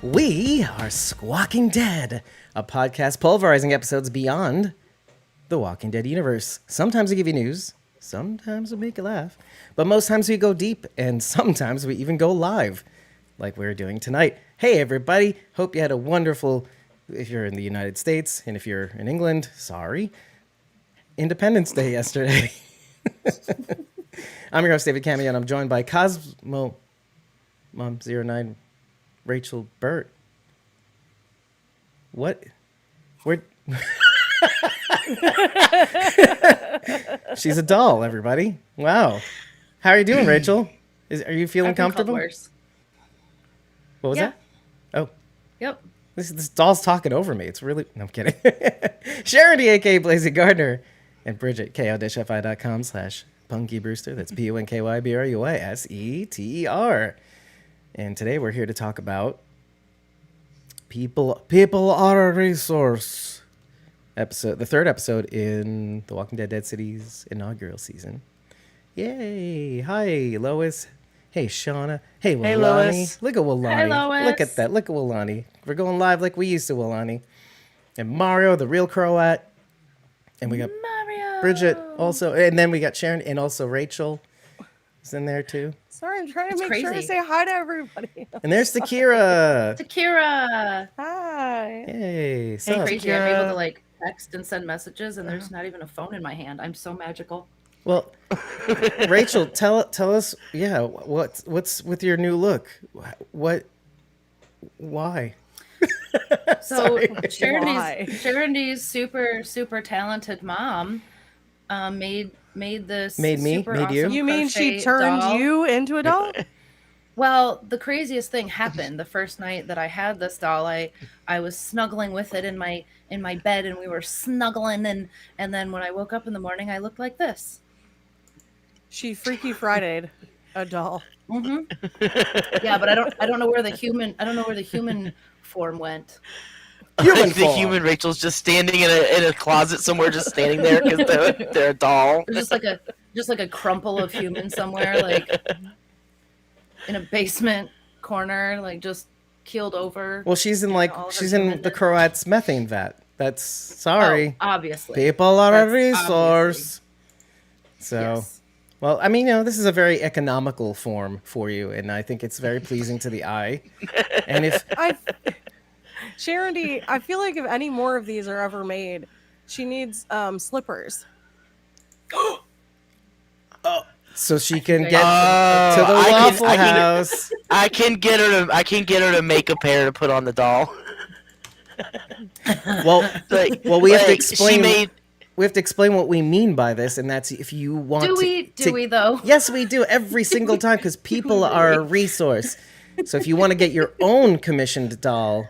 We are Squawking Dead, a podcast pulverizing episodes beyond the Walking Dead universe. Sometimes we give you news, sometimes we make you laugh, but most times we go deep, and sometimes we even go live, like we're doing tonight. Hey everybody, hope you had a wonderful, if you're in the United States, and if you're in England, sorry, Independence Day yesterday. I'm your host, David Cameo, and I'm joined by Cosmo Mom 09 Rachel Burt. What? Where? She's a doll, everybody. Wow. How are you doing, Rachel? Are you feeling comfortable? Worse. What was that? Oh. Yep. This doll's talking over me. It's really... No, I'm kidding. Sharon D, a.k.a. Blazy Gardner, and Bridget, ko-fi.com/PunkyBrewster. That's PUNKYBRUISETER. And today we're here to talk about People Are a Resource episode, the third episode in The Walking Dead Dead City's inaugural season. Yay! Hi, Lois. Hey, Shauna. Hey, Wilani. Hey, Lois. Look at Wilani. Hey, Lois. Look at that. Look at Wilani. We're going live like we used to, Wilani. And Mario, the real Croat. And we got Mario. Bridget also. And then we got Sharon and also Rachel is in there too. Sorry, I'm trying to make crazy. sure I say hi to everybody. And there's Takira. Takira. Hi. Hey, So so crazy. I'm able to like text and send messages, and there's not even a phone in my hand. I'm so magical. well, Rachel, tell us, yeah, what's with your new look? Why? So Why? Sharon D's super talented mom made this Made me? super Made you? awesome You mean she crochet turned doll. you into a doll? Well, the craziest thing happened the first night that I had this doll. I was snuggling with it in my bed, and we were snuggling, and then when I woke up in the morning, I looked like this. She Freaky Friday'd a doll. Mm-hmm. Yeah, but I don't know where the human form went. Human The form. human Rachel's just standing in a closet somewhere, just standing there because they're a doll. There's just like a crumple of human somewhere, like in a basement corner, like just keeled over. Well, she's in humanness. the Croat's methane vat. That's sorry. Oh, obviously. People are a That's resource. So, Yes. well, I mean, this is a very economical form for you, and I think it's very pleasing to the eye. And if Sharon D, I feel like if any more of these are ever made, she needs slippers. so she can Okay. get to the Waffle House. I can get her to make a pair to put on the doll. Well, Like, we have to like, explain. She made. We have to explain what we mean by this, and that's if you want Do to. we though? Yes, we do every single time because people are a resource. So if you want to get your own commissioned doll,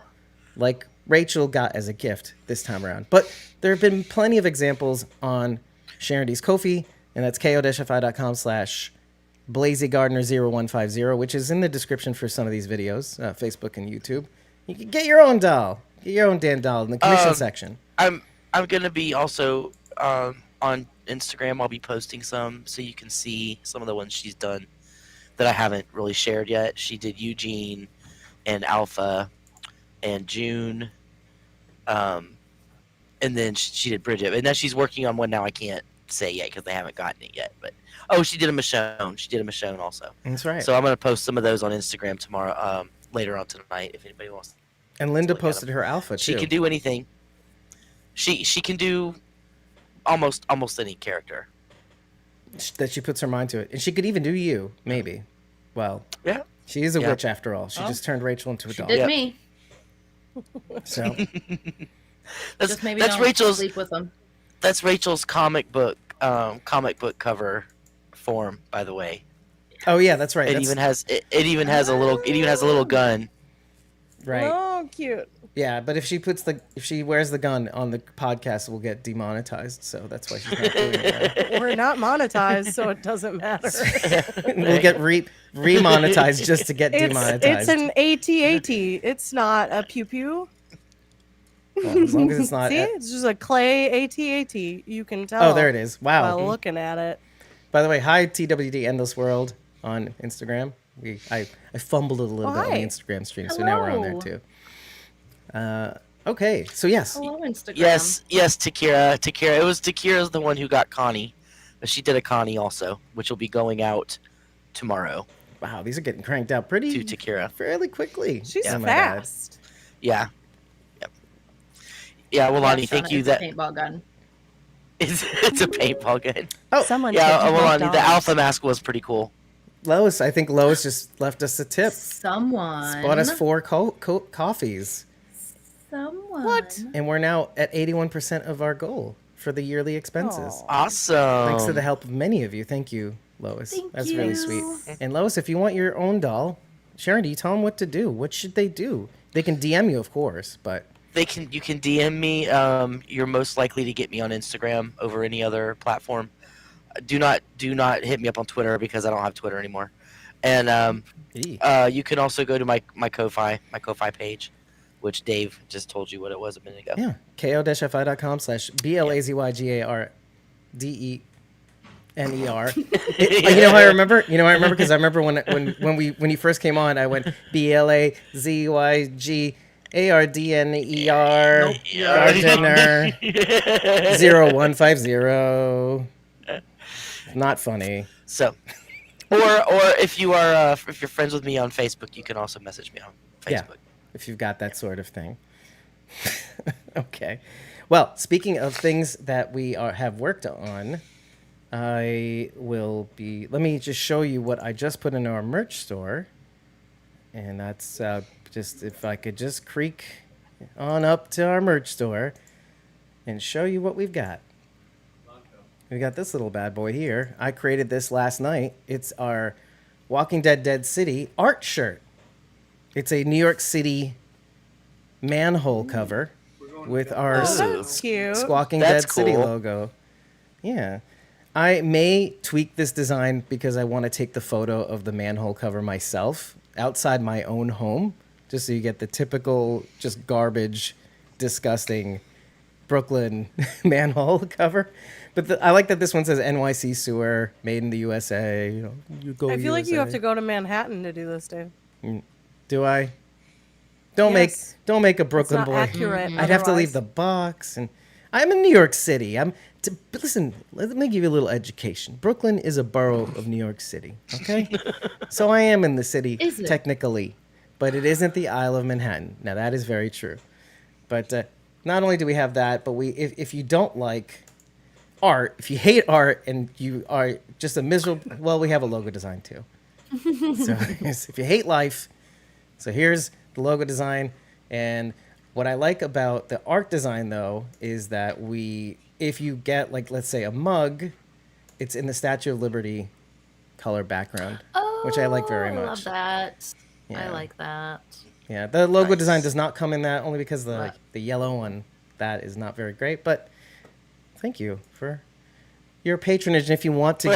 like Rachel got as a gift this time around, but there have been plenty of examples on Sharon D's Ko-fi, and that's ko-fi.com/BlazyGardner0150, which is in the description for some of these videos, Facebook and YouTube. You can get your own doll, get your own damn doll in the commission section. I'm gonna be also on Instagram. I'll be posting some so you can see some of the ones she's done that I haven't really shared yet. She did Eugene and Alpha and June, and then she did Bridget. And now she's working on one now. I can't say yet because they haven't gotten it yet. But she did a Michonne. She did a Michonne also. That's right. So I'm gonna post some of those on Instagram tomorrow, later on tonight, if anybody wants. And Linda look at posted them. her alpha too. She can do anything. She can do almost any character. that she puts her mind to it, and she could even do you, maybe. Well, Yeah. she is a Yeah. witch after all. She just turned Rachel into a doll. Did Yeah. me. So That's Just maybe that's don't Rachel's sleep with them. that's Rachel's comic book cover form, by the way. oh yeah, that's right. It That's, even has it even has a little gun. right. Oh, cute. Yeah, but if she wears the gun on the podcast, we'll get demonetized. So that's why she's not doing it. We're not monetized, so it doesn't matter. We'll get remonetized just to get demonetized. It's an AT-AT. It's not a pew-pew. Well, as long as it's not. See, it's just a clay AT-AT. You can tell. Oh, there it is. Wow. By looking at it. By the way, hi TWD Endless World on Instagram. I fumbled a little bit on the Hi. Instagram stream, so now we're on there Hello. too. Okay, so yes, Hello, Instagram. Yes, Takira. It was Takira's the one who got Connie. But she did a Connie also, which will be going out tomorrow wow, these are getting cranked out pretty to Takira. fairly quickly. She's Oh my God. fast. Yeah. Yep. Yeah, well, Lonnie, thank you. It's a That paintball gun. it's a paintball gun. Someone Yeah, said you well, love Lonnie, the dogs. alpha mask was pretty cool. Lois, I think Lois just left us a tip. Someone Bought us 4 coffees, Someone. What? and we're now at 81% of our goal for the yearly expenses. Aw. Awesome. Thanks to the help of many of you. Thank you, Lois. Thank That's really you. sweet. And Lois, if you want your own doll, Sharon, do you tell them what to do? What should they do? They can DM you, of course, but You can DM me. You're most likely to get me on Instagram over any other platform. Do not hit me up on Twitter because I don't have Twitter anymore. And you can also go to my Ko-Fi page, which Dave just told you what it was a minute ago. yeah, ko-fi.com/BLAZYGARDENER. You know how I remember? Because I remember when you first came on, I went BLAZYGARDENER Gardener 0150. Not funny. So, or if you're friends with me on Facebook, you can also message me on Yeah. Facebook. If you've got that sort of thing. Okay. Well, speaking of things that we have worked on, let me just show you what I just put in our merch store. And that's just, if I could just creak on up to our merch store and show you what we've got. We got this little bad boy here. I created this last night. It's our Walking Dead Dead City art shirt. It's a New York City manhole cover with our Oh, that's cute. Squawking That's Dead City cool. logo. Yeah. I may tweak this design because I want to take the photo of the manhole cover myself outside my own home, just so you get the typical, just garbage, disgusting Brooklyn manhole cover. But I like that this one says NYC sewer, made in the USA. You go I feel like you USA. have to go to Manhattan to do this, Dave. Do I? Don't Yes. make a It's Brooklyn not boy. accurate. I'd have to leave the otherwise. box, and I'm in New York City. But listen, let me give you a little education. Brooklyn is a borough of New York City. Okay, so I am in the city Is it? technically, but it isn't the Isle of Manhattan. Now that is very true. But not only do we have that, but if you don't like art, if you hate art, and you are just a miserable, well, we have a logo design too. So if you hate life, so here's the logo design. And what I like about the art design, though, is that if you get, like, let's say a mug, it's in the Statue of Liberty color background, which I like very I much. love that. Yeah. I like that. Yeah, the logo Nice. design does not come in that, only because Right. the yellow one, that is not very great. But thank you for your patronage. And if you want to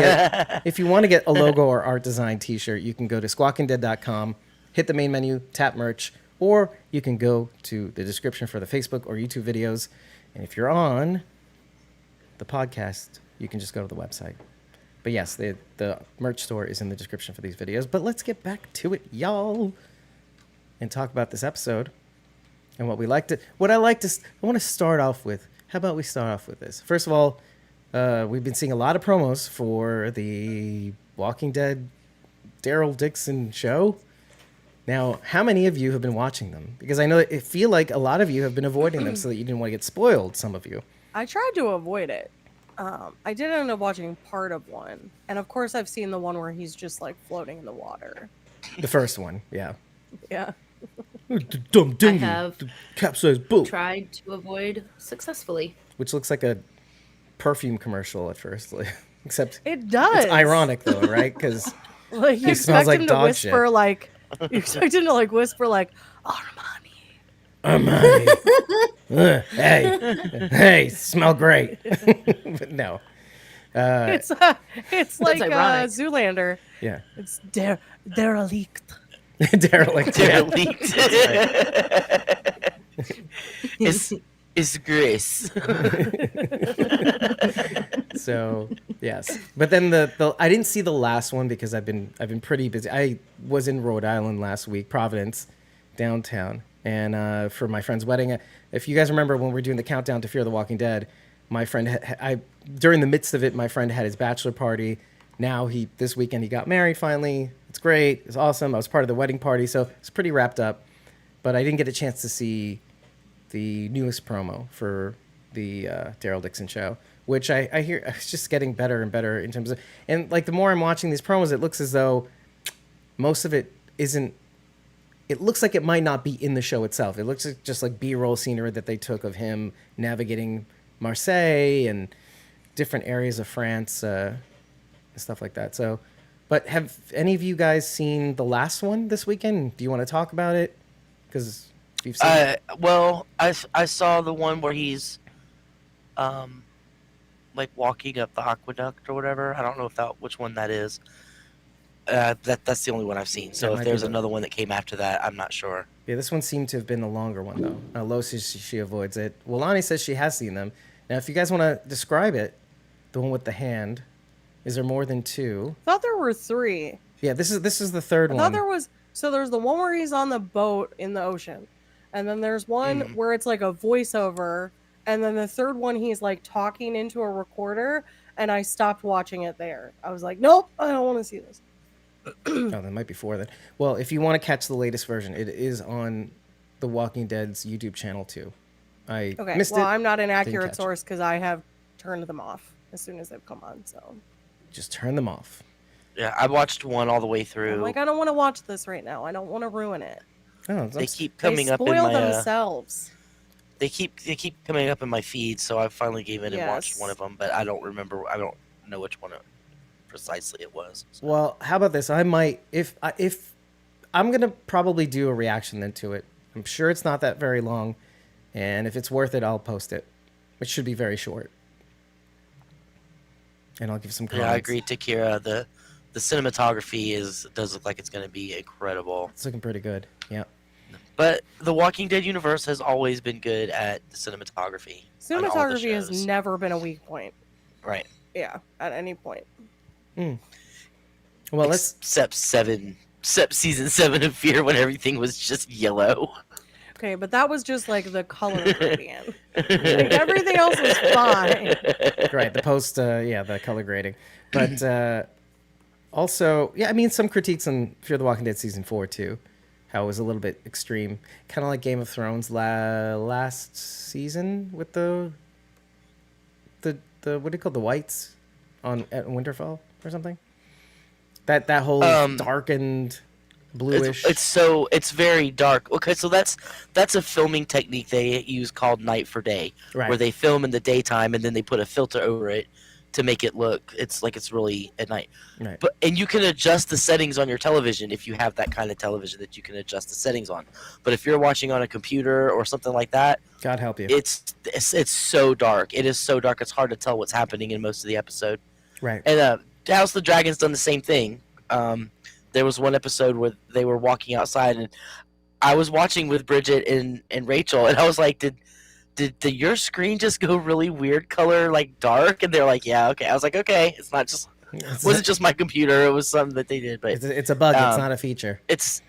get a logo or art design T-shirt, you can go to squawkingdead.com, hit the main menu, tap merch, or you can go to the description for the Facebook or YouTube videos. And if you're on the podcast, you can just go to the website. But yes, the merch store is in the description for these videos. But let's get back to it, y'all, and talk about this episode and what I want to start off with. How about we start off with this? First of all, we've been seeing a lot of promos for the Walking Dead Daryl Dixon show. Now, how many of you have been watching them? Because I know I feel like a lot of you have been avoiding them so that you didn't want to get spoiled, some of you. I tried to avoid it. I did end up watching part of one. And of course, I've seen the one where he's just like floating in the water. The first one, yeah. Yeah. Dumb dinghy, have the capsized boat. Tried to avoid successfully. Which looks like a perfume commercial at first. Except It does. it's ironic, though, right? Because Like, you He smells expect like him to dog whisper shit. like, you expect him to like whisper like, Armani. Armani. Hey, smell great. But no. It's like ironic. Zoolander. Yeah. It's derelict. Derelict. Yeah. Derelict. is Grace. So yes, but then the I didn't see the last one because I've been pretty busy. I was in Rhode Island last week, Providence, downtown, and for my friend's wedding. If you guys remember when we were doing the countdown to Fear the Walking Dead, my friend during the midst of it, my friend had his bachelor party. Now this weekend he got married finally. It's great. It's awesome. I was part of the wedding party, so it's pretty wrapped up. But I didn't get a chance to see the newest promo for the Daryl Dixon show, which I hear it's just getting better and better in terms of, and like the more I'm watching these promos, it looks as though most of it isn't. It looks like it might not be in the show itself. It looks like just like B-roll scenery that they took of him navigating Marseille and different areas of France and stuff like that. So, but have any of you guys seen the last one this weekend? Do you want to talk about it? Because you've seen it. Well, I saw the one where he's like walking up the aqueduct or whatever. I don't know which one that is. That's the only one I've seen. So if there's another one that came after that, I'm not sure. Yeah, this one seemed to have been the longer one though. Lo says she avoids it. Lonnie says she has seen them. Now, if you guys want to describe it, the one with the hand, is there more than two? I thought there were 3. Yeah, this is the third I one. thought there was. So there's the one where he's on the boat in the ocean, and then there's one where it's like a voiceover, and then the third one he's like talking into a recorder, and I stopped watching it there. I was like, nope, I don't want to see this. Oh, there might be 4 then. Well, if you want to catch the latest version, it is on The Walking Dead's YouTube channel too. I missed it. I'm not an accurate catch source because I have turned them off as soon as they've come on. So Just turn them off. Yeah, I watched one all the way I'm through. like, I don't want to watch this right now. I don't want to ruin it. Oh, They keep They coming up in spoil my. themselves. They keep coming up in my feed, so I finally gave in and watched Yes. one of them. But I don't remember. I don't know which one precisely it was. So. Well, how about this? I might if I'm gonna probably do a reaction then to it. I'm sure it's not that very long, and if it's worth it, I'll post it. It should be very short, and I'll give some comments. Yeah, I agree, Takira. The cinematography does look like it's going to be incredible. It's looking pretty good. Yeah. But the Walking Dead universe has always been good at the cinematography. on all the Cinematography has shows. never been a weak point. Right. Yeah, at any point. Well, except season 7 of Fear when everything was just yellow. Okay, but that was just like the color gradient. Like, everything else was fine. right. The the color grading, but also, yeah, I mean, some critiques on Fear the Walking Dead season 4 too. How it was a little bit extreme, kind of like Game of Thrones last season with the what do you call the whites at Winterfell or something. That whole darkened bluish. It's very dark. Okay, so that's a filming technique they use called night for day, Right. where they film in the daytime and then they put a filter over it to make it look it's really at night. Right. And you can adjust the settings on your television if you have that kind of television that you can adjust the settings on. But if you're watching on a computer or something like that, God help you. it's so dark. It is so dark. It's hard to tell what's happening in most of the episode. Right. And House of the Dragon's done the same thing. There was one episode where they were walking outside, and I was watching with Bridget and Rachel, and I was like, did your screen just go really weird color, like dark? And they're like, yeah, okay. I was like, okay, it's not just wasn't just my computer. It was something that they did, but It's a bug. It's not a feature. it's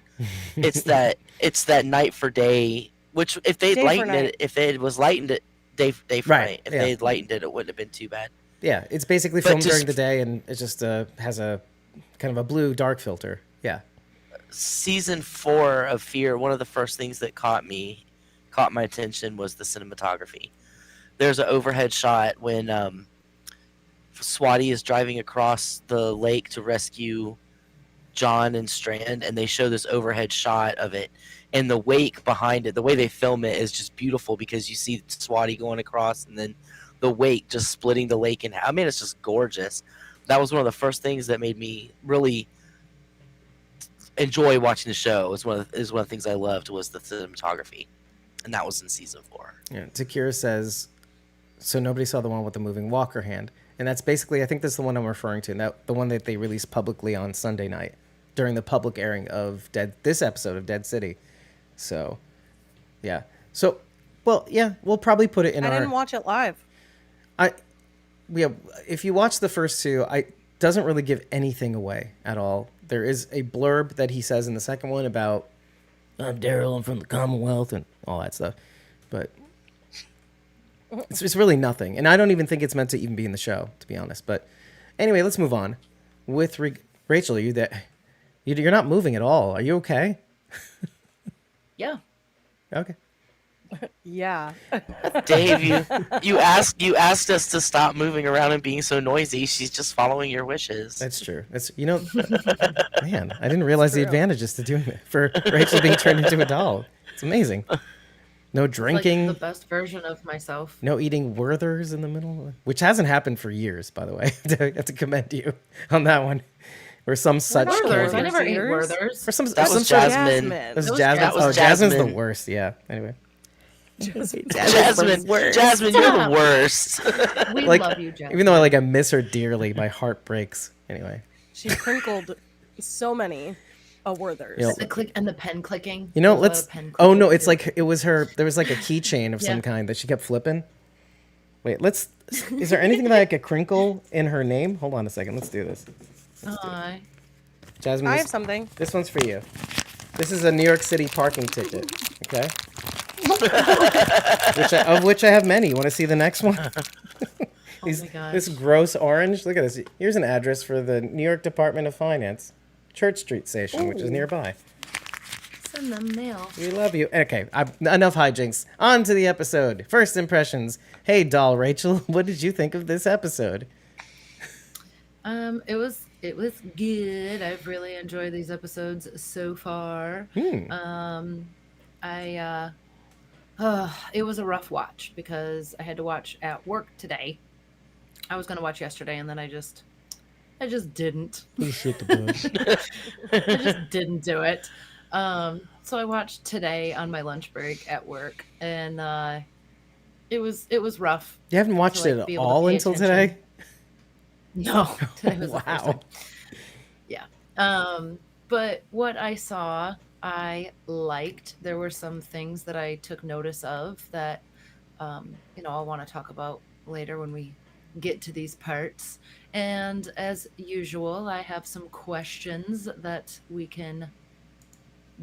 that night for day. Which if they'd Day for lightened night. it, if they was lightened it, day for Right, night. If yeah. they had lightened it, it wouldn't have been too bad. Yeah, it's basically But filmed just- during the day, and it just has a kind of a blue dark filter. Yeah. Season 4 of Fear, one of the first things that caught my attention was the cinematography. There's an overhead shot when Swati is driving across the lake to rescue John and Strand, and they show this overhead shot of it, and the wake behind it, the way they film it is just beautiful because you see Swati going across and then the wake just splitting the lake in half. I mean, it's just gorgeous. That was one of the first things that made me really enjoy watching the show. It was one of the things I loved was the cinematography, and that was in season 4. Yeah. Takira says, so nobody saw the one with the moving walker hand, and that's basically, I think that's the one I'm referring to. That the one that they released publicly on Sunday night during the public airing of this episode of Dead City. So, yeah. So Well, yeah, we'll probably put it in I our. didn't watch it live. Yeah, if you watch the first two, doesn't really give anything away at all. There is a blurb that he says in the second one about I'm Daryl, I'm from the Commonwealth, and all that stuff, but it's really nothing. And I don't even think it's meant to even be in the show, to be honest. But anyway, let's move on. With Rachel, are you there? You're not moving at all. Are you okay? Yeah. Okay. Yeah. Dave, you asked us to stop moving around and being so noisy. She's just following your wishes. That's true. Man, I didn't realize the true. advantages to doing it for Rachel being turned into a doll. It's amazing. No drinking. Like the best version of myself. No eating Werthers in the middle, which hasn't happened for years, by the way. I have to commend you on that one. Or some such Werthers. I candy. never ate Eaters? Werthers. Or some, That some was sort of- Jasmine. That was That was Jasmine. Jasmine. Oh, Jasmine's the Jasmine. worst. Yeah. Anyway. Jasmine, Jasmine, you're the worst. We Like, love you, Jen. Even though I miss her dearly, my heart breaks. Anyway. She crinkled so many Werthers. You know, The click and the pen clicking. You know, There's a let's. pen Oh clicking no, it's too. like it was her. There was like a keychain of some Yeah. kind that she kept flipping. Wait, let's. Is there anything like a crinkle in her name? Hold on a second. Let's do this. Aw. Jasmine, I this, have something. this one's for you. This is a New York City parking ticket. Okay. of which I have many. You want to see the next one? Oh my gosh. This gross orange. Look at this. Here's an address for the New York Department of Finance, Church Street Station, which is nearby. Send them mail. We love you. Okay, enough hijinks. On to the episode. First impressions. Hey, doll Rachel, what did you think of this episode? It was good. I've really enjoyed these episodes so far. It was a rough watch because I had to watch at work today. I was gonna watch yesterday and then I just didn't. You shit the bed. I just didn't do it. So I watched today on my lunch break at work, and it was rough. You haven't watched like, it be at able to all pay until attention. today? No, today was the first Wow. time. Yeah. But what I saw, I liked. There were some things that I took notice of that, I'll want to talk about later when we get to these parts. And as usual, I have some questions that we can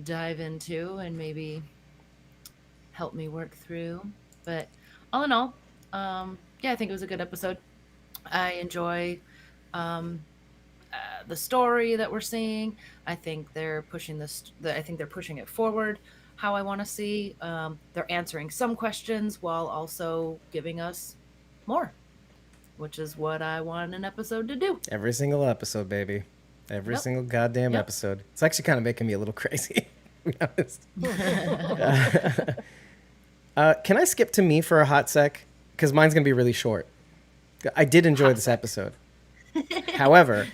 dive into and maybe help me work through. But all in all, I think it was a good episode. I enjoy the story that we're seeing. I think they're pushing I think they're pushing it forward how I want to see. They're answering some questions while also giving us more, which is what I want an episode to do. Every single episode, baby. Every Yep. single goddamn Yep. episode. It's actually kind of making me a little crazy, to be honest. Can I skip to me for a hot sec? Because mine's going to be really short. I did enjoy this episode. However,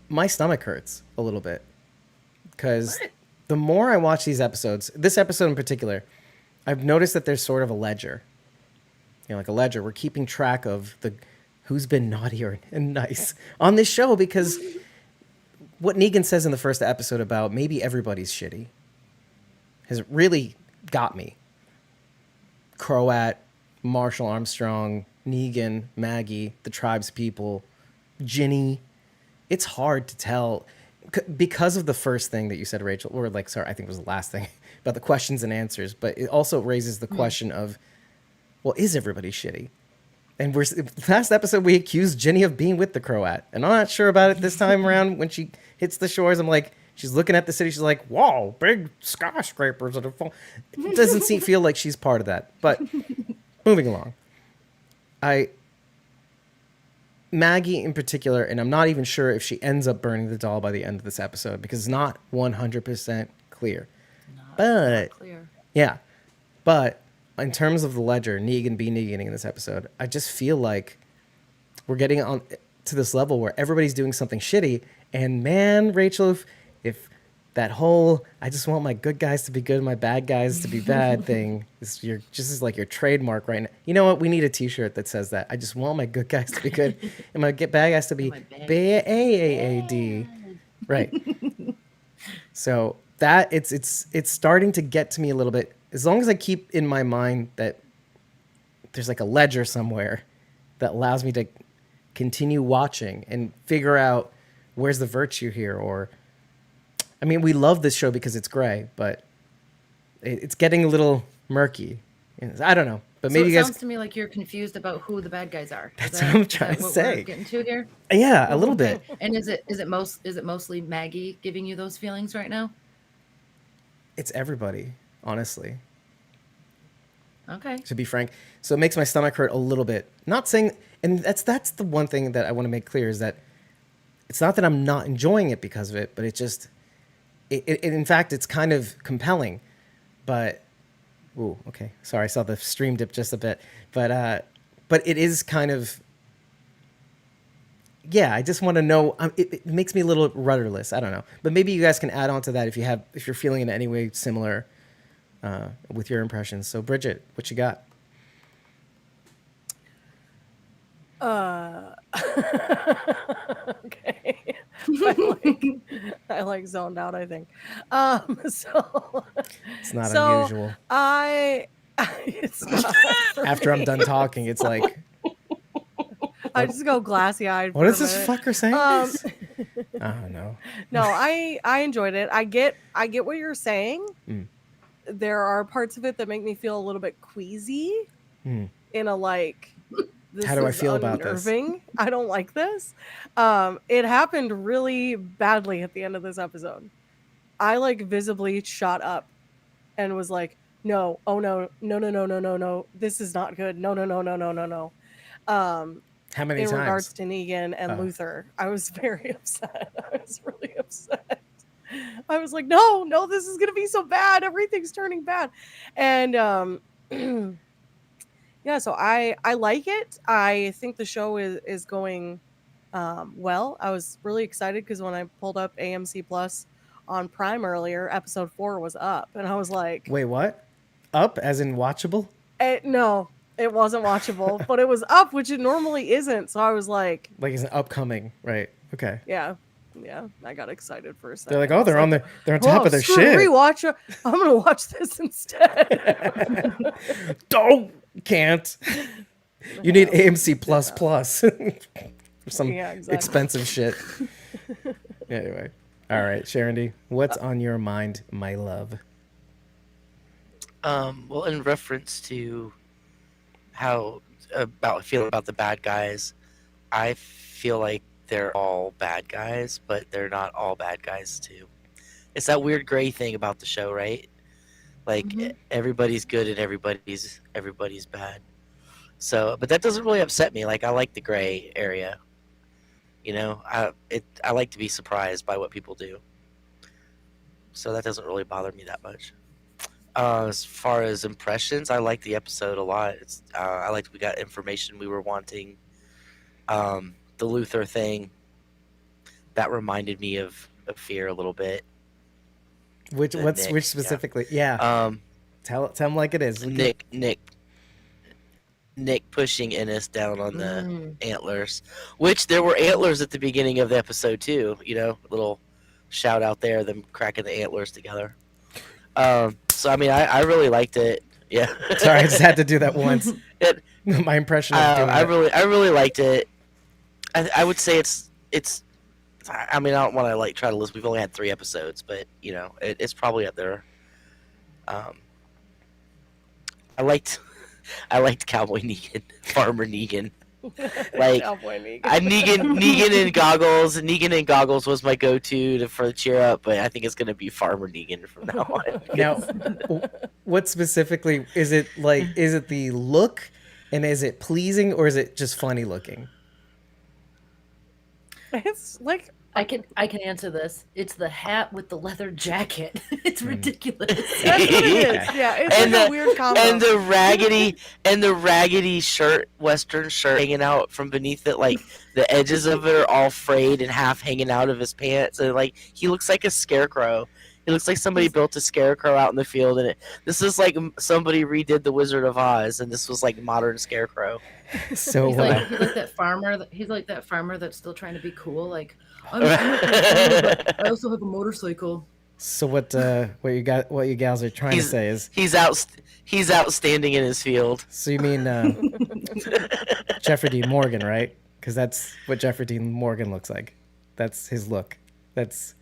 my stomach hurts a little bit. Because the more I watch these episodes, this episode in particular, I've noticed that there's sort of a ledger. Like a ledger. We're keeping track of who's been naughty and nice on this show, because what Negan says in the first episode about maybe everybody's shitty has really got me. Croat, Marshall Armstrong, Negan, Maggie, the tribes people, Ginny. It's hard to tell because of the first thing that you said, Rachel, or I think it was the last thing about the questions and answers, but it also raises the question of, well, is everybody shitty? And last episode we accused Ginny of being with the Croat, and I'm not sure about it this time around. When she hits the shores, I'm like, she's looking at the city, she's like, whoa, big skyscrapers that are full. It doesn't feel like she's part of that. But moving along, Maggie in particular, and I'm not even sure if she ends up burning the doll by the end of this episode because it's not 100% clear. But Clear. yeah, but in terms of the ledger, Negan be Neganing in this episode, I just feel like we're getting on to this level where everybody's doing something shitty. And man, Rachel, if that whole "I just want my good guys to be good and my bad guys to be bad" thing is like your trademark right now. You know what? We need a T-shirt that says that. I just want my good guys to be good and my bad guys to be My bad bad. Right. So that it's starting to get to me a little bit. as long as I keep in my mind that there's like a ledger somewhere that allows me to continue watching and figure out where's the virtue here, or I mean, we love this show because it's gray, but it's getting a little murky. I don't know, but maybe so it you guys. sounds to me like you're confused about who the bad guys are. That's what I'm trying to what say. We're getting to here. Yeah, a little bit. And is it mostly Maggie giving you those feelings right now? It's everybody, honestly. Okay. To be frank, so it makes my stomach hurt a little bit. Not saying, and that's the one thing that I want to make clear is that it's not that I'm not enjoying it because of it, but it just, in fact, it's kind of compelling. But, ooh, okay, sorry, I saw the stream dip just a bit, but it is kind of, yeah, I just want to know. It makes me a little rudderless. I don't know, but maybe you guys can add on to that if you're feeling in any way similar with your impressions. So, Bridget, what you got? Okay. I zoned out, I think. So It's not unusual. It's not After I'm done talking, it's like, I just go glassy eyed. what is this fucker saying? I don't know. No, I enjoyed it. I get what you're saying. There are parts of it that make me feel a little bit queasy in a like, this how do I is feel about this? unnerving. I don't like this. It happened really badly at the end of this episode. I like visibly shot up and was like, no, oh no, no. This is not good. No. How many in times? regards to Negan and Luther, I was very upset. I was really upset. I was like, no, this is gonna be so bad. Everything's turning bad, and yeah. So I like it. I think the show is going well. I was really excited because when I pulled up AMC Plus on Prime earlier, episode 4 was up, and I was like, wait, what? Up as in watchable? No, it wasn't watchable, but it was up, which it normally isn't. So I was like it's an upcoming, right? Okay. Yeah, I got excited for a second. They're like, oh, they're on top of their screw shit. Rewatch. I'm gonna watch this instead. Can't. You need AMC Plus Plus for some exactly. expensive shit. Anyway, all right, Sharon D, what's on your mind, my love? Well, in reference to how I feel about the bad guys, I feel like they're all bad guys, but they're not all bad guys too. It's that weird gray thing about the show, right? Like everybody's good and everybody's bad. So, but that doesn't really upset me. Like I like the gray area. You know, I like to be surprised by what people do. So that doesn't really bother me that much. As far as impressions, I like the episode a lot. I liked we got information we were wanting. The Luther thing, that reminded me of Fear a little bit. Which specifically? Yeah. Tell him like it is. Nick pushing Ennis down on the antlers, which there were antlers at the beginning of the episode too. You know, little shout out there, them cracking the antlers together. So I mean, I really liked it. Yeah. Sorry, I just had to do that once. My impression of doing I really liked it. I would say it's. I mean, I don't want to try to list. We've only had 3 episodes, but you know, it's probably up there. I liked Cowboy Negan, Farmer Negan. Negan and Goggles was my go-to for the cheer up, but I think it's gonna be Farmer Negan from now on. Now, what specifically is it like? Is it the look, and is it pleasing, or is it just funny looking? It's like I can answer this. It's the hat with the leather jacket. It's ridiculous. That's what it is. Yeah, it's a weird combo. And the raggedy shirt, Western shirt hanging out from beneath it, like the edges of it are all frayed and half hanging out of his pants, and like he looks like a scarecrow. He looks like somebody built a scarecrow out in the field, and this is like somebody redid The Wizard of Oz, and this was like modern scarecrow. So he's like that farmer. He's like that farmer that's still trying to be cool. Like I'm a farmer, but I also have a motorcycle. So what you gals are trying to say is, he's outstanding in his field. so you mean Jeffrey Dean Morgan, right? Because that's what Jeffrey Dean Morgan looks like. That's his look. That's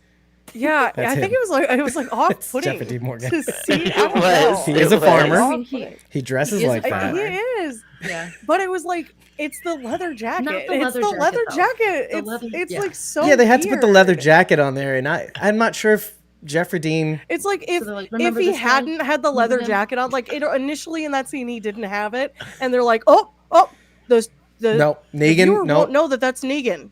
Yeah, That's I think him. it was like off-putting Jeffrey Dean Morgan. to see. It I don't was. know. He is a It was. farmer. I mean, He dresses He is like a that. farmer. He is, yeah. but it was like it's the leather jacket. Not the It's leather the jacket, leather though. jacket. The It's leather- it's yeah. like so. Yeah, they had to put the weird. leather jacket on there, and I'm not sure if Jeffrey Dean. It's like if they're like, if "Remember he this guy? hadn't had the leather Remember him?" jacket on, like initially in that scene he didn't have it, and they're like, the No, the Negan. viewer No, won't know that's Negan.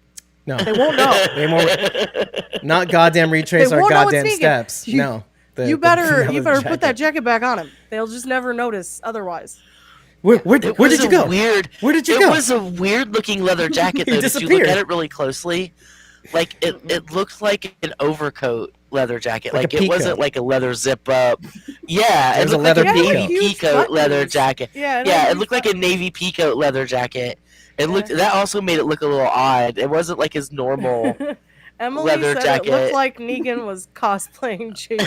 no. They won't know. They won't. Not goddamn retrace They our won't know it's goddamn Negan. steps. You- No. you better leather put that jacket back on him. They'll just never notice otherwise. Where It did was you a go? Weird. Where did you It go? was a weird looking leather jacket He though. If you look disappeared. at it really closely, like it looked like an overcoat leather jacket. Like a Like, it wasn't peacoat. like a leather zip up. Yeah, There's it a looked like leather a peacoat. navy Huge peacoat leather buttons. jacket. Yeah, Yeah, it looked like a navy peacoat leather jacket. It looked that also made it look a little odd. It wasn't like his normal. Emily leather said it jacket. looked like Negan was cosplaying James.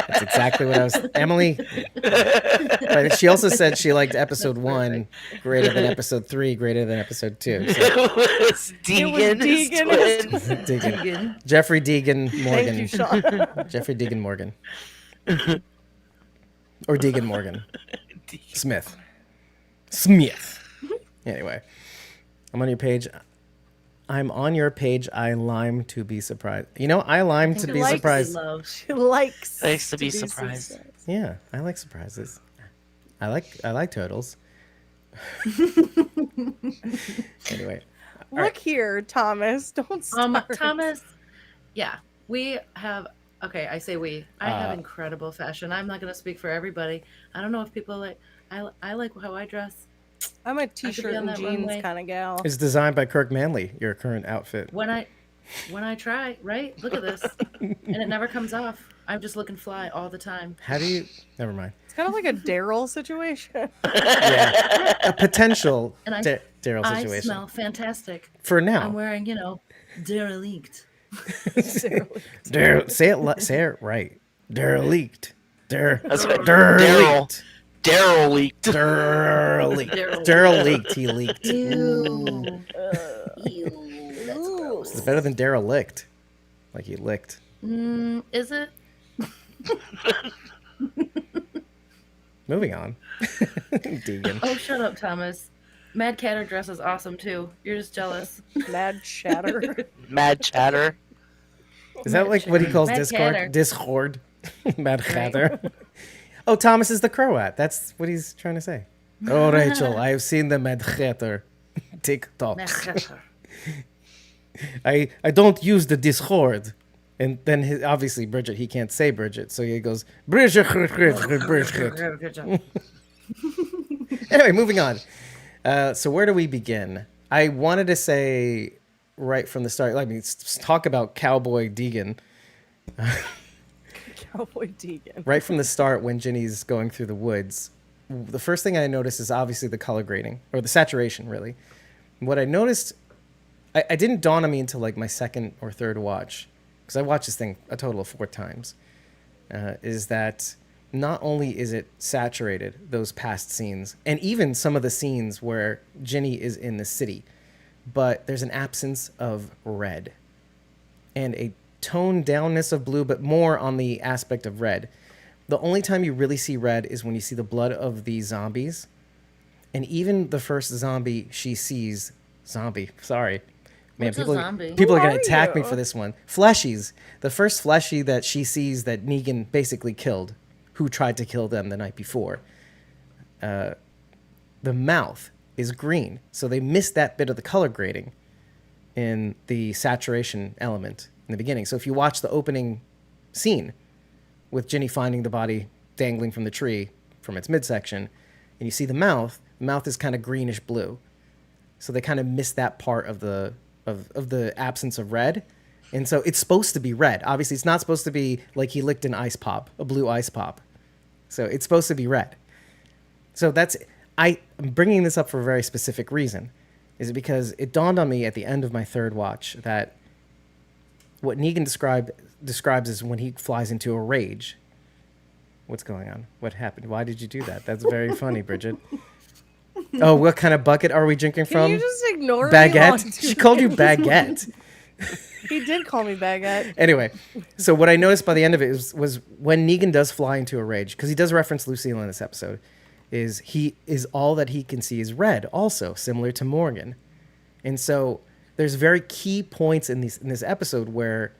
That's exactly what I was. Emily. But she also said she liked episode 1 greater than episode 3, greater than episode 2. So, It was Deegan. his Deegan. twins. Deegan. Jeffrey Deegan Morgan. Thank you, Sean. Jeffrey Deegan Morgan. Or Deegan Morgan. Smith. Anyway, I'm on your page. I'm on your page. I lime to be surprised. You know, I lime to be likes surprised. She likes Likes to be surprised. Yeah, I like surprises. I like turtles. Anyway, Look here, Thomas. Don't start. Thomas, yeah, we have. Okay, I say we. I have Uh, incredible fashion. I'm not going to speak for everybody. I don't know if people like. I like how I dress. I'm a be t-shirt on and that jeans runway. kind of gal. it's designed by Kirk Manley. Your current outfit. When I try, right? Look at this, and it never comes off. I'm just looking fly all the time. How do you? Never mind. It's kind of like a Daryl situation. Yeah, a potential And I- Daryl I situation smell fantastic. for I'm now. wearing, derelict. Daryl, say it right. Derelict. That's right. Derelict. Daryl leaked. Derelict. Daryl. Derelict. He leaked. Ew. Ew. That's gross. It's better than derelict. Like he licked. Is it? Moving on. Deegan. Oh, shut up, Thomas. Mad Catter dress is awesome too. You're just jealous. Mad chatter. Mad chatter. Is that like what he calls Mad Discord? Catter. Discord. Mad Chatter. Oh, Thomas is the Croat. That's what he's trying to say. Oh, Rachel, I have seen the Mad Chatter TikTok. Mad Catter. I don't use the Discord. And then obviously Bridget, he can't say Bridget, so he goes Bridget. Good job. Anyway, moving on. So where do we begin? I wanted to say right from the start. Let me talk about Cowboy Deegan. Cowboy Deegan. Right from the start, when Ginny's going through the woods, the first thing I noticed is obviously the color grading, or the saturation, really. What I noticed, I didn't dawn on me until like my second or third watch, because I watched this thing a total of 4 times, is that not only is it saturated, those past scenes, and even some of the scenes where Ginny is in the city, but there's an absence of red and a toned downness of blue, but more on the aspect of red. The only time you really see red is when you see the blood of the zombies. And even the first zombie she sees, sorry. Man, What's a people, zombie? people are Who going are to attack me you? for this one. Fleshies. The first fleshy that she sees that Negan basically killed, who tried to kill them the night before. The mouth is green. So they missed that bit of the color grading in the saturation element in the beginning. So if you watch the opening scene with Ginny finding the body dangling from the tree from its midsection, and you see the mouth is kind of greenish blue. So they kind of missed that part of the absence of red. And so it's supposed to be red. Obviously, it's not supposed to be like he licked an ice pop, a blue ice pop. So it's supposed to be red. So I'm bringing this up for a very specific reason. Is it because it dawned on me at the end of my third watch that what Negan describes as when he flies into a rage. What's going on? What happened? Why did you do that? That's very funny, Bridget. Oh, what kind of bucket are we drinking Can from? you just ignore me? while I'm Baguette. She called you doing this? baguette. He did call me baguette. Anyway, so what I noticed by the end of it was when Negan does fly into a rage, because he does reference Lucille in this episode, is he is all that he can see is red, also similar to Morgan, and so there's very key points in this episode where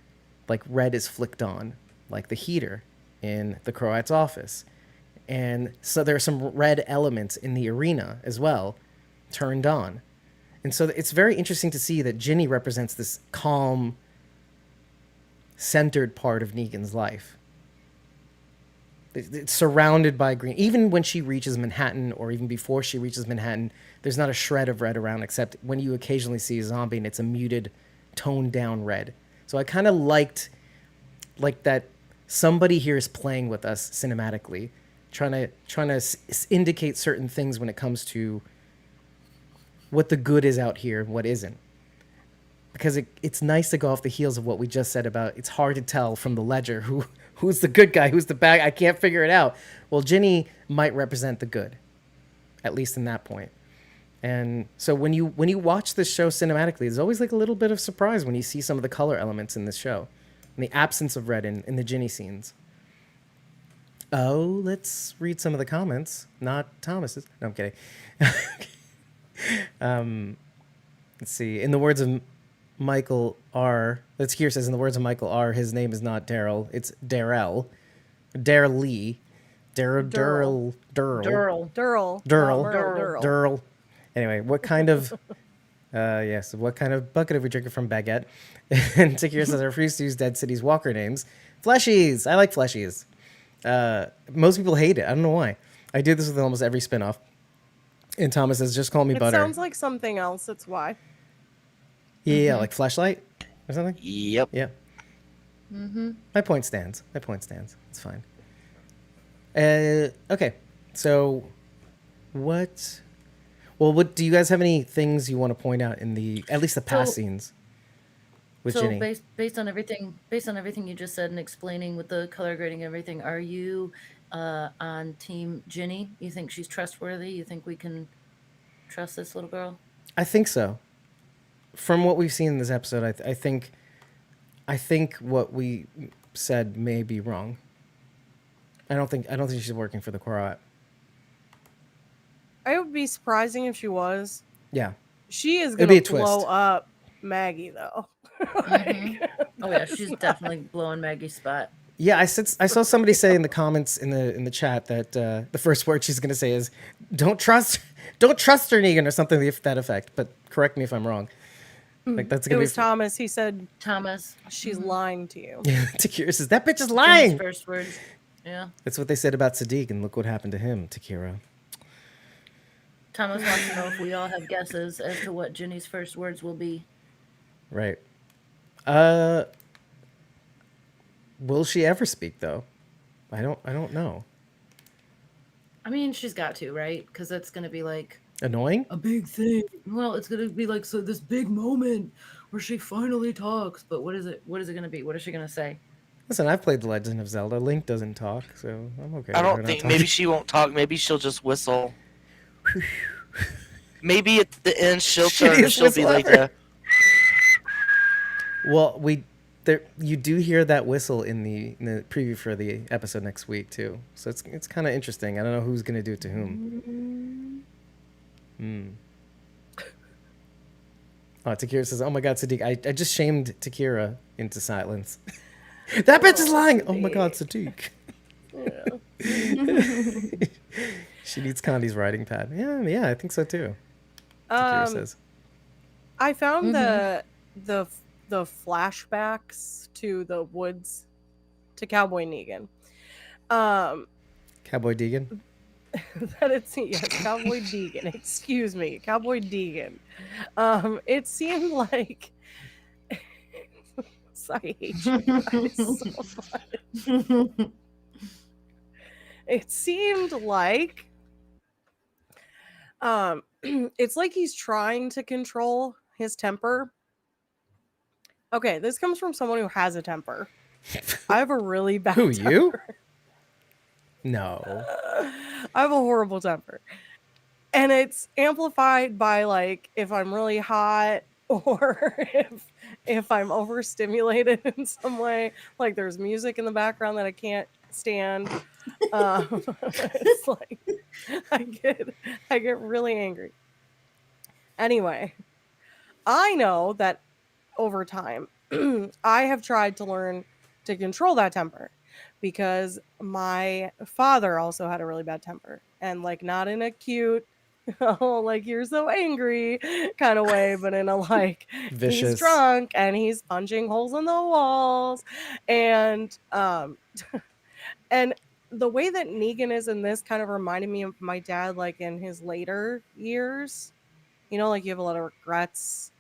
like red is flicked on, like the heater in the Croat's office, and so there are some red elements in the arena as well, turned on. And so it's very interesting to see that Ginny represents this calm, centered part of Negan's life. It's surrounded by green. Even when she reaches Manhattan, or even before she reaches Manhattan, there's not a shred of red around, except when you occasionally see a zombie and it's a muted, toned down red. So I kind of liked that somebody here is playing with us cinematically, trying to indicate certain things when it comes to what the good is out here and what isn't. Because it's nice to go off the heels of what we just said about it's hard to tell from the ledger who's the good guy, who's the bad. I can't figure it out. Well, Ginny might represent the good, at least in that point. And so when you watch this show cinematically, there's always like a little bit of surprise when you see some of the color elements in this show, and the absence of red in the Ginny scenes. Oh, let's read some of the comments, not Thomas's. No, I'm kidding. Let's see. In the words of Michael R. That's here says, in the words of Michael R., his name is not Daryl. It's Darrell. Darrell. Durl. Anyway, what kind of what kind of bucket are we drinking from, Baguette? And Takir says, I refuse to use Dead City's walker names. Fleshies. I like fleshies. Most people hate it. I don't know why. I do this with almost every spinoff. And Thomas says, just call me Butter. It sounds like something else. That's why. Yeah, like Fleshlight or something? Yep. Yeah. Mm-hmm. My point stands. It's fine. Okay. So what do you guys have any things you want to point out in at least the past scenes with Ginny? So based on everything you just said and explaining with the color grading and everything, are you on Team Ginny? You think she's trustworthy? You think we can trust this little girl? I think so. From what we've seen in this episode, I think what we said may be wrong. I don't think she's working for the Croat. It would be surprising if she was. Yeah. She is It'd going be to a blow twist. up Maggie, though. Oh yeah, she's definitely blowing Maggie's spot. Yeah, I saw somebody say in the comments in the chat that the first word she's going to say is don't trust her, Negan, or something to that effect. But correct me if I'm wrong. Like that's gonna It was Thomas. He said, Thomas, she's lying to you. Yeah, Takira says that bitch is Ginny's lying. first words. Yeah. That's what they said about Sadiq, and look what happened to him, Takira. Thomas wants to know if we all have guesses as to what Ginny's first words will be. Right. Will she ever speak though? I don't know. I mean, she's got to, right? Because that's gonna be like Annoying? a big thing. Well, it's gonna be like this big moment where she finally talks. But what is it? What is it gonna be? What is she gonna say? Listen, I've played The Legend of Zelda. Link doesn't talk, so I'm okay. I with her don't not think talking. maybe she won't talk. Maybe she'll just whistle. Maybe at the end she'll turn and Shittiest she'll be whistle like, ever. Well, you do hear that whistle in the preview for the episode next week too. So it's kind of interesting. I don't know who's gonna do it to whom. Oh, Takira says, "Oh my God, Sadiq! I just shamed Takira into silence. That bitch is lying. Oh my God, Sadiq. She needs Condi's writing pad. Yeah, I think so too." Takira says. I found the flashbacks to the woods to Cowboy Negan. Cowboy Deegan. That it's Cowboy Deegan. Excuse me, Cowboy Deegan. It seemed like I hate you guys so much. It seemed like it's like he's trying to control his temper. Okay, this comes from someone who has a temper. I have a really bad Who, temper. you? No. I have a horrible temper. And it's amplified by like if I'm really hot or if I'm overstimulated in some way, like there's music in the background that I can't stand. It's like I get really angry. Anyway, I know that over time I have tried to learn to control that temper because my father also had a really bad temper and like not in a cute oh like you're so angry kind of way, but in a like he's Vicious. drunk and he's punching holes in the walls and and the way that Negan is in this kind of reminded me of my dad like in his later years. You know, like you have a lot of regrets.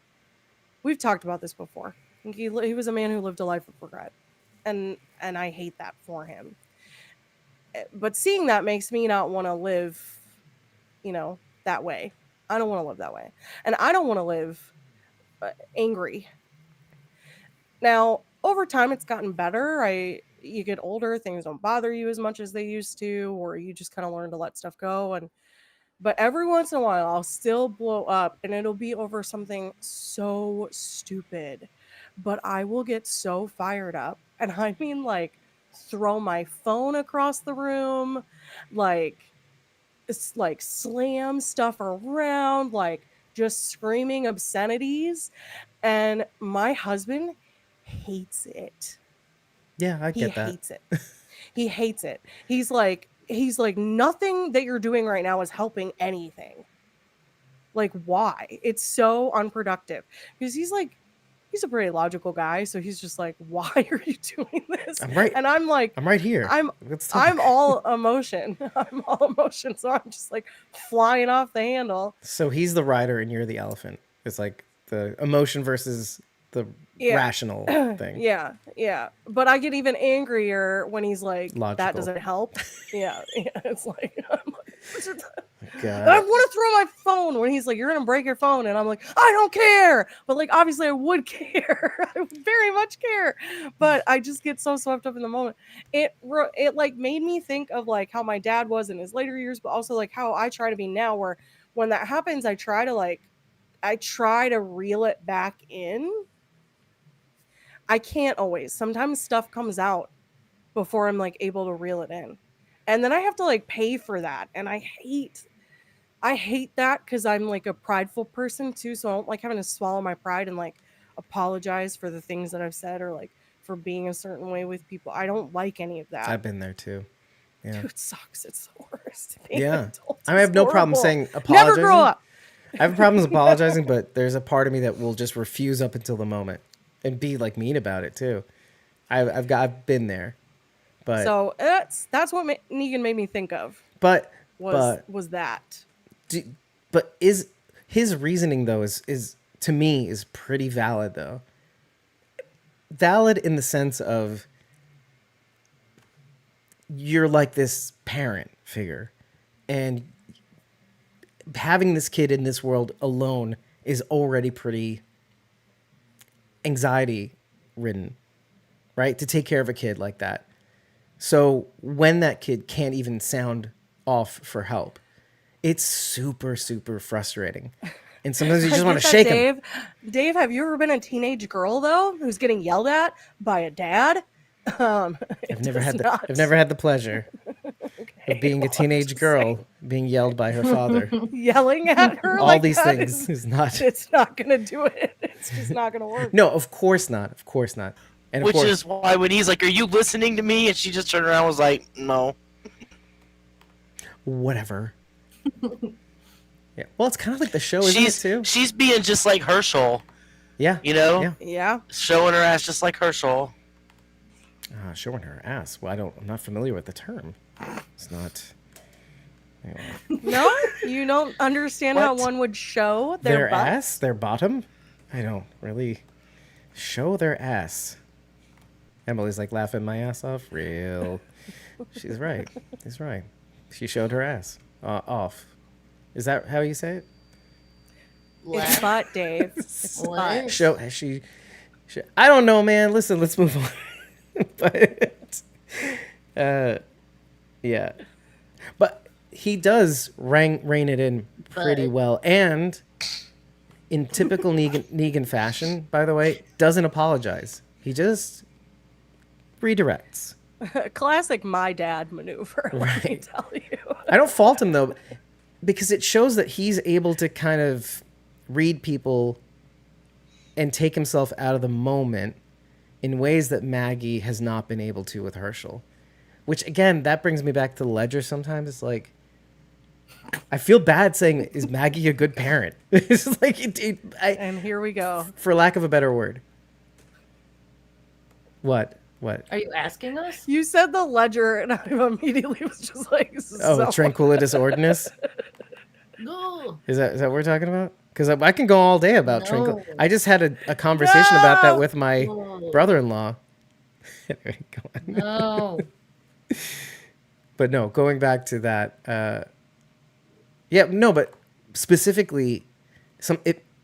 We've talked about this before. He was a man who lived a life of regret, and I hate that for him. But seeing that makes me not want to live, you know, that way. I don't want to live that way, and I don't want to live angry. Now, over time, it's gotten better. You get older, things don't bother you as much as they used to, or you just kind of learn to let stuff go. But every once in a while, I'll still blow up, and it'll be over something so stupid. But I will get so fired up, and I mean, like, throw my phone across the room, like, it's like slam stuff around, like just screaming obscenities. And my husband hates it. Yeah, I He get that. hates it. He hates it. He's like nothing that you're doing right now is helping anything. Like why? It's so unproductive. Because he's a pretty logical guy, so he's just like, why are you doing this? I'm right. And I'm like, I'm right here. I'm all emotion. I'm all emotion. So I'm just like flying off the handle. So he's the rider and you're the elephant. It's like the emotion versus the rational thing. Yeah. But I get even angrier when he's like, Logical. that doesn't help. Yeah. It's like, I'm like, God. I want to throw my phone when he's like, you're going to break your phone. And I'm like, I don't care. But like, obviously I would care. I would very much care. But I just get so swept up in the moment. It like made me think of like how my dad was in his later years, but also like how I try to be now, where when that happens, I try to reel it back in. I can't always. Sometimes stuff comes out before I'm like able to reel it in. And then I have to like pay for that. And I hate that because I'm like a prideful person too. So I don't like having to swallow my pride and like apologize for the things that I've said or like for being a certain way with people. I don't like any of that. I've been there too. Yeah. Dude, it sucks. It's the worst. Being Yeah. an adult I have is no problem horrible. saying apologizing. Never grow up. I have problems apologizing, but there's a part of me that will just refuse up until the moment and be like mean about it too. I've been there, but So that's what Negan made me think of. Was that? But is his reasoning though is to me is pretty valid though. Valid in the sense of you're like this parent figure, and having this kid in this world alone is already pretty anxiety ridden, right? To take care of a kid like that. So when that kid can't even sound off for help, it's super, super frustrating. And sometimes you just want to shake him. Dave, have you ever been a teenage girl though who's getting yelled at by a dad? I've never had the pleasure of being a teenage girl being yelled by her father. Yelling at her All like these that things is not. It's not gonna do it. It's just not gonna work. No, of course not. Of course not. And of Which course, is why when he's like, "Are you listening to me?" and she just turned around and was like, "No." whatever. Yeah. Well, it's kind of like the show, isn't it too? She's being just like Herschel. Yeah. You know? Yeah. Showing her ass just like Herschel. Showing her ass. Well, I'm not familiar with the term. It's not. Anyway. No, you don't understand how What? one would show their butt? ass, their bottom. I don't really show their ass. Emily's like laughing my ass off. Real. She's right. She's right. She showed her ass off. Is that how you say it? It's butt, Dave. It's What? butt. She I don't know, man. Listen, let's move on. But yeah, but he does rein it in pretty But- well, and in typical Negan fashion, by the way, doesn't apologize. He just redirects. Classic my dad maneuver, let me Right. tell you. I don't fault him though, because it shows that he's able to kind of read people and take himself out of the moment in ways that Maggie has not been able to with Herschel. Which again, that brings me back to the Ledger sometimes. It's like, I feel bad saying, is Maggie a good parent? It's like, And here we go. for lack of a better word. What? Are you asking us? You said the Ledger, and I immediately was just like, Oh, so- tranquilitas ordinus? No. Is that what we're talking about? Because I can go all day about tranquil. No. I just had a conversation about that No. with my No. brother-in-law. Anyway, go on. No. But no, going back to that. Yeah, no, but specifically,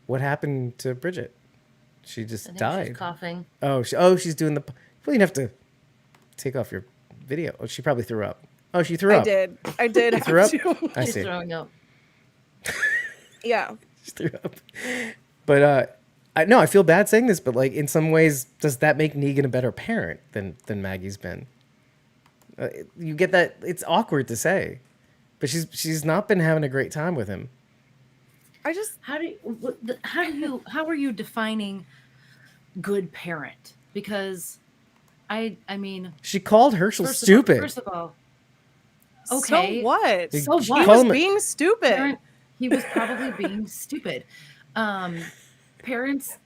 what happened to Bridget? She I just think died. she's coughing. She's doing the. Well, you have to take off your video. Oh, she probably threw up. Oh, she threw I up. did. I did. threw up? have to. I She's see. throwing up. Yeah. She threw up. But I feel bad saying this, but like in some ways, does that make Negan a better parent than Maggie's been? You get that? It's awkward to say, but she's not been having a great time with him. I just, How are you defining good parent? Because I mean, She called Herschel first stupid. First of all, okay. So what? So He what? was being stupid. Parent, he was probably being stupid. Parents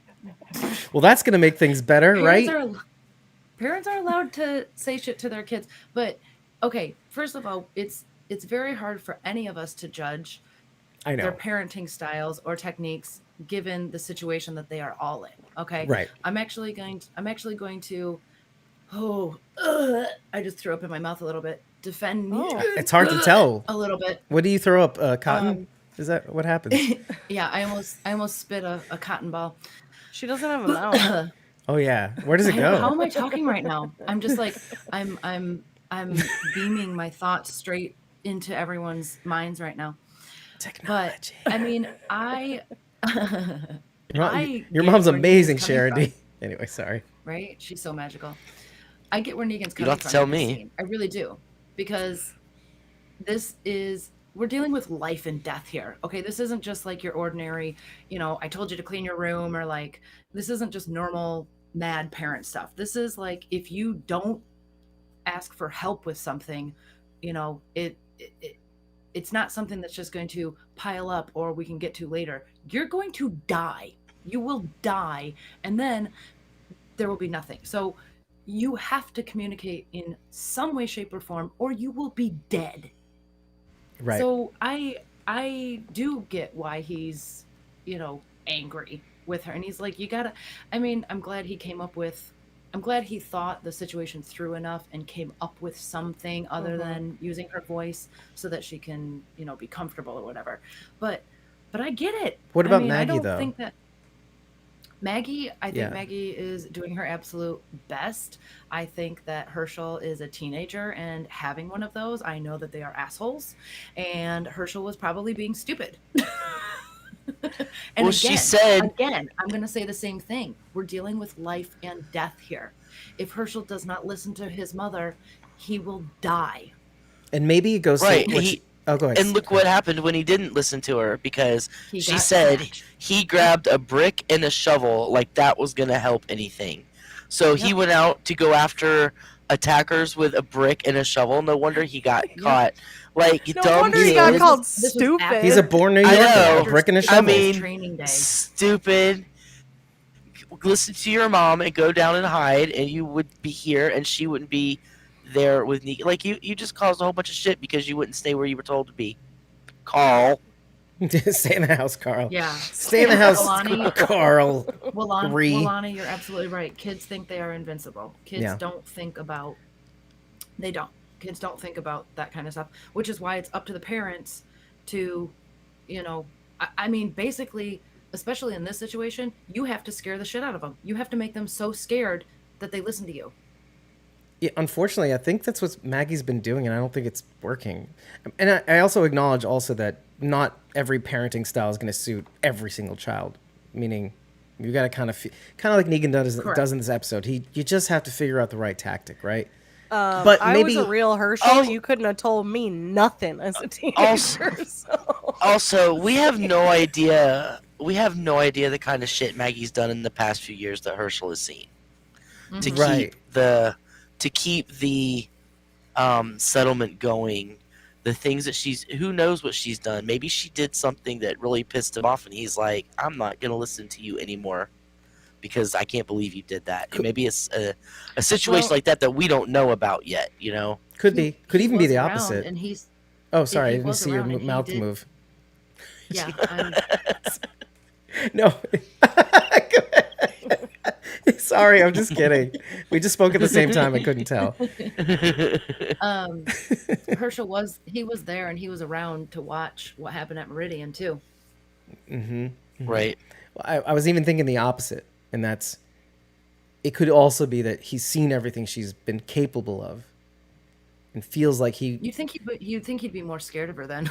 Well, that's gonna make things better, right? Parents are allowed to say shit to their kids, but okay. First of all, it's very hard for any of us to judge I their know. parenting styles or techniques given the situation that they are all in. Okay, Right. I'm actually going to. I just threw up in my mouth a little bit. Defend me Oh. It's hard to tell. a little bit. What do you throw up? Cotton? Is that what happens? Yeah, I almost spit a cotton ball. She doesn't have a mouth. Oh yeah. Where does it How go? am I talking right now? I'm just like I'm beaming my thoughts straight into everyone's minds right now. But Technology. I mean, Your get mom's where amazing, Negan's coming Sharon from, D. Anyway, sorry. right? She's so magical. I get where Negan's You coming don't have to from. tell in this me. scene. I really do, because we're dealing with life and death here. Okay, this isn't just like your ordinary, I told you to clean your room, or like this isn't just normal mad parent stuff. This is like, if you don't ask for help with something, it's not something that's just going to pile up or we can get to later. You're going to die. You will die, and then there will be nothing. So you have to communicate in some way, shape, or form, or you will be dead. Right. So I do get why he's, angry with her. And he's like, I'm glad he thought the situation through enough and came up with something other than using her voice so that she can, be comfortable or whatever. But I get it. What about I Maggie, don't though? think that Maggie, I think Yeah. Maggie is doing her absolute best. I think that Herschel is a teenager, and having one of those, I know that they are assholes, and Herschel was probably being stupid. And Well, she said- again, I'm going to say the same thing. We're dealing with life and death here. If Herschel does not listen to his mother, he will die. And maybe it goes Right, to what oh, go ahead. And look what happened when he didn't listen to her, because He she got said smashed. he grabbed a brick and a shovel like that was going to help anything. So he Yep. went out to go after attackers with a brick and a shovel. No wonder he got caught. Like, No dumb wonder he kid. got called This was stupid. after- He's a born New I Yorker. know. A brick and a I shovel. mean- Training day. Stupid. Listen to your mom and go down and hide, and you would be here, and she wouldn't be there with me. Like, you just caused a whole bunch of shit because you wouldn't stay where you were told to be. Carl. Stay in the house, Carl. Yeah. Stay in the house, Lonnie. Carl. Rhee. Lonnie, you're absolutely right. Kids think they are invincible. Kids Yeah. don't think about. They don't. Kids don't think about that kind of stuff, which is why it's up to the parents to, I mean, basically, especially in this situation, you have to scare the shit out of them. You have to make them so scared that they listen to you. Yeah, unfortunately, I think that's what Maggie's been doing, and I don't think it's working. And I also acknowledge also that not every parenting style is going to suit every single child. Meaning, you got to kind of like Negan does in this episode. You just have to figure out the right tactic, right? But I maybe was a real Herschel. You couldn't have told me nothing as a teenager. Also, we have no idea. We have no idea the kind of shit Maggie's done in the past few years that Herschel has seen to Right. keep the settlement going. The things that who knows what she's done. Maybe she did something that really pissed him off, and he's like, "I'm not gonna listen to you anymore because I can't believe you did that." And maybe it's a situation like that we don't know about yet. You know, could even be was the around, opposite. and he's Oh, sorry, I he didn't was see your around and he mouth did- move. yeah. No. Sorry, I'm just kidding. We just spoke at the same time. I couldn't tell. Herschel was there and he was around to watch what happened at Meridian too. right? I was even thinking the opposite, and that's it could also be that he's seen everything she's been capable of, and feels like You'd think he'd be more scared of her then.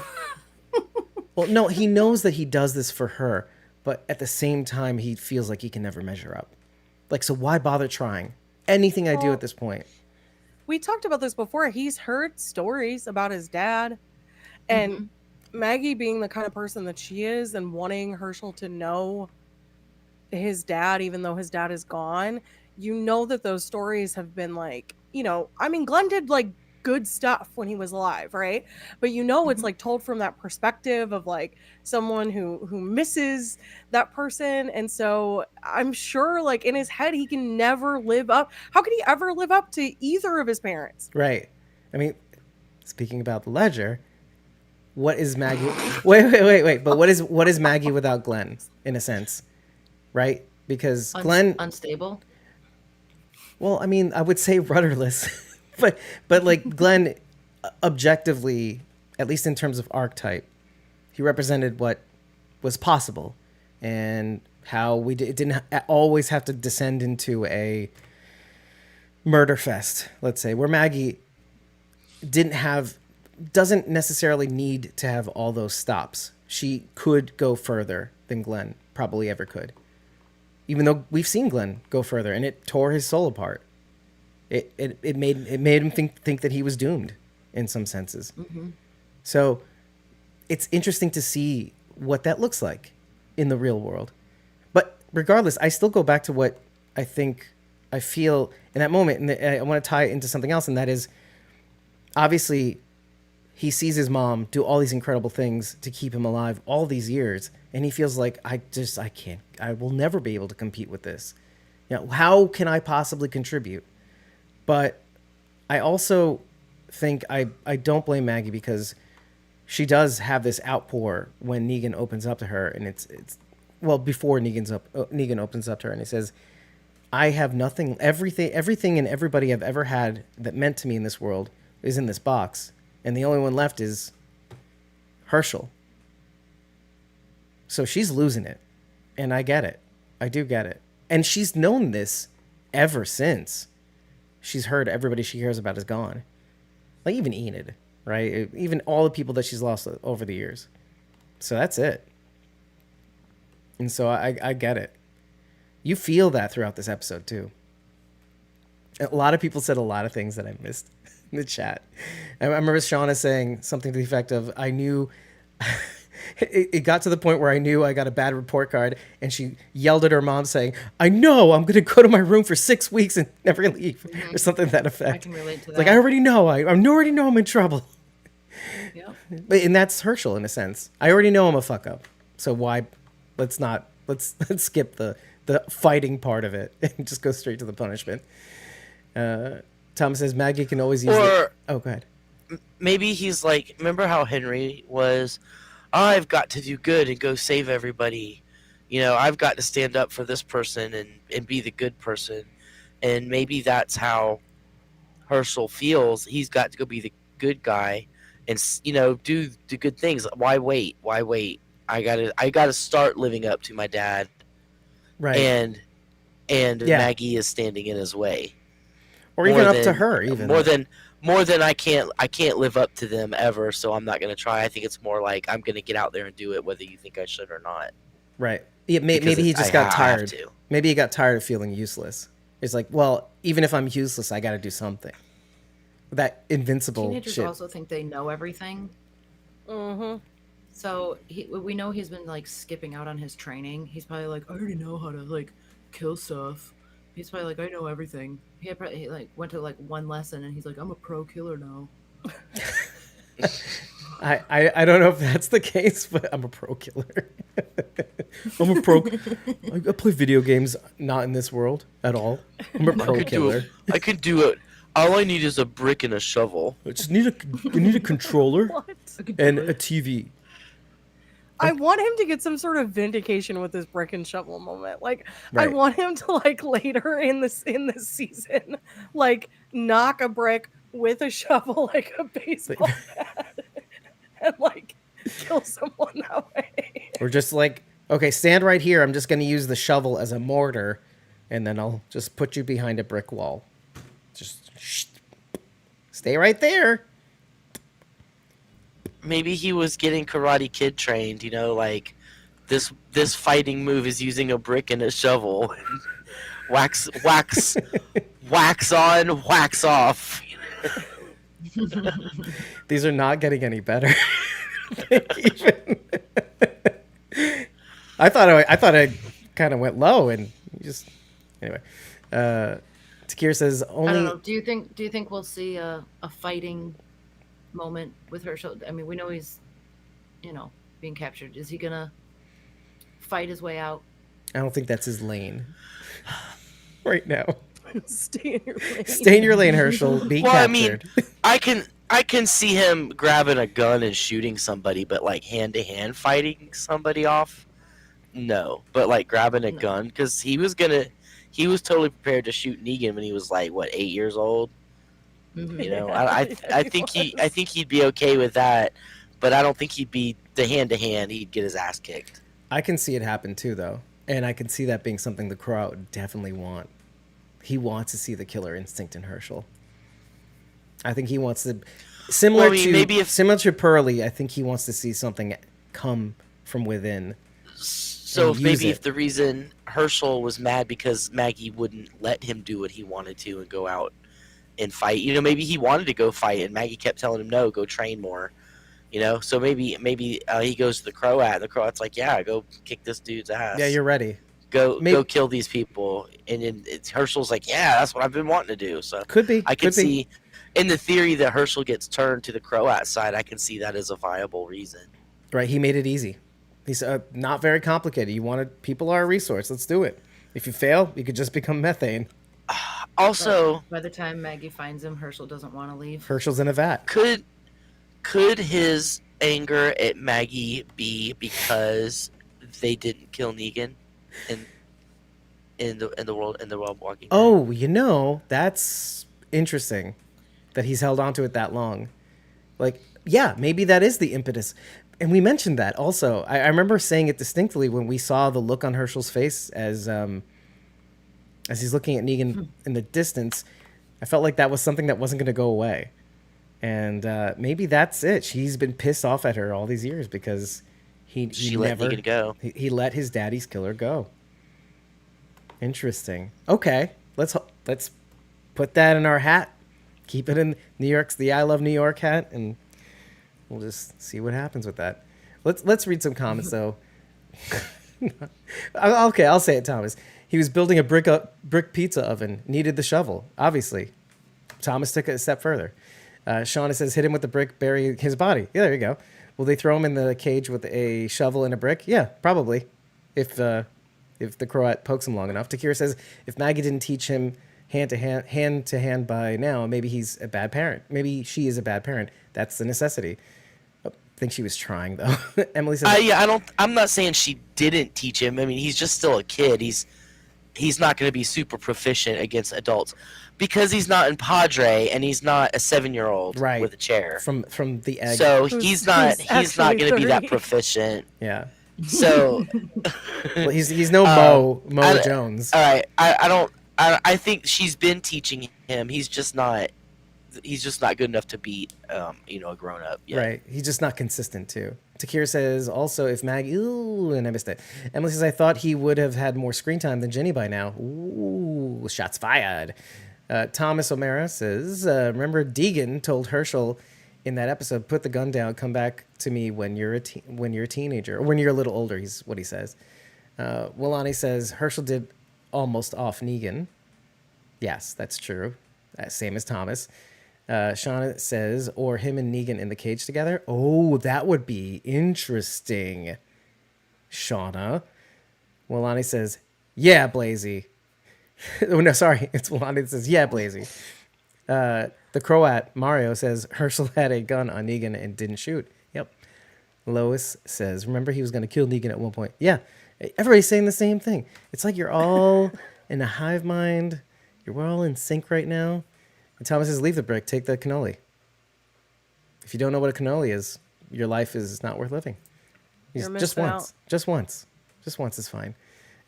Well, no, he knows that he does this for her, but at the same time, he feels like he can never measure up. Like, so why bother trying? Anything I do at this point. We talked about this before. He's heard stories about his dad, and Maggie being the kind of person that she is and wanting Herschel to know his dad, even though his dad is gone, you know that those stories have been like, I mean, Glenn did like good stuff when he was alive, right? But it's like told from that perspective of like someone who misses that person. And so I'm sure like in his head he can never live up. How could he ever live up to either of his parents? Right. I mean, speaking about the ledger, what is Maggie? Wait. But what is Maggie without Glenn, in a sense, right? Because Glenn unstable. Well, I mean, I would say rudderless, but like Glenn, objectively, at least in terms of archetype, he represented what was possible, and how it didn't always have to descend into a murder fest. Let's say where Maggie doesn't necessarily need to have all those stops. She could go further than Glenn probably ever could. Even though we've seen Glenn go further, and it tore his soul apart. It made him think that he was doomed in some senses. So it's interesting to see what that looks like in the real world. But regardless, I still go back to what I feel in that moment, and I want to tie it into something else, and that is obviously he sees his mom do all these incredible things to keep him alive all these years, and he feels like I will never be able to compete with this. How can I possibly contribute? But I also think I don't blame Maggie, because she does have this outpour when Negan opens up to her, and it's before Negan opens up to her, and he says, "I have nothing. Everything and everybody I've ever had that meant to me in this world is in this box, and the only one left is Herschel." So she's losing it, and I get it. I do get it, and she's known this ever since. She's heard everybody she cares about is gone, like even Enid, right? Even all the people that she's lost over the years. So that's it. And so I get it. You feel that throughout this episode too. A lot of people said a lot of things that I missed in the chat. I remember Shauna saying something to the effect of, I knew... It got to the point where I knew I got a bad report card, and she yelled at her mom saying, "I know I'm going to go to my room for 6 weeks and never leave," or something to that effect. I can relate to that. Like, I already know. I already know I'm in trouble. Yep. And that's Herschel in a sense. I already know I'm a fuck up. So why? Let's skip the fighting part of it and just go straight to the punishment. Tom says Maggie can always use. Oh, go ahead. Maybe he's like, remember how Henry was? I've got to do good and go save everybody. I've got to stand up for this person and be the good person. And maybe that's how Herschel feels. He's got to go be the good guy and, do good things. Why wait? I gotta start living up to my dad, Right. and Yeah. Maggie is standing in his way. Or even up to her, even. More than I can't live up to them ever, so I'm not gonna try. I think it's more like I'm gonna get out there and do it, whether you think I should or not. Right. Yeah, maybe he just got tired. Maybe he got tired of feeling useless. It's like, well, even if I'm useless, I got to do something. That invincible Teenagers shit. also think they know everything. Mm-hmm. So we know he's been like skipping out on his training. He's probably like, I already know how to like kill stuff. He's probably like, I know everything. He like went to like one lesson and he's like, I'm a pro killer now. I don't know if that's the case, but I'm a pro killer. I'm a pro. I play video games not in this world at all. I'm a pro killer. I can do it. All I need is a brick and a shovel. I just need a controller and a TV. I want him to get some sort of vindication with this brick and shovel moment. Like, Right. I want him to like later in this season, like knock a brick with a shovel like a baseball bat, and like kill someone that way. Or just like, okay, stand right here. I'm just going to use the shovel as a mortar, and then I'll just put you behind a brick wall. Just stay right there. Maybe he was getting Karate Kid trained, you know, like this fighting move is using a brick and a shovel. wax on, wax off. These are not getting any better. Even. I thought I kind of went low and just anyway. Takir says only. I don't know. Do you think we'll see a fighting moment with Herschel? I mean, we know he's, being captured. Is he gonna fight his way out? I don't think that's his lane. Right now. Stay in your lane. Stay in your lane, Herschel. Be captured. I mean, I can see him grabbing a gun and shooting somebody, but like hand to hand fighting somebody off, no. But like grabbing a gun, because he was totally prepared to shoot Negan when he was like 8 years old. Mm-hmm. You know, I think he'd be okay with that, but I don't think he'd be the hand to hand. He'd get his ass kicked. I can see it happen too, though, and I can see that being something the Croat would definitely want. He wants to see the killer instinct in Herschel. I think he wants to, similar to Pearlie. I think he wants to see something come from within. So if the reason Herschel was mad because Maggie wouldn't let him do what he wanted to and go out and fight, maybe he wanted to go fight and Maggie kept telling him no, go train more, so maybe he goes to the Croat and the Croat's like, yeah, go kick this dude's ass. Yeah, you're ready. Go kill these people, and then Herschel's like, yeah, that's what I've been wanting to do. So could be. I can see in the theory that Herschel gets turned to the Croat side. I can see that as a viable reason. Right, he made it easy. He's not very complicated. People are a resource. Let's do it. If you fail, you could just become methane. Also, by the time Maggie finds him, Herschel doesn't want to leave. Herschel's in a vat. Could his anger at Maggie be because they didn't kill Negan in the world Walking Dead? Oh, that's interesting that he's held on to it that long. Like, yeah, maybe that is the impetus. And we mentioned that also. I remember saying it distinctly when we saw the look on Herschel's face as he's looking at Negan in the distance. I felt like that was something that wasn't going to go away. And maybe that's it. She's been pissed off at her all these years because he let never Negan go. He let his daddy's killer go. Interesting. Okay, let's put that in our hat. Keep it in New York's the I Love New York hat, and we'll just see what happens with that. Let's read some comments though. Okay, I'll say it, Thomas. He was building a brick pizza oven. Needed the shovel, obviously. Thomas took it a step further. Shauna says, hit him with the brick, bury his body. Yeah, there you go. Will they throw him in the cage with a shovel and a brick? Yeah, probably. If the Croat pokes him long enough. Takira says, if Maggie didn't teach him hand to hand by now, maybe he's a bad parent. Maybe she is a bad parent. That's the necessity. I think she was trying though. Emily says, I'm not saying she didn't teach him. I mean, he's just still a kid. he's not going to be super proficient against adults because he's not in Padre and he's not a 7-year-old Right. with a chair. From the egg. So Who's- he's not who's going to actually be that 30. proficient. Yeah. So Well, he's no Mo I- Jones. all right, I think she's been teaching him. He's just not good enough to beat a grown up yet. Right. He's just not consistent too. Takir says also if Maggie, ooh, and I missed it. Emily says I thought he would have had more screen time than Ginny by now. Ooh, shots fired. Thomas O'Mara says, remember Deegan told Herschel in that episode, put the gun down, come back to me when you're a teenager, or when you're a little older. He's what he says. Willani says Herschel did almost off Negan. Yes, that's true. Same as Thomas. Shauna says, or him and Negan in the cage together. Oh, that would be interesting. Shauna. Willani says, yeah, Blazy. Oh, no, sorry. It's Willani that says, yeah, Blazy. The Croat, Mario, says Herschel had a gun on Negan and didn't shoot. Yep. Lois says, remember he was going to kill Negan at one point. Yeah. Everybody's saying the same thing. It's like you're all in a hive mind. We're all in sync right now. And Thomas says, leave the brick, take the cannoli. If you don't know what a cannoli is, your life is not worth living. You're Just missing once. out. Just once. Just once is fine.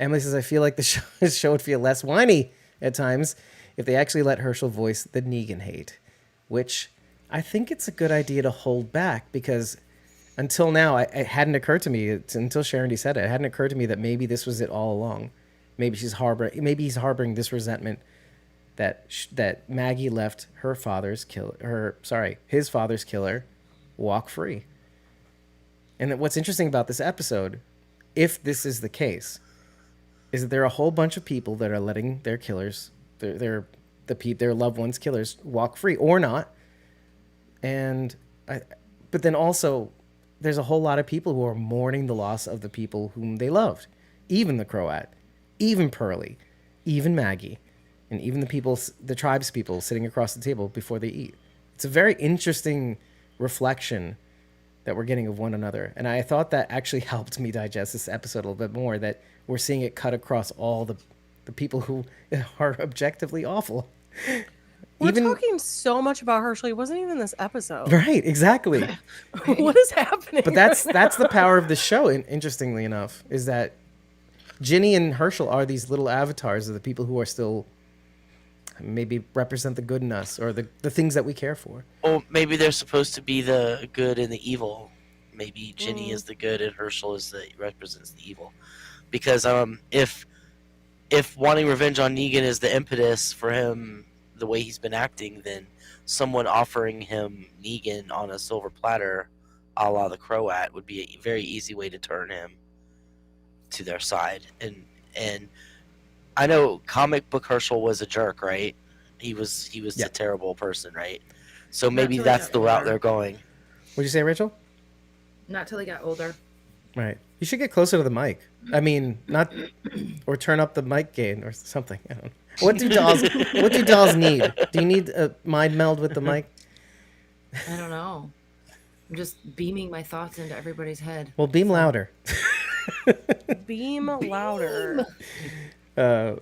Emily says, I feel like the show would feel less whiny at times if they actually let Herschel voice the Negan hate, which I think it's a good idea to hold back because until now, it hadn't occurred to me, until Sharon D said it hadn't occurred to me that maybe this was it all along. Maybe he's harboring this resentment that Maggie left his father's killer walk free. And that what's interesting about this episode, if this is the case, is that there are a whole bunch of people that are letting their killers, their loved ones' killers, walk free or not. But then also, there's a whole lot of people who are mourning the loss of the people whom they loved, even the Croat, even Pearlie, even Maggie, and even the tribes people sitting across the table before they eat. It's a very interesting reflection that we're getting of one another. And I thought that actually helped me digest this episode a little bit more, that we're seeing it cut across all the people who are objectively awful. We're talking so much about Herschel. He wasn't even in this episode. Right, exactly. What is happening? But that's the power of the show, interestingly enough, is that Ginny and Herschel are these little avatars of the people who are still maybe represent the good in us or the things that we care for. Well, maybe they're supposed to be the good and the evil. Maybe Ginny is the good and Herschel represents the evil. Because if wanting revenge on Negan is the impetus for him, the way he's been acting, then someone offering him Negan on a silver platter, a la the Croat, would be a very easy way to turn him to their side. And I know comic book Herschel was a jerk, right? He was a terrible person, right? So maybe that's the route they're going. What'd you say, Rachel? Not till he got older. Right. You should get closer to the mic. I mean, not or turn up the mic gain or something. I don't know. What do dolls need? Do you need a mind meld with the mic? I don't know. I'm just beaming my thoughts into everybody's head. Well, beam louder. Beam louder. Oh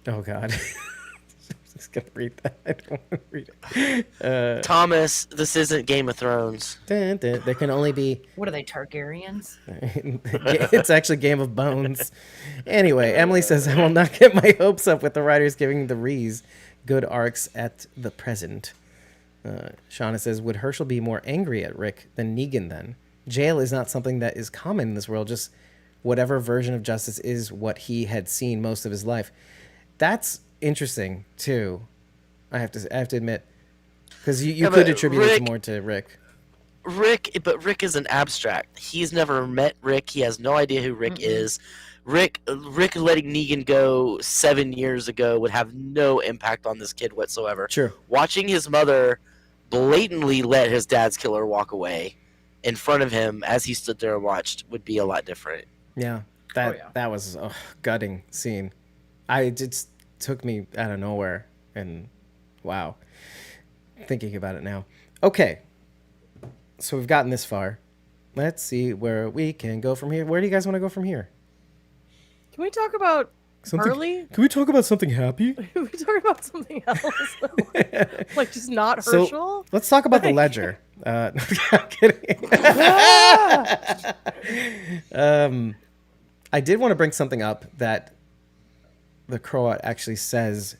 God. I'm just gonna read that. I don't want to read it. Thomas, this isn't Game of Thrones. There can only be. What are they, Targaryens? It's actually Game of Bones. Anyway, Emily says, I will not get my hopes up with the writers giving the Rhees good arcs at the present. Shauna says, would Herschel be more angry at Rick than Negan then? Jail is not something that is common in this world. Just whatever version of justice is what he had seen most of his life. That's interesting too. I have to admit, because you could attribute it more to Rick. But Rick is an abstract. He's never met Rick. He has no idea who Rick is. Rick letting Negan go 7 years ago would have no impact on this kid whatsoever. Sure. Watching his mother blatantly let his dad's killer walk away in front of him as he stood there and watched would be a lot different. Yeah, that was a gutting scene. It just took me out of nowhere, and wow, thinking about it now. Okay, so we've gotten this far. Let's see where we can go from here. Where do you guys want to go from here? Can we talk about Pearlie? Can we talk about something happy? We talking about something else, like just not So Herschel. let's talk about the ledger. I'm kidding. I did want to bring something up that the Croat actually says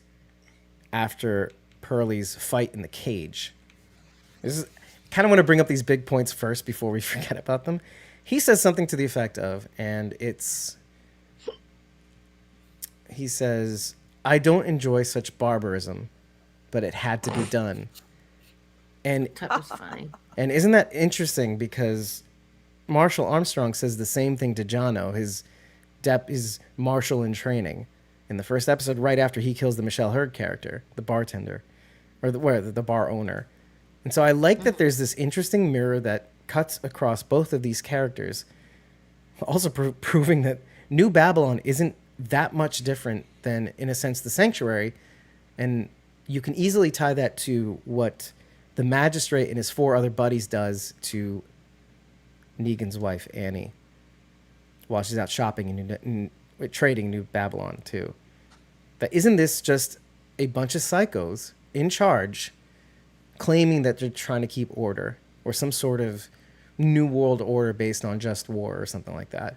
after Pearlie's fight in the cage. This is kind of want to bring up these big points first before we forget about them. He says something to the effect of, and he says, "I don't enjoy such barbarism, but it had to be done." And That was funny. and isn't that interesting, because Marshall Armstrong says the same thing to Jono, his marshal in training, in the first episode, right after he kills the Michelle Hurd character, the bartender, or the bar owner. And so I like that there's this interesting mirror that cuts across both of these characters, also proving that New Babylon isn't that much different than, in a sense, the Sanctuary. And you can easily tie that to what the magistrate and his 4 other buddies does to Negan's wife, Annie, while she's out shopping and trading New Babylon, too. That isn't this just a bunch of psychos in charge claiming that they're trying to keep order, or some sort of new world order based on just war or something like that?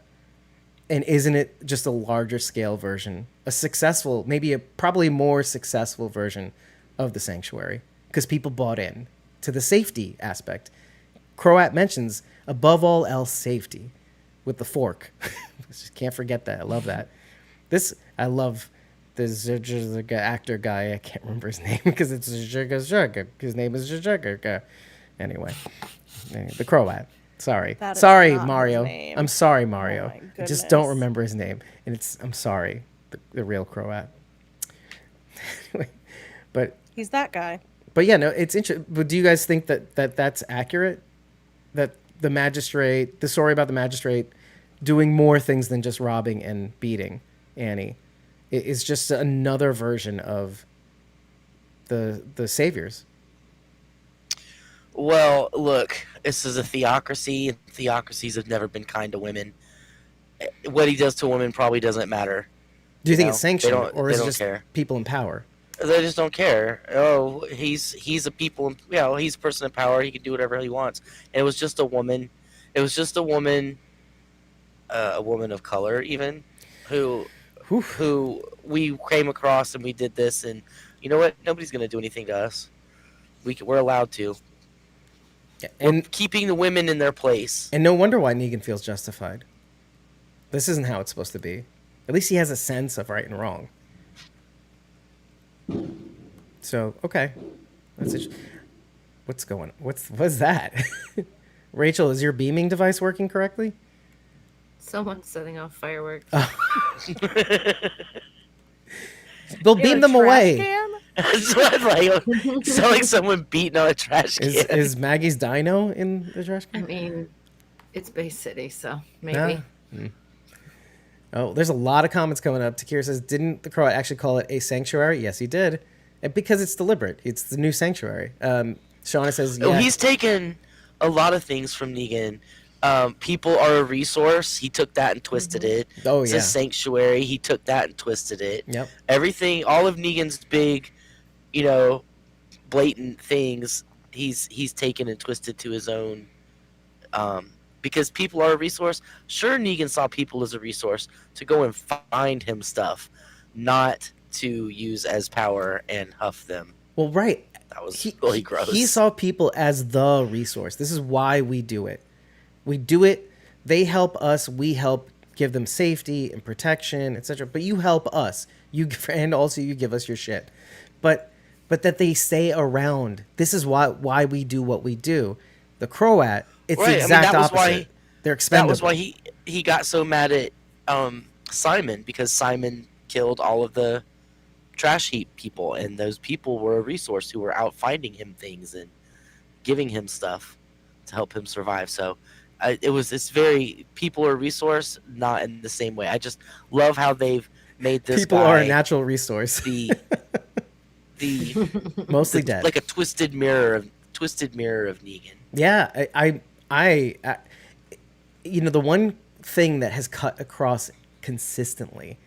And isn't it just a larger scale version, a successful, maybe a probably more successful version of the Sanctuary? Because people bought in to the safety aspect. Croat mentions, above all else, safety, with the fork. Just can't forget that. I love that. I love the actor guy. I can't remember his name because it's Zhurga. His name is Zhurga. Anyway, the Croat. Sorry. That is Sorry, not his Mario. name. I'm sorry, Mario. Oh my I just don't goodness. remember his name. And I'm sorry. The real Croat. Anyway, but He's that guy. yeah, no, it's interesting. But do you guys think that that's accurate? That the story about the magistrate doing more things than just robbing and beating Annie is just another version of the saviors? Well, look, this is a theocracy, and theocracies have never been kind to women. What he does to women probably doesn't matter. Do you think No, it's sanctioned, they don't- or they is it don't just care. people in power? They just don't care. Oh, he's a he's a person in power. He can do whatever he wants. And it was just a woman. It was just a woman of color, even, who we came across, and we did this. And you know what? Nobody's gonna do anything to us. We're allowed to. We're And keeping the women in their place. no wonder why Negan feels justified. This isn't how it's supposed to be. At least he has a sense of right and wrong. So, okay. What's that? Rachel, is your beaming device working correctly? Someone's setting off fireworks. They'll In beam a them trash away. can? It's like someone beating on a trash can. Is Maggie's dino in the trash I can? mean, it's Bay City, so maybe. Oh, there's a lot of comments coming up. Takira says, didn't the Croat actually call it a sanctuary? Yes, he did. And because it's deliberate. It's the new sanctuary. Shauna says, yeah. Oh, he's taken a lot of things from Negan. People are a resource. He took that and twisted it. Oh, It's yeah. a sanctuary. He took that and twisted it. Yep. Everything, all of Negan's big, blatant things, he's taken and twisted to his own. Because people are a resource. Sure, Negan saw people as a resource to go and find him stuff, not to use as power and huff them. Well, right. That was really gross. He saw people as the resource. This is why we do it. We do it. They help us. We help give them safety and protection, etc. But you help us. And also you give us your shit. But that they stay around. This is why we do what we do. The Croat, it's Right, the exact that was opposite. why- They're expendable. That was why he got so mad at Simon, because Simon killed all of the trash heap people, and those people were a resource who were out finding him things and giving him stuff to help him survive. So it was this very people are a resource, not in the same way. I just love how they've made this People guy are a natural resource. the Mostly dead. like a twisted mirror of Negan. Yeah, I the one thing that has cut across consistently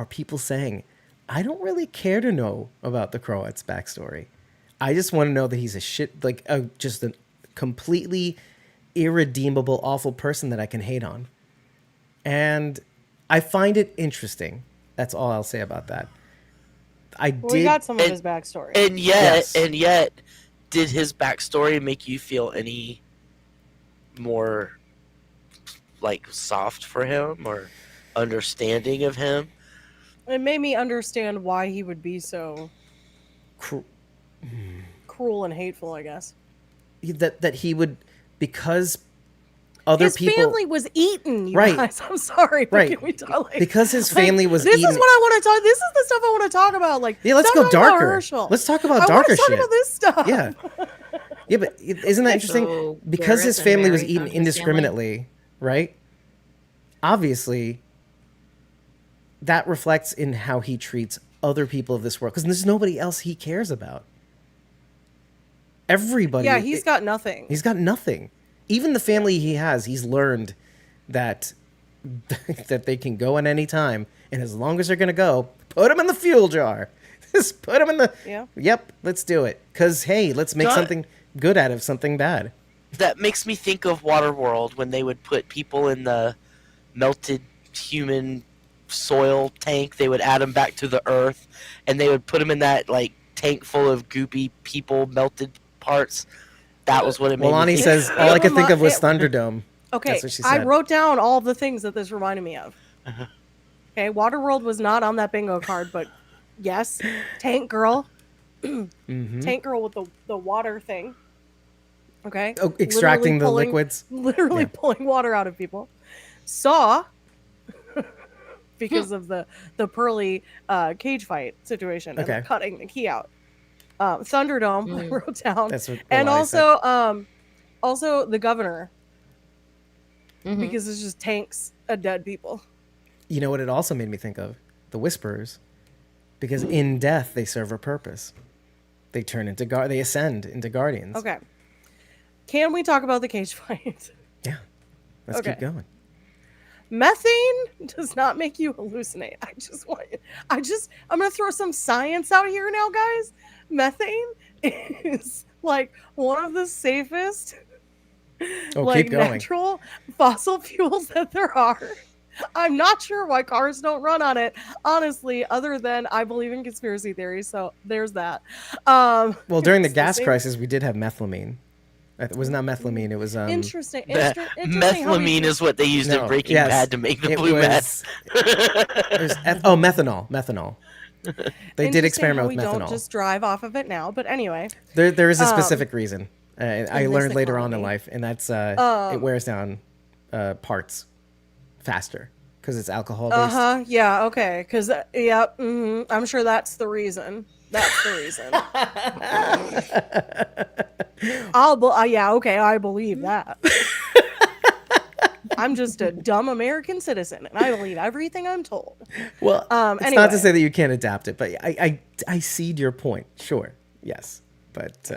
are people saying, I don't really care to know about the Croat's backstory. I just want to know that he's just a completely irredeemable, awful person that I can hate on. And I find it interesting. That's all I'll say about that. We got some of his backstory. And yet, did his backstory make you feel any more like soft for him or understanding of him? It made me understand why he would be so cruel and hateful, I guess. That he would, because other his people... His family was eaten, you right. guys. I'm sorry, but right. Can we talk, like, because his family was this eaten... This is what I want to talk... This is the stuff I want to talk about. Like, yeah, let's go darker. Let's talk about darker shit. I want to talk about this stuff. Yeah. Yeah, but isn't that interesting? So because his family was eaten Mary indiscriminately, right? Obviously, that reflects in how he treats other people of this world. Because there's nobody else he cares about. Everybody. Yeah, he's got nothing. He's got nothing. Even the family he has, he's learned that that they can go at any time. And as long as they're going to go, put them in the fuel jar. Just put them in the... Yeah. Yep, let's do it. Because, hey, let's make something good out of something bad. That makes me think of Waterworld when they would put people in the melted human soil tank. They would add them back to the earth, and they would put them in that like tank full of goopy people, melted parts. That was what it made me Lonnie think. says, all I could think of was Thunderdome. Okay, That's what she I said. wrote down all the things that this reminded me of. Uh-huh. Okay, Waterworld was not on that bingo card, but yes, Tank Girl. Mm-hmm. Tank Girl with the water thing. Okay. Oh, extracting the Literally liquids. Literally pulling water out of people. Saw, because of the Pearlie cage fight situation and Okay. cutting the key out. Thunderdome, I wrote down. That's what and Lonnie said. also the governor, Mhm. because it's just tanks of dead people. You know what it also made me think of? The Whisperers. Because in death, they serve a purpose. They turn into they ascend into guardians. Okay. Can we talk about the cage fight? Yeah. Let's Okay. keep going. Methane does not make you hallucinate. I'm going to throw some science out here now, guys. Methane is like one of the safest Keep going. natural fossil fuels that there are. I'm not sure why cars don't run on it, honestly, other than I believe in conspiracy theories. So there's that. Well, during the it's gas same- crisis, we did have methylamine. It was not methylamine. It was Interesting. The Interesting how we- methylamine is what they used in Breaking yes, Bad to make the it blue was- meth. it was methanol. They did Interesting experiment how with we methanol. don't just drive off of it now, but anyway. There is a specific reason. I this learned later on in economy. life, and that's it wears down parts faster because it's alcohol based. Yeah. Okay. Because I'm sure that's the reason. That's the reason. Yeah. Okay. I believe that. I'm just a dumb American citizen, and I believe everything I'm told. Well, it's anyway. not to say that you can't adapt it, but I cede your point. Sure. Yes. But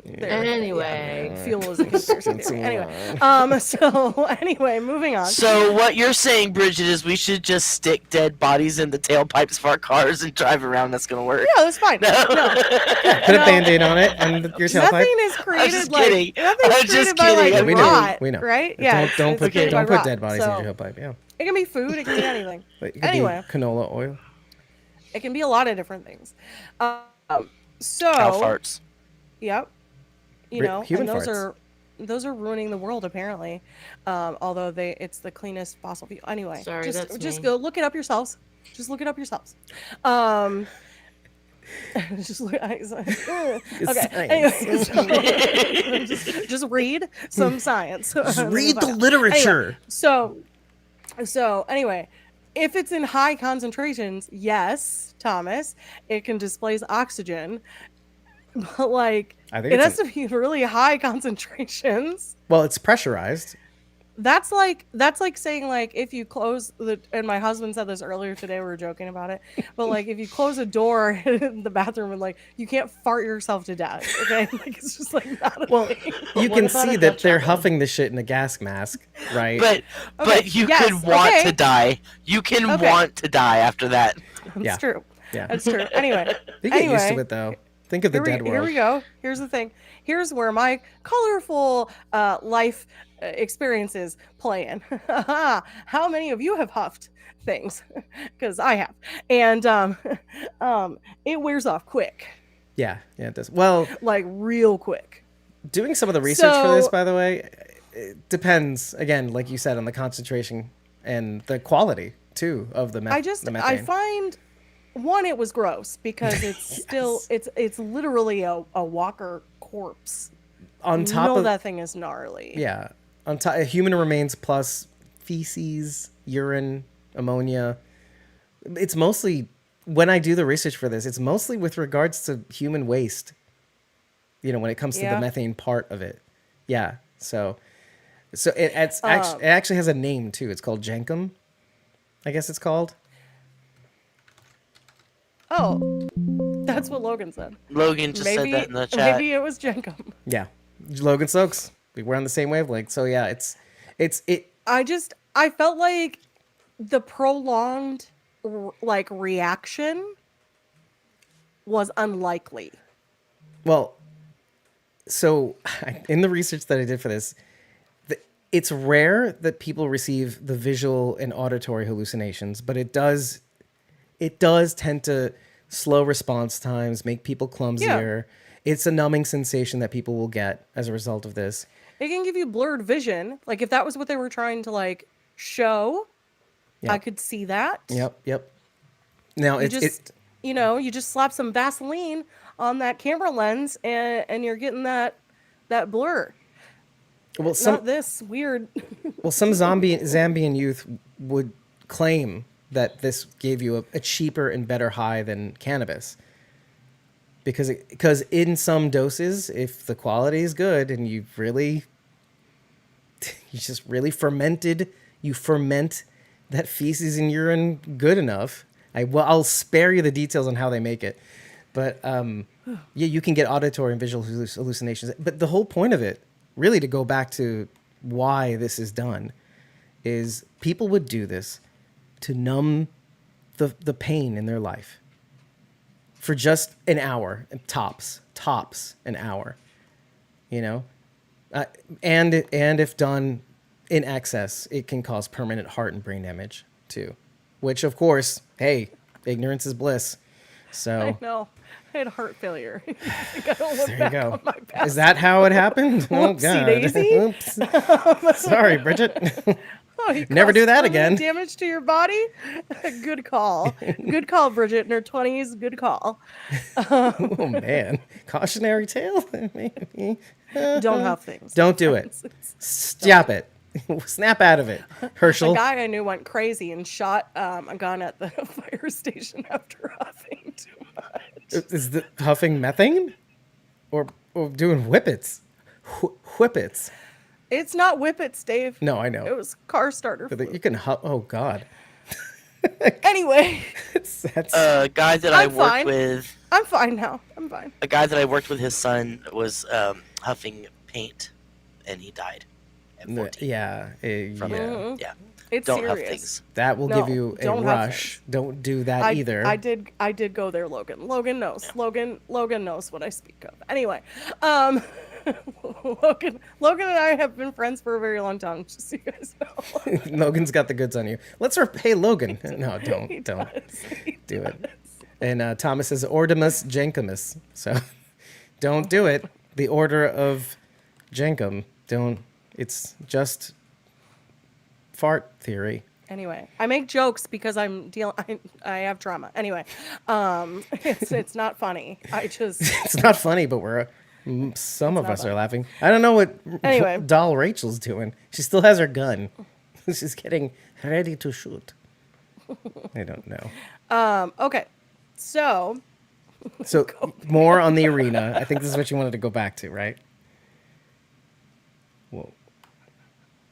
Anyway. Fuel is a conspiracy theory. Anyway, so anyway, moving on. So what you're saying, Bridget, is we should just stick dead bodies in the tailpipes of our cars and drive around. That's gonna work. Yeah, that's fine. No. put a Band-Aid on it and your tailpipe. Nothing is created just like kidding. nothing's I'm just created by kidding. like We know, rot, we know. right? Yeah, Don't it's put created by rot. dead bodies So, in your tailpipe. Yeah. it can be food. It can be anything. But it could Anyway. be canola oil. It can be a lot of different things. So Cow farts. Yep. You Ri- know, human and farts. those are ruining the world apparently. Although it's the cleanest fossil fuel. Anyway, Sorry, that's just me. go look it up yourselves. Just look it up yourselves. Just look. Okay. Anyway, so, just read some science. Just read the literature. So anyway, if it's in high concentrations, yes, Thomas, it can displace oxygen. But like, I think it it's has to be really high concentrations. Well, it's pressurized. That's like saying like if you close the and my husband said this earlier today, we were joking about it, but like if you close a door in the bathroom and like you can't fart yourself to death, okay? Like it's just like not a Well, thing. you What can about see a that Dutch they're oven? huffing the shit in a gas mask, right? But Okay, you yes, can want okay. to die. You can Okay. want to die after that. That's Yeah. true. Yeah. That's true. Anyway. You get used to anyway, it though. Think of the dead Here world. we go. Here's the thing. Here's where my colorful life experiences play in. How many of you have huffed things? Because I have, and it wears off quick, Yeah, it does. Well, like real quick. doing some of the research for this, So- by the way, it depends. Again, like you said, on the concentration and the quality too of the methane. I find one, it was gross because it's still it's literally a walker corpse. on top No, of that thing is gnarly. yeah, on top human remains plus feces, urine, ammonia. It's mostly when I do the research for this, it's mostly with regards to human waste. You know, when it comes to the Yeah. methane part of it. Yeah. So it actually has a name too. It's called jenkum. I guess it's called. Oh, that's what Logan said. Logan just said that in the chat. Maybe it was Jenkum. Yeah. Logan Stokes. We're on the same wavelength. So yeah, it I felt like the prolonged like reaction was unlikely. well, so in the research that I did for this, it's rare that people receive the visual and auditory hallucinations, but it does tend to slow response times, make people clumsier. It's a numbing sensation that people will get as a result of this. It can give you blurred vision. Like if that was what they were trying to like show, Yeah. I could see that. Yep. Now You you just slap some Vaseline on that camera lens and you're getting that blur. well Not this weird. Well, some Zambian youth would claim that this gave you a cheaper and better high than cannabis. Because in some doses, if the quality is good and you just really you ferment that feces and urine good enough. I'll spare you the details on how they make it. But yeah, you can get auditory and visual hallucinations. But the whole point of it, really to go back to why this is done, is people would do this to numb the pain in their life for just an hour, tops an hour, you know, and if done in excess, it can cause permanent heart and brain damage too, which of course, hey, ignorance is bliss. So I know. I had heart failure. I gotta look there you back go. on my past. Is that how it happened? Oh Whoopsie God! daisy. Oops. Sorry, Bridget. Oh, you Never do caused that permanent again. Damage to your body? Good call. Good call, Bridget. In her 20s, good call. Oh man, cautionary tale. Maybe. Don't have things. Don't do it. Stop it. Snap out of it, Herschel. A guy I knew went crazy and shot a gun at the fire station after huffing too much. Is the huffing methane, or doing whippets? Whippets. It's not whippets, Dave. No, I know. It was car starter. But fluid. you can huff. Oh God. Anyway, That's A guy that I I'm worked fine. with, I'm fine now. I'm fine. a guy that I worked with, his son was huffing paint, and he died at 14 yeah. from Yeah. it. Yeah, It's don't huff serious. things. That will No, give you a don't have rush. things. Don't do that I either. I did go there, Logan. Logan knows. Logan knows what I speak of. Anyway, Logan and I have been friends for a very long time, just so you guys know. Logan's got the goods on you. Hey, Logan. No, don't He do does. it. And Thomas says Ordimus Jenkumus. So don't do it. The order of Jenkum. Don't. It's just fart theory. Anyway, I make jokes because I have trauma. Anyway, it's not funny. It's not funny, but some of not us are funny. laughing. I don't know what Anyway. doll Rachel's doing. She still has her gun. She's getting ready to shoot. I don't know. okay. So So more on the arena. I think this is what you wanted to go back to, right? Well,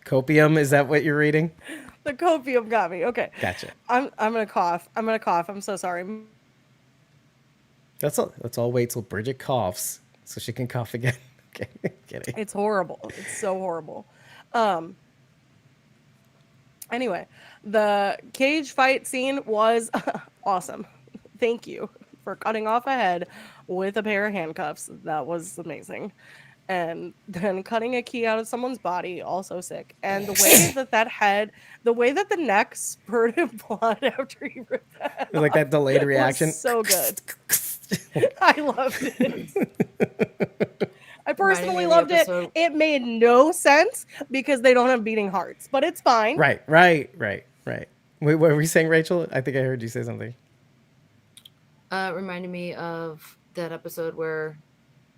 Copium, is that what you're reading? The copium got me. Okay. Gotcha. I'm gonna cough. I'm so sorry. That's all. Let's all wait till Bridget coughs so she can cough again. Okay, kidding. It's horrible. It's so horrible. Anyway, the cage fight scene was awesome. Thank you for cutting off a head with a pair of handcuffs. That was amazing. And then cutting a key out of someone's body, also sick. And the way the way that the neck spurted blood after he ripped that Like that delayed was reaction. so good. I loved it. I personally of the loved it. episode- It made no sense because they don't have beating hearts, but it's fine. Right. Wait, what were you saying, Rachel? I think I heard you say something. It reminded me of that episode where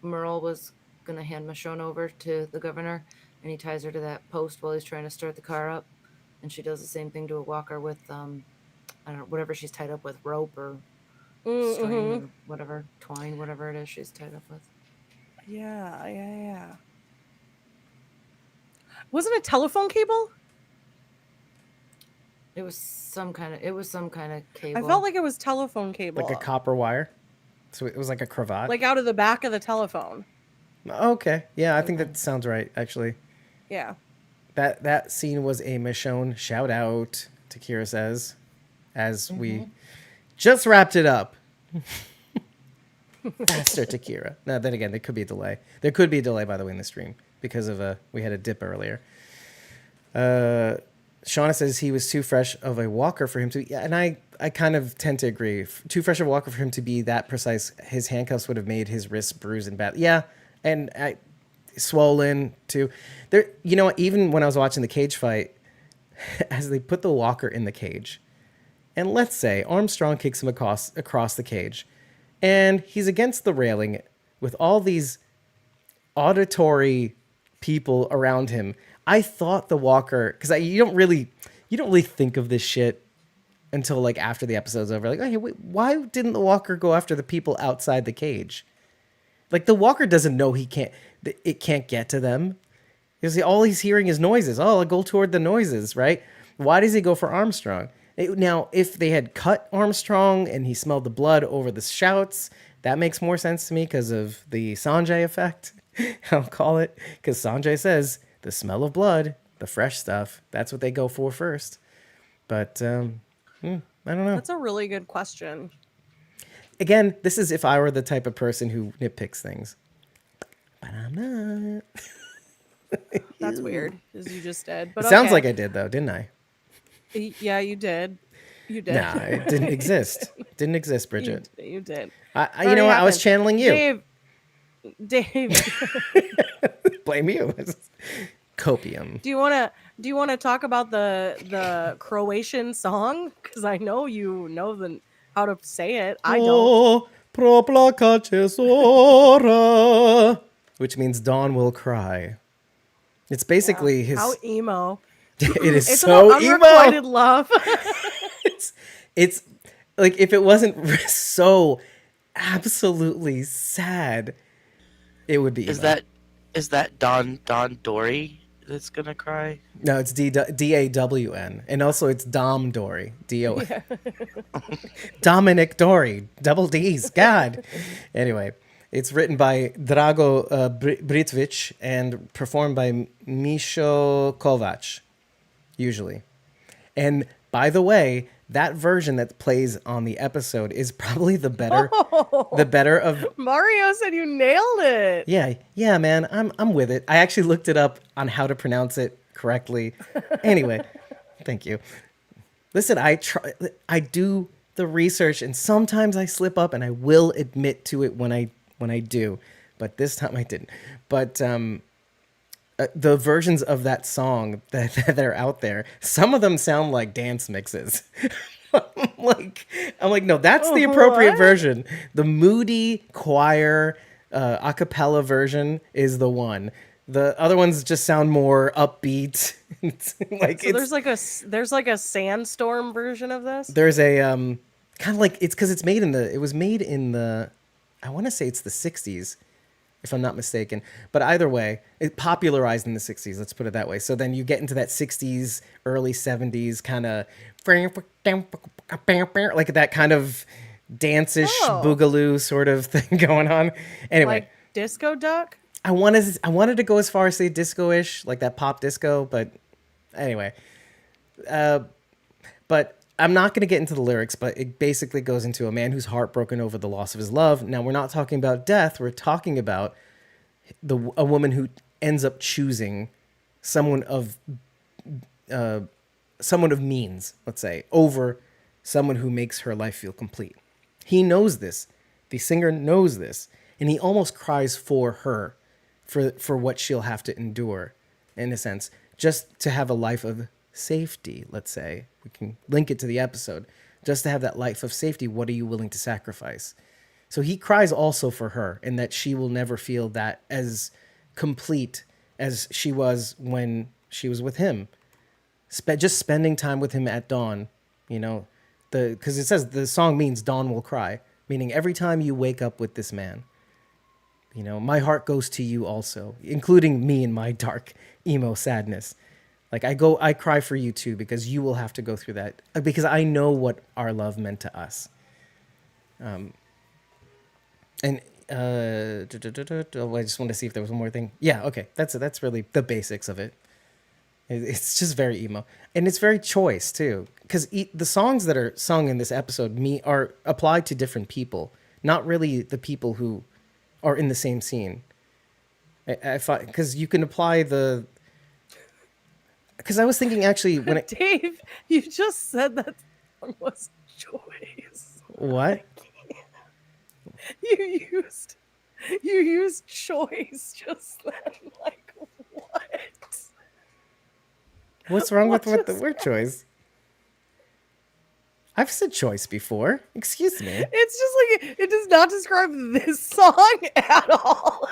Merle was gonna hand Michonne over to the governor, and he ties her to that post while he's trying to start the car up, and she does the same thing to a walker with I don't know, whatever she's tied up with, rope or string or whatever, twine, whatever it is she's tied up with. Yeah. Wasn't it telephone cable? It was some kind of cable. I felt like it was telephone cable. Like a copper wire. So it was like a cravat. Like out of the back of the telephone. Okay. Yeah, I think that sounds right, actually. Yeah. That scene was a Michonne shout out, Takira says, as we just wrapped it up. Faster, Takira. Now, then again, there could be a delay. There could be a delay, by the way, in the stream because of we had a dip earlier. Shauna says he was too fresh of a walker for him to. Yeah, and I kind of tend to agree. Too fresh of a walker for him to be that precise. His handcuffs would have made his wrists bruised and bad. Yeah, and swollen too. There, you know, even when I was watching the cage fight, as they put the walker in the cage, and let's say Armstrong kicks him across the cage, and he's against the railing with all these auditory people around him. I thought the walker, because you don't really think of this shit until like after the episode's over. Like, oh, hey, wait, why didn't the walker go after the people outside the cage? Like the walker doesn't know it can't get to them. Because all he's hearing is noises. Oh, I'll go toward the noises, right? Why does he go for Armstrong? Now, if they had cut Armstrong and he smelled the blood over the shouts, that makes more sense to me because of the Sanjay effect, I'll call it. Because Sanjay says the smell of blood, the fresh stuff, that's what they go for first. But I don't know. That's a really good question. Again, this is if I were the type of person who nitpicks things. But I'm not. That's weird, as you just did. But It sounds okay. like I did, though, didn't I? Yeah, you did. You did. Nah, it didn't exist. Didn't exist, Bridget. You did. You know what? I was channeling you. Dave, Blame you. Copium. do you want to talk about the Croatian song? Because I know you know how to say it. I don't. Oh, proplacace ora, which means dawn will cry. It's basically his. How emo. It is It's so about emo. unrequited love. It's like if it wasn't so absolutely sad, it would be. Is emo. that Don Dory that's gonna cry? No, it's DAWN, and also it's Dom Dory, DO. Dominic Dory, double D's. God. Anyway, it's written by Drago Britvic and performed by Misho Kovac, usually. And by the way, that version that plays on the episode is probably the better, the better of. Mario said you nailed it. Yeah, man, I'm with it. I actually looked it up on how to pronounce it correctly. Anyway, thank you. Listen, I do the research, and sometimes I slip up, and I will admit to it when I do, but this time I didn't. But the versions of that song that are out there, some of them sound like dance mixes. I'm like, no, that's the appropriate version. The moody choir a cappella version is the one. The other ones just sound more upbeat. There's like a sandstorm version of this. There's a kind of like, it's because it was made in the I want to say it's the 60s. if I'm not mistaken. But either way, it popularized in the 60s, let's put it that way. So then you get into that 60s, early 70s kind of like that kind of dance-ish boogaloo sort of thing going on. Anyway, Like Disco Duck? I wanted to go as far as say disco-ish, like that pop disco, but anyway. But I'm not going to get into the lyrics, but it basically goes into a man who's heartbroken over the loss of his love. Now, we're not talking about death. We're talking about a woman who ends up choosing someone of means, let's say, over someone who makes her life feel complete. He knows this. The singer knows this, and he almost cries for her, for what she'll have to endure, in a sense, just to have a life of safety, let's say. We can link it to the episode. Just to have that life of safety, what are you willing to sacrifice? So he cries also for her, and that she will never feel that as complete as she was when she was with him. Just spending time with him at dawn, because it says the song means dawn will cry, meaning every time you wake up with this man, my heart goes to you also, including me in my dark emo sadness. Like I cry for you too, because you will have to go through that, because I know what our love meant to us. I just want to see if there was one more thing. Yeah, okay, that's really the basics of it. It's just very emo, and it's very choice too, because the songs that are sung in this episode are applied to different people, not really the people who are in the same scene. I find, because you can apply the. Because I was thinking actually when Dave, you just said that song was choice. What? You used choice just then. Like what? What's wrong with the word choice? I've said choice before. Excuse me. It's just like it does not describe this song at all.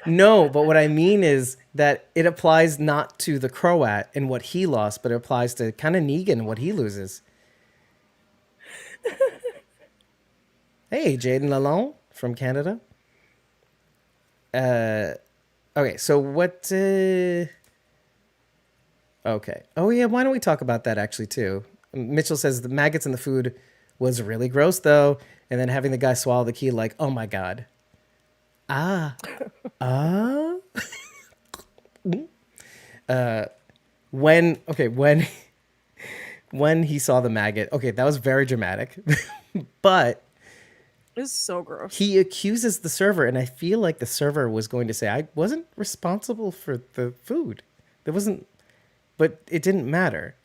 No, but what I mean is that it applies not to the Croat and what he lost, but it applies to kind of Negan and what he loses. Hey, Jaden Lalonde from Canada. Okay, so what... Okay. Oh, yeah, why don't we talk about that actually, too? Mitchell says the maggots in the food was really gross, though. And then having the guy swallow the key like, oh, my God. When he saw the maggot, okay, that was very dramatic. But It's so gross. he accuses the server, and I feel like the server was going to say, I wasn't responsible for the food. There wasn't, but it didn't matter.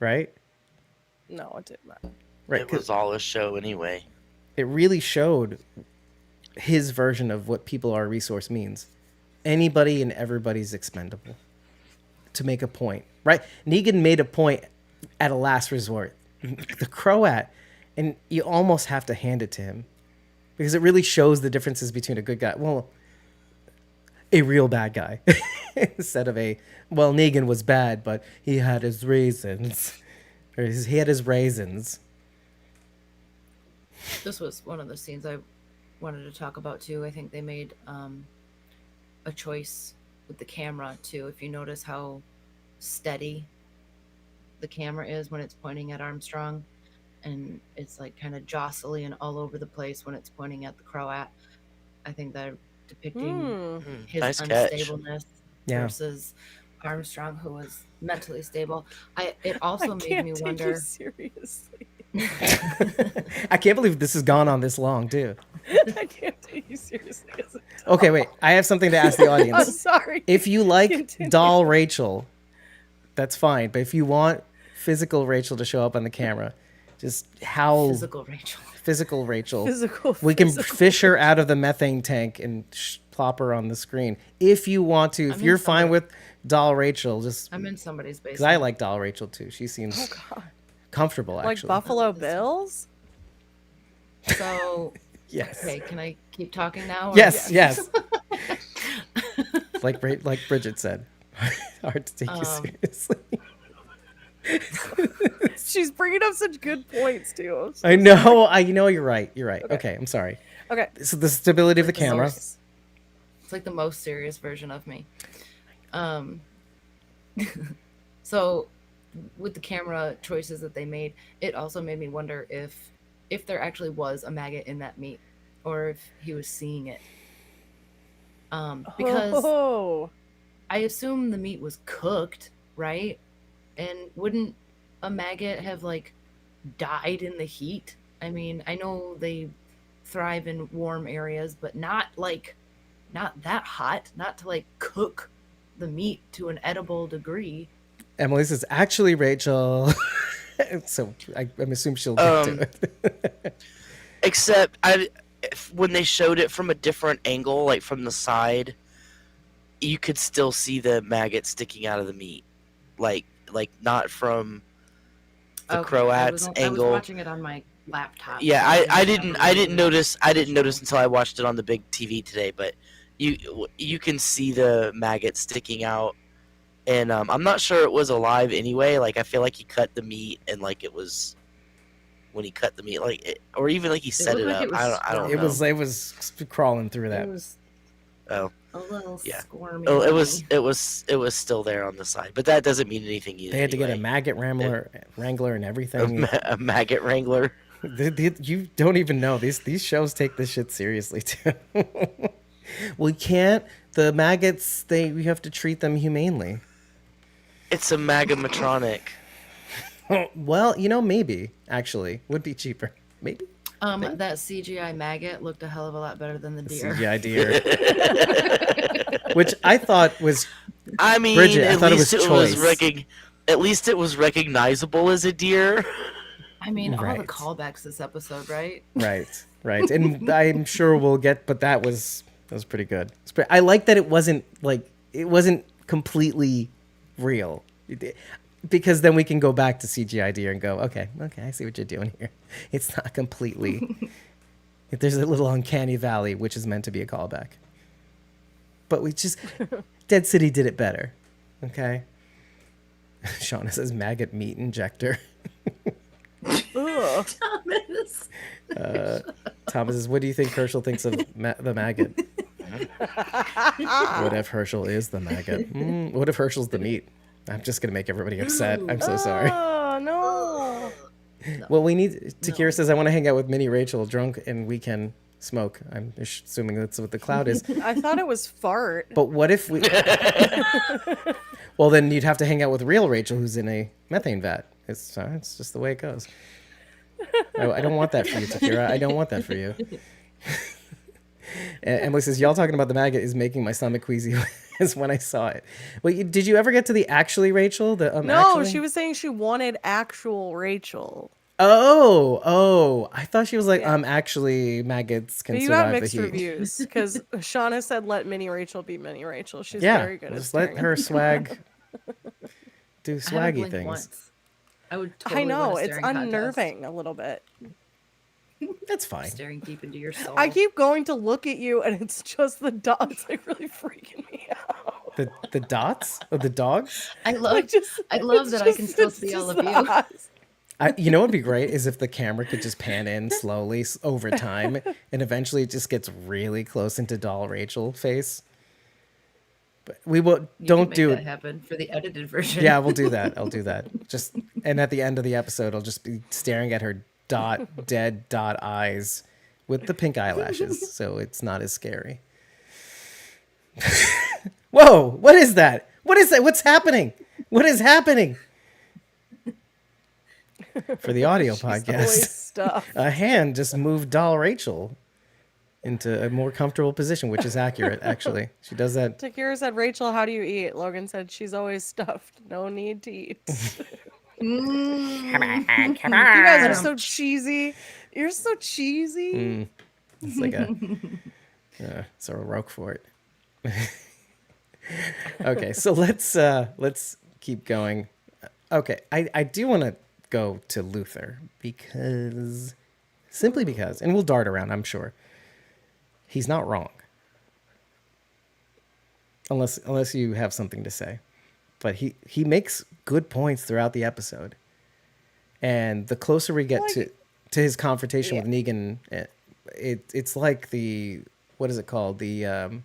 Right? No, it didn't matter. Right. It was all a show anyway. It really showed his version of what people are resource means. Anybody and everybody's expendable. To make a point. Right? Negan made a point at a last resort. The Croat, and you almost have to hand it to him. Because it really shows the differences between a good guy. Well, a real bad guy. Instead of Negan was bad, but he had his reasons. He had his raisins. This was one of the scenes I wanted to talk about too. I think they made a choice with the camera too. If you notice how steady the camera is when it's pointing at Armstrong, and it's like kind of jostly and all over the place when it's pointing at the Croat. I think they're depicting his Nice catch. unstableness Yeah. versus Armstrong, who was mentally stable. It also I made can't me take wonder. you seriously. I can't believe this has gone on this long, too. I can't take you seriously. As a doll. Okay, wait. I have something to ask the I'm audience. sorry. If you like Continue. doll Rachel, that's fine. But if you want physical Rachel to show up on the camera, just howl Physical Rachel. physical Rachel. We can fish her out of the methane tank and plop her on the screen. If you want to, if I'm you're in fine somebody- with doll Rachel, just I'm in somebody's because basement. I like doll Rachel too. She seems comfortable, like actually. Buffalo Bills. So, Yes. okay, can I keep talking now? or- Yes, yes. like Bridget said, hard to take you seriously. She's bringing up such good points too. I know. You're right. You're right. Okay. Okay, I'm sorry. Okay. So the stability of the camera. It's like the most serious version of me. So with the camera choices that they made, it also made me wonder if there actually was a maggot in that meat, or if he was seeing it. Because Oh, I assume the meat was cooked, right? And wouldn't a maggot have like died in the heat? I mean, I know they thrive in warm areas, but not that hot, not to like cook the meat to an edible degree. Emily says, actually, Rachel. So I'm assuming she'll get to it. Except when they showed it from a different angle, like from the side, you could still see the maggot sticking out of the meat, like not from the Croat's I was angle. watching it on my laptop. Yeah, so I didn't didn't notice until I watched it on the big TV today. But you can see the maggot sticking out, and I'm not sure it was alive anyway. Like I feel like he cut the meat, and like it was when he cut the meat, or even like he set it looked up. like it was I don't It know. was crawling through that. It was Oh, a little yeah. squirmy. oh, to it me. was still there on the side, but that doesn't mean anything either. They had to get a anyway. maggot wrangler and everything. A maggot wrangler. You don't even know these shows take this shit seriously too. We can't. The maggots, we have to treat them humanely. It's a magamatronic. Well, maybe actually would be cheaper. Maybe That CGI maggot looked a hell of a lot better than the deer. CGI deer, which I thought was. I mean, Bridget, I at thought it least was it was choice. at least it was recognizable as a deer. I mean, all Right. the callbacks this episode, right? Right, and I'm sure we'll get, but that was pretty good. I like that it wasn't completely real, because then we can go back to CGI deer and go, okay, I see what you're doing here. It's not completely. There's a little uncanny valley, which is meant to be a callback. But Dead City did it better. Okay. Shauna says maggot meat injector. ugh. Thomas. Thomas says, what do you think Herschel thinks of the maggot? What if Herschel is the maggot? What if Herschel's the meat? I'm just going to make everybody upset. I'm so sorry. Oh no. Well, we need... Takira says, I want to hang out with Mini Rachel drunk and we can smoke. I'm assuming that's what the cloud is. I thought it was fart. But what if we... Well, then you'd have to hang out with real Rachel, who's in a methane vat. It's just the way it goes. I don't want that for you, Takira. I don't want that for you. And Emily says, y'all talking about the maggot is making my stomach queasy as when I saw it. Wait, did you ever get to the actually Rachel? No, actually? she was saying she wanted actual Rachel. Oh, I thought she was like, actually maggots can But you survive got the mixed heat. reviews because Shauna said let Mini Rachel be Mini Rachel. She's Yeah, very good at just let staring her at swag, do I haven't swaggy blinked things. once. I would totally I know, win a it's staring contest. unnerving a little bit. That's fine. Staring deep into your soul. I keep going to look at you and it's just the dots like really freaking me out. The dots of the dogs. I love Like, just- I love it's that I can just- still it's see all just of the you. eyes. You know what would be great is if the camera could just pan in slowly over time, and eventually it just gets really close into doll Rachel face. But we will You don't can make do that it. happen for the edited version. Yeah, we'll do that. I'll do that. And at the end of the episode, I'll just be staring at her dead dot eyes with the pink eyelashes, so it's not as scary. Whoa! What is that? What is that? What's happening? What is happening? For the audio She's always podcast, stuff. a hand just moved doll Rachel into a more comfortable position, which is accurate, actually. She does that. Takira said, Rachel, how do you eat? Logan said, she's always stuffed. No need to eat. You guys are so cheesy. You're so cheesy. It's like it's a Roquefort. Okay, so let's keep going. Okay, I do want to go to Luther simply because, and we'll dart around, I'm sure. He's not wrong. Unless you have something to say. But he makes good points throughout the episode. And the closer we get to his confrontation with Negan, it's like what is it called? The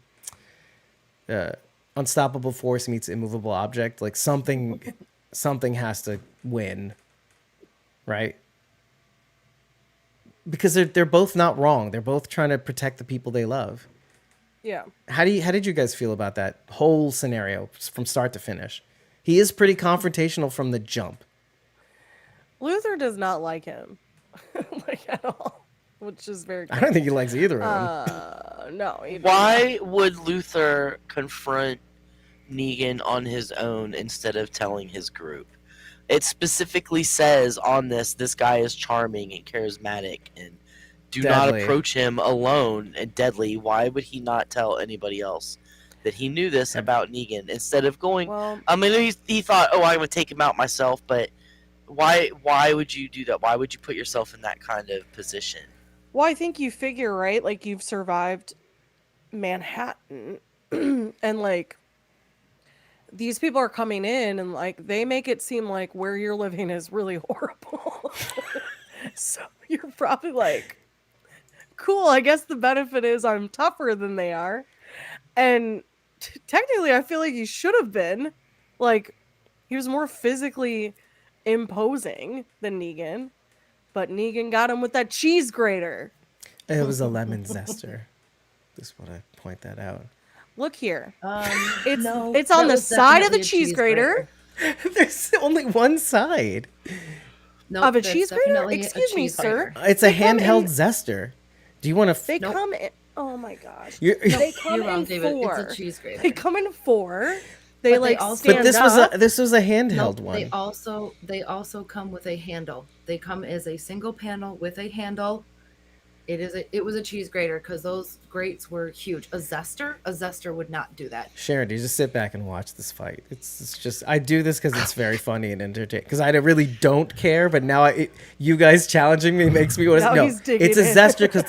unstoppable force meets immovable object. Like something has to win, right? Because they're both not wrong. They're both trying to protect the people they love. Yeah. How did you guys feel about that whole scenario from start to finish? He is pretty confrontational from the jump. Luther does not like him, like at all, which is very. I don't think he likes either of them. No. He doesn't. Why would Luther confront Negan on his own instead of telling his group? It specifically says on this guy is charming and charismatic and do not Deadly. approach him alone and deadly. Why would he not tell anybody else that he knew this about Negan instead of going? Well, I mean, he thought, oh, I would take him out myself, but why would you do that? Why would you put yourself in that kind of position? well, I think you figure, right? Like you've survived Manhattan, and like these people are coming in, and like they make it seem like where you're living is really horrible. So you're probably like, cool. I guess the benefit is I'm tougher than they are, and technically, I feel like he should have been. Like he was more physically imposing than Negan, but Negan got him with that cheese grater. It was a lemon zester. Just want to point that out. Look here. It's It's on the side of the cheese grater. There's only one side. No, Of a there's cheese grater? definitely a Excuse me, cheese sir. grater. It's a They come handheld in- zester. Do you want to? They Nope. come in. Oh my gosh. They They come You're wrong, in David. four. It's a cheese grater. They come in four. They But they like also- stand but this up. was a handheld No, one. they also come with a handle. They come as a single panel with a handle. It was a cheese grater because those grates were huge. A zester would not do that. Sharon, you just sit back and watch this fight. It's just I do this because it's very funny and entertaining. Because I really don't care, but now you guys challenging me makes me want to. Now No, he's digging it's a in. zester because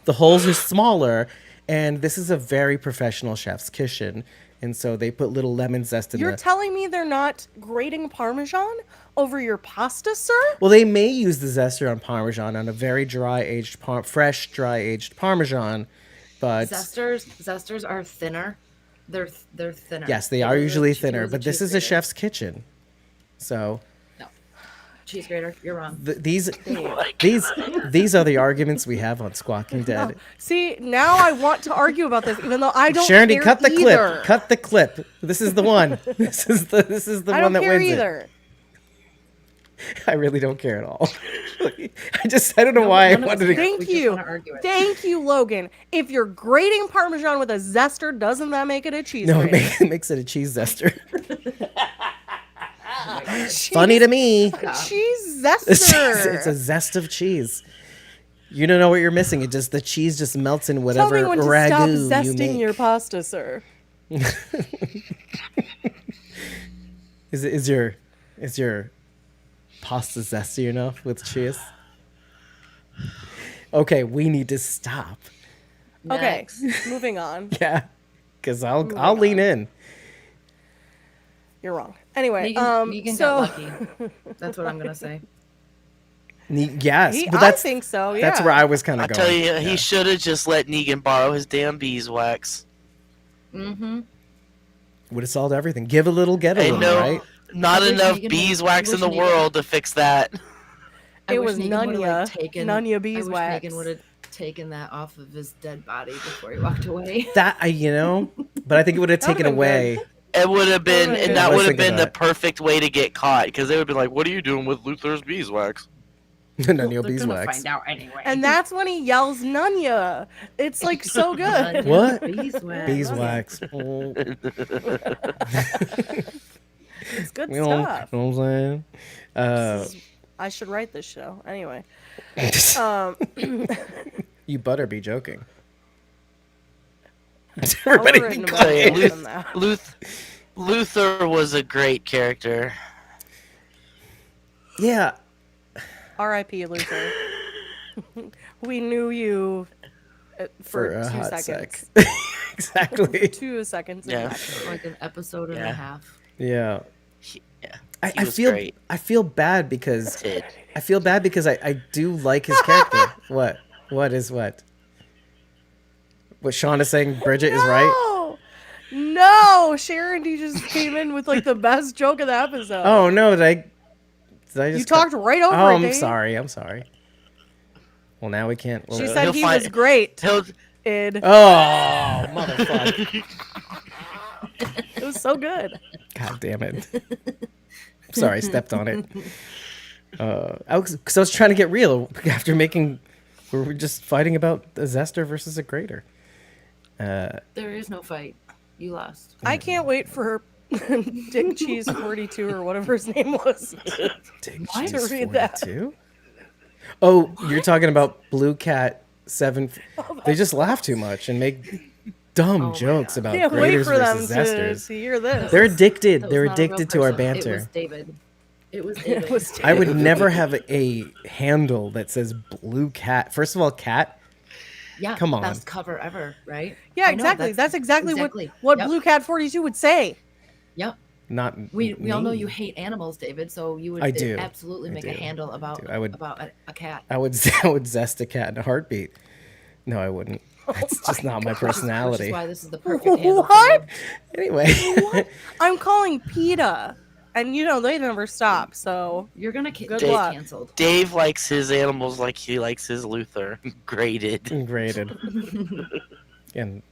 the holes are smaller, and this is a very professional chef's kitchen, and so they put little lemon zest in You're the. telling me they're not grating Parmesan over your pasta, sir? Well, they may use the zester on Parmesan on a very fresh dry aged Parmesan, but Zesters are thinner. They're thinner. yes, they It are was a- usually it thinner. was But this cheese is a grater. chef's kitchen, so. No, cheese grater. You're wrong. These are the arguments we have on Squawking Dead. See, now I want to argue about this, even though I don't Sharon, care cut the either. clip. Cut the clip. This is the one. This is the I one don't that care wins either. it. I really don't care at all. I don't know why I none of us wanted to. care. Thank We just you. wanna argue it. Thank you, Logan. If you're grating Parmesan with a zester, doesn't that make it a cheese No, grater? it makes it a cheese zester. Funny to me. Cheese It's zester. a zest of cheese. You don't know what you're missing. The cheese just melts in Tell whatever me when to ragu stop you zesting make. your pasta, sir. Is your pasta zesty enough with cheese? Okay, we need to stop. Okay, Next. moving on. Yeah, because I'll lean in. You're wrong. Anyway, Negan so got lucky. That's what I'm gonna say. Yes, but I that's think so. Yeah. that's where I was kind I of tell going. you, Yeah. he should have just let Negan borrow his damn beeswax. Mm-hmm. Would have solved everything. Give a little, get a Hey, little, no, right? not I wish enough Negan would- beeswax I in wish the Negan- world to fix that. I It wish was Negan would've, Nunya. Nunya I wish beeswax. Negan would have taken that off of his dead body before he walked away. But I think it would have That would've taken been away. It would have been, Would've and been that good. would I have was thinking been the that. perfect way to get caught, because they would be like, "What are you doing with Luther's beeswax?" Nunya They're gonna beeswax. find out anyway. And that's when he yells Nunya. It's like so good. What? Beeswax. Beeswax. Oh, It's good you know stuff. what I'm saying? I should write this show. Anyway. You better be joking. I would've Everybody written be about quiet. it than that. Luther was a great character. Yeah. R.I.P. Luther. We knew you for a 2 hot seconds. sec. Exactly. 2 seconds. Yeah. exactly. Like an episode and Yeah. a half. Yeah. Yeah, I he was feel great. I feel bad because Sid. I do like his character. What? What is what? What Sean is saying, Bridget is right? No! No, Sharon, you just came in with like the best joke of the episode. Oh no, did I just you talked right over Oh, it, I'm Dave. sorry. I'm sorry. Well, now we can't. Well, She He'll said he find- was great. He'll, Id. Oh, motherfucker. It was so good. God damn it. Sorry, I stepped on it. Because I was trying to get real after making. We were just fighting about a Zester versus a Grater. There is no fight. You lost. I can't wait for Dick Cheese 42 or whatever his name was. Dig Why Cheese to read that? 42? Oh, you're talking about Blue Cat 7. They just laugh too much and make dumb my jokes God. about Can't wait Graders for them versus to Zesters. hear this. They're addicted. That They're was not a real addicted to our person. It banter. was David. It was It David. was I would never have a handle that says Blue Cat. First of all, cat. Yeah, Come on. best cover ever, right? Yeah, I know, exactly. That's exactly exactly. what Yep. Blue Cat 42 would say. Yep. Not We all know me. you hate animals, David. So you would I do. absolutely I make a do. handle about I would- a cat. I would zest a cat in a heartbeat. No, I wouldn't. That's just not my Which is personality. why this is the perfect handle. for What? you. Anyway, I'm calling PETA. And you know, they never stop, so You're gonna Good get luck. canceled. Dave likes his animals like he likes his Luther. Graded. graded and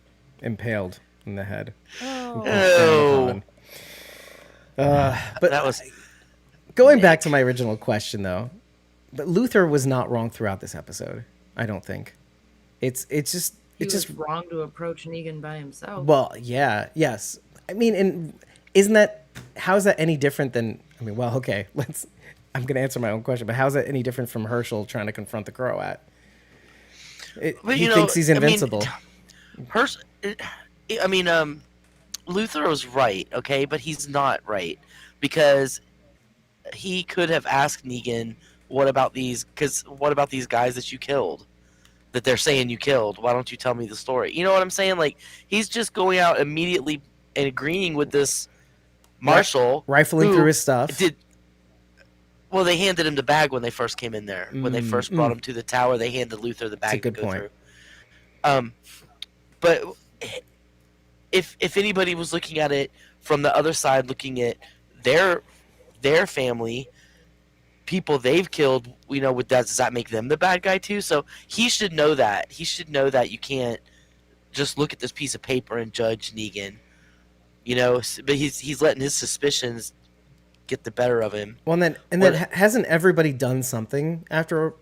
impaled in the head. oh. Oh. But That was going back to my original question, though, but Luther was not wrong throughout this episode. I don't think. It's just He it's was just wrong to approach Negan by himself. well, yeah, yes. I mean, and isn't that how is that any different than? I mean, well, okay, let's. I'm gonna answer my own question, but how is that any different from Herschel trying to confront the Croat? But, He you know, thinks he's I mean, invincible. Luther was right, okay, but he's not right because he could have asked Negan, "What about these? Because what about these guys that you killed? That they're saying you killed? Why don't you tell me the story?" You know what I'm saying? Like he's just going out immediately and agreeing with this marshal, Rifling who through his stuff. Well, they handed him the bag when they first came in there. When they first brought him to the tower, they handed Luther the bag. That's a good to go point. Through. But if anybody was looking at it from the other side, looking at their family, people they've killed, you know, does that make them the bad guy too? So he should know that. He should know that you can't just look at this piece of paper and judge Negan. You know, but he's letting his suspicions get the better of him. Well, and then hasn't everybody done something after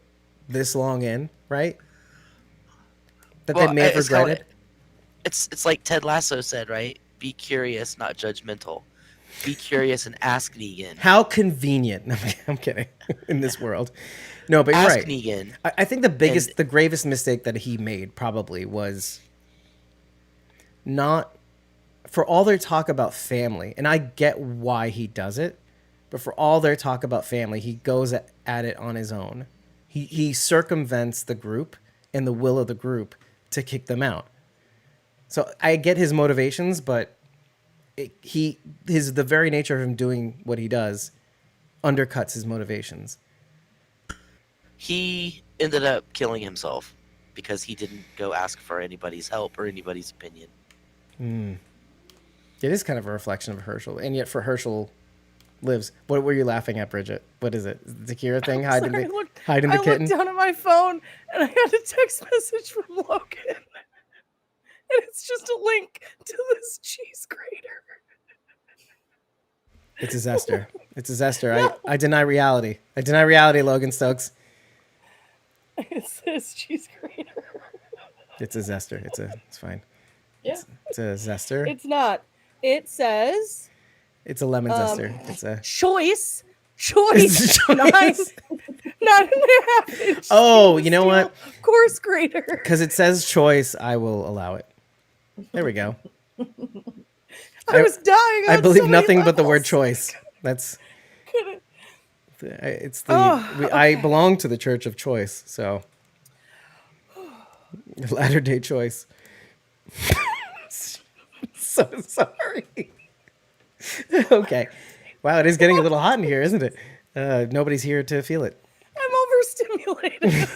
this long in, right? That Well, they may have it's kinda- regretted. It's like Ted Lasso said, right? Be curious, not judgmental. Be curious and ask Negan. How convenient. No, I'm kidding. In this world, no, but you're Ask right. Negan. I think the gravest mistake that he made probably was not for all their talk about family, and I get why he does it, but for all their talk about family, he goes at it on his own. He circumvents the group and the will of the group to kick them out. So I get his motivations, but the very nature of him doing what he does undercuts his motivations. He ended up killing himself because he didn't go ask for anybody's help or anybody's opinion. It is kind of a reflection of Herschel, and yet for Herschel lives. What were you laughing at, Bridget? What is it? The Kira thing? Hiding Sorry, the I kitten? looked down at my phone and I had a text message from Logan. And it's just a link to this cheese grater. It's a zester. It's a zester. No. I deny reality. I deny reality, Logan Stokes. It says cheese grater. It's a zester. It's fine. Yeah. It's a zester. It's not. It says It's a lemon zester. It's a choice. It's a Nine, choice. 9.5 inch. Oh, you know what? Course grater. Because it says choice, I will allow it. There we go. I was dying. I on believe so many nothing but the word levels. choice. That's Couldn't- it's the Oh, I belong to the Church of Choice, so Latter Day Choice. So sorry. Okay. Wow, it is getting a little hot in here, isn't it? Nobody's here to feel it. I'm overstimulated.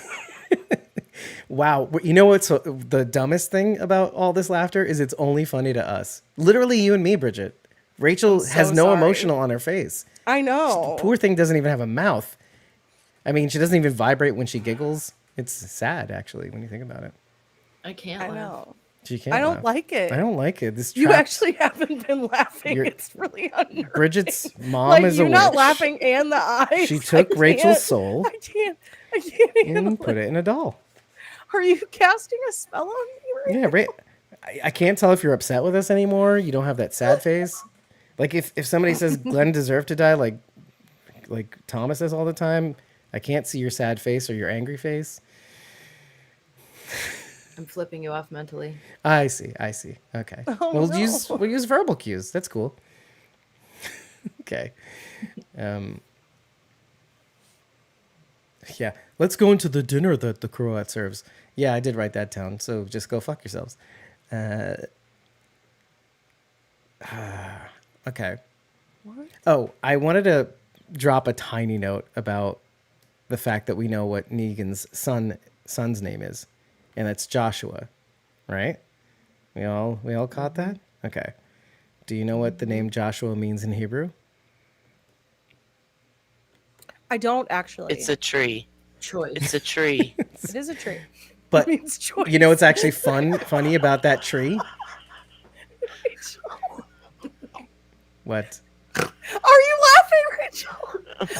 Wow. You know what's the dumbest thing about all this laughter is it's only funny to us. Literally you and me, Bridget. Rachel I'm so has no sorry. emotional on her face. I know. Poor thing doesn't even have a mouth. I mean, she doesn't even vibrate when she giggles. It's sad, actually, when you think about it. I can't I laugh. know. She can't I don't laugh. like it. I don't like it. This You trap- actually haven't been laughing. You're- It's really unnerving. Bridget's mom like is a you not witch. laughing and the eyes. She I took Rachel's can't- soul I can't handle and put it in a doll. Are you casting a spell on me right Yeah, I can't tell if you're upset with us anymore. You don't have that sad face. Like if somebody says Glenn deserved to die, like Thomas says all the time, I can't see your sad face or your angry face. I'm flipping you off mentally. I see. Okay. Oh, we'll no. use verbal cues. That's cool. Okay. Yeah. Let's go into the dinner that the Croat serves. Yeah, I did write that down. So just go fuck yourselves. Okay. What? Oh, I wanted to drop a tiny note about the fact that we know what Negan's son's name is, and that's Joshua, right? We all caught that? Okay. Do you know what the name Joshua means in Hebrew? I don't actually. It's a tree. Choice. It's a tree. It is a tree. But It means choice. you know what's actually funny about that tree? What? Are you laughing, Rachel?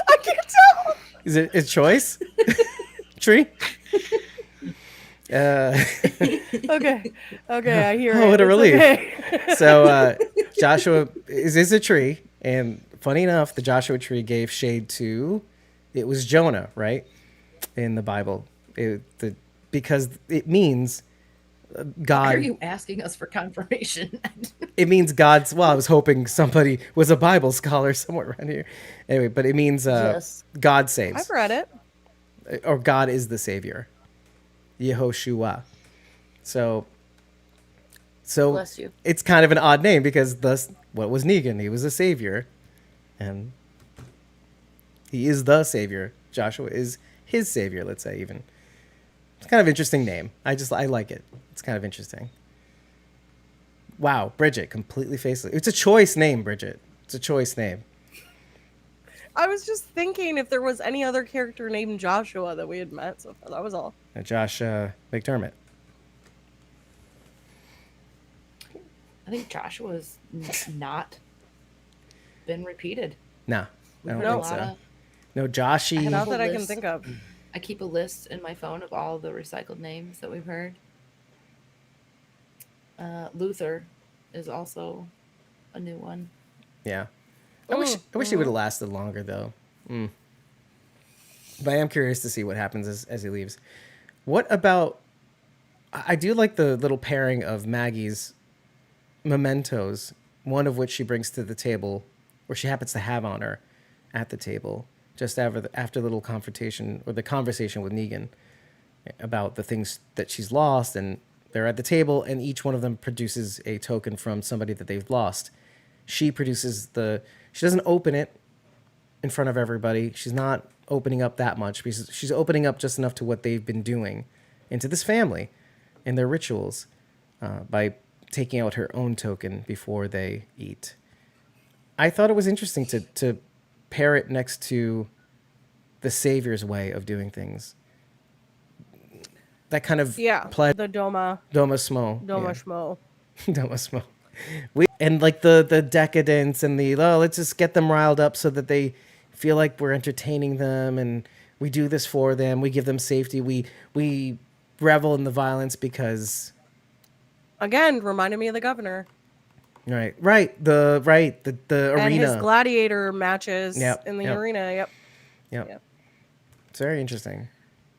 I can't tell. Is it a choice? Tree? Okay, I hear it. Oh, what a It's relief. okay. So Joshua is a tree, and funny enough, the Joshua tree gave shade to it was Jonah, right? In the Bible, because it means Why God. are you asking us for confirmation? It means God's. Well, I was hoping somebody was a Bible scholar somewhere around here. Anyway, but it means Yes. God saves, I've read it. or God is the Savior, Yehoshua. So Bless you. it's kind of an odd name because what was Negan? He was a savior, and he is the savior. Joshua is his savior. Let's say even. It's kind of interesting name. I like it. It's kind of interesting. Wow, Bridget, completely faceless. It's a choice name, Bridget. It's a choice name. I was just thinking if there was any other character named Joshua that we had met so far. That was all. Josh McDermott. I think Joshua's not been repeated. Nah, I We've don't heard a think lot so. of- No, Joshy. Not Whole that I can list. think of. I keep a list in my phone of all the recycled names that we've heard. Luther is also a new one. Yeah. I wish he would have lasted longer though. But I am curious to see what happens as he leaves. What about I do like the little pairing of Maggie's mementos, one of which she brings to the table, or she happens to have on her at the table, just after the little confrontation or the conversation with Negan about the things that she's lost, and they're at the table, and each one of them produces a token from somebody that they've lost. She produces she doesn't open it in front of everybody. She's not opening up that much because she's opening up just enough to what they've been doing into this family and their rituals by taking out her own token before they eat. I thought it was interesting to pair it next to the Savior's way of doing things. That kind of play The Doma Smo. Schmo. Doma Smo. And like the decadence and let's just get them riled up so that they feel like we're entertaining them and we do this for them. We give them safety. We revel in the violence because Again, reminded me of the governor. the arena. And his gladiator matches Yep, in the yep. arena. Yep. Yep. It's very interesting.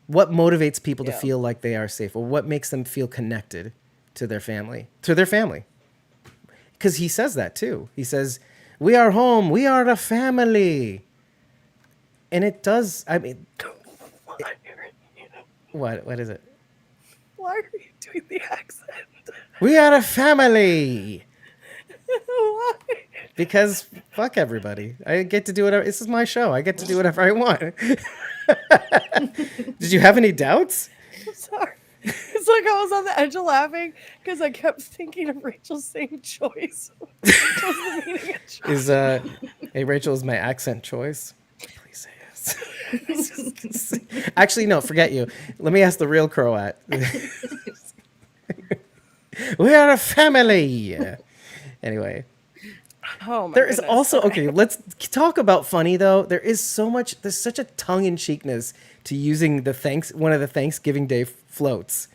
What motivates people to Yeah. feel like they are safe, or what makes them feel connected to their family? Because he says that too. He says, "We are home. We are a family." And it does. I mean, what is it? Why are you doing the accent? We are a family. Why? Because fuck everybody. I get to do whatever. This is my show. I get to do whatever I want. Did you have any doubts? I'm sorry. like I was on the edge of laughing because I kept thinking of Rachel saying choice. Which was the meaning of choice. Is hey Rachel, is my accent choice? Please say yes. Actually, no, forget you. Let me ask the real Croat. We are a family. Anyway. Oh my There is goodness, also sorry. okay. Let's talk about funny though. There's such a tongue-in-cheekness to using one of the Thanksgiving Day floats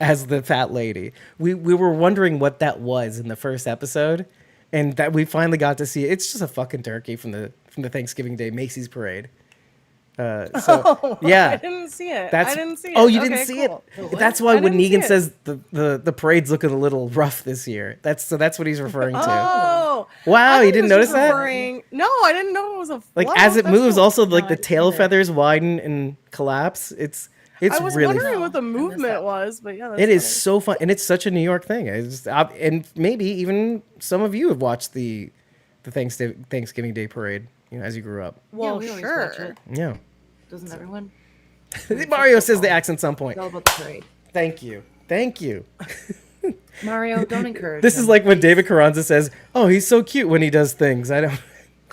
as the fat lady. We were wondering what that was in the first episode, and that we finally got to see it. It's just a fucking turkey from the Thanksgiving Day Macy's parade. So yeah, I didn't see it. that's I didn't see it. oh, you didn't Okay, see cool. it. That's why I when didn't see Negan it. says the parade's looking a little rough this year, that's what he's referring to. Oh, Wow, I you thought he didn't was notice just that? referring- No, I didn't know it was a Like float. as it That's moves, cool. also like No, the I didn't tail either. feathers widen and collapse. It's I was really wondering fun. what the I missed movement that. was, but yeah, that's it is funny. so fun, and it's such a New York thing. And maybe even some of you have watched the Thanksgiving Day parade, as you grew up. Well, we always watch sure. it. Yeah. Doesn't everyone? Mario says the accent at some point. It's all about the parade. Thank you. Mario, don't encourage. This is him, like when please. David Carranza says, "Oh, he's so cute when he does things." I don't,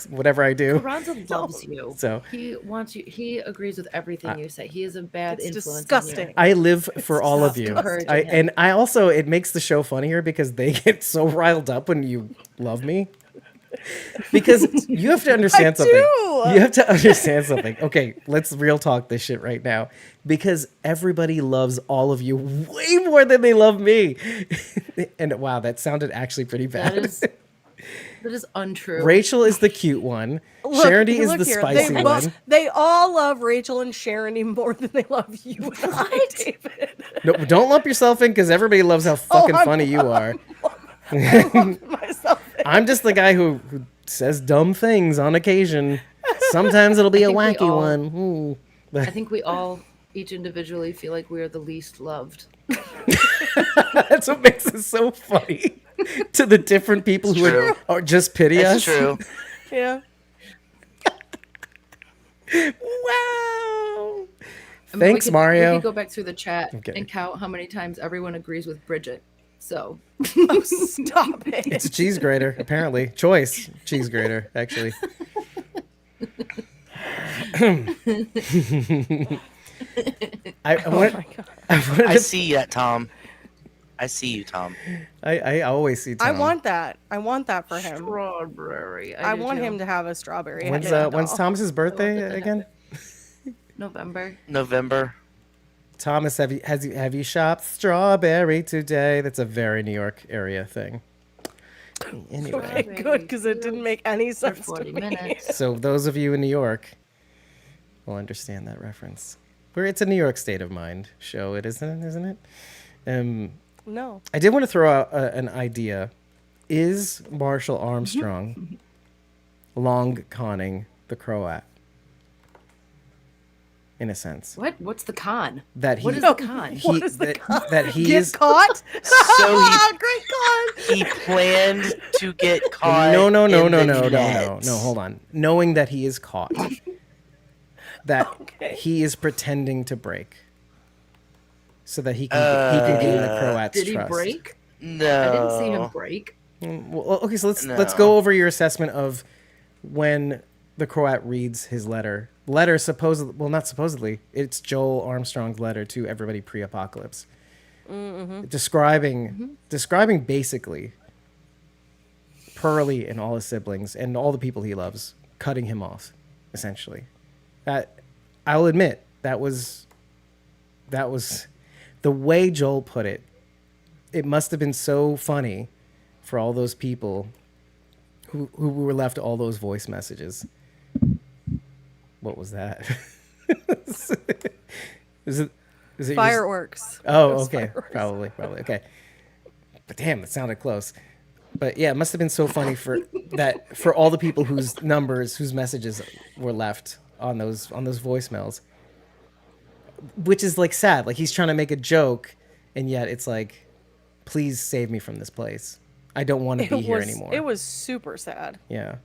whatever I do. Carranza loves you. So He wants you. He agrees with everything you say. He is a bad It's influence. disgusting. I live for all of you. disgusting. And I also, it makes the show funnier because they get so riled up when you love me. Because you have to understand I something. do. You have to understand something. Okay, let's real talk this shit right now. Because everybody loves all of you way more than they love me. And wow, that sounded actually pretty bad. That is untrue. Rachel is the cute one. Look, Charity is look the here. spicy they one. They all love Rachel and Sharon more than they love you and I, David. No, don't lump yourself in because everybody loves how fucking I'm- funny you are. I love myself. I'm just the guy who says dumb things on occasion. Sometimes it'll be a think we wacky all- one. I think we all, each individually, feel like we are the least loved. That's what makes it so funny to the different people who true. are just pity That's us. true. Yeah. Wow. I mean, Thanks, we Mario. could go back through the chat Okay. and count how many times everyone agrees with Bridget. So Oh, stop it. It's a cheese grater, apparently. Choice cheese grater, actually. I Oh want. my God. I wanted I to- see that, Tom. I see you, Tom. I always see Tom. I want that. I want that for him. strawberry. I do want too. him to have a strawberry. When's headband when's doll. Thomas's birthday again? November. November. Thomas, have you shopped strawberry today? That's a very New York area thing. Anyway, Okay, good, because it didn't make any For sense to 40 me. minutes. so those of you in New York will understand that reference. It's a New York state of mind show, isn't it? No. I did want to throw out an idea. Is Marshall Armstrong long conning the Croat? In a sense, What's the con? that he What is the con? What is the that, con? that he Get is caught? So Great con. he planned to get caught. no, in the no, nets. hold on. Knowing that he is caught, that Okay. he is pretending to break, so that he can gain the Croats' Did he trust. break? No. I didn't see him break. Well, okay, so let's No. go over your assessment of when the Croat reads his letter. Not supposedly. It's Joel Armstrong's letter to everybody pre-apocalypse, describing basically Pearlie and all his siblings and all the people he loves cutting him off, essentially. That I'll admit that was the way Joel put it. It must have been so funny for all those people who were left all those voice messages. What was that? Is it your- Fireworks. Oh, It was okay. fireworks. Probably. Okay. But damn, it sounded close. But yeah, it must have been so funny for all the people whose messages were left on those voicemails. Which is like sad. Like he's trying to make a joke, and yet it's like, please save me from this place. I don't want to be here anymore. It was super sad. Yeah.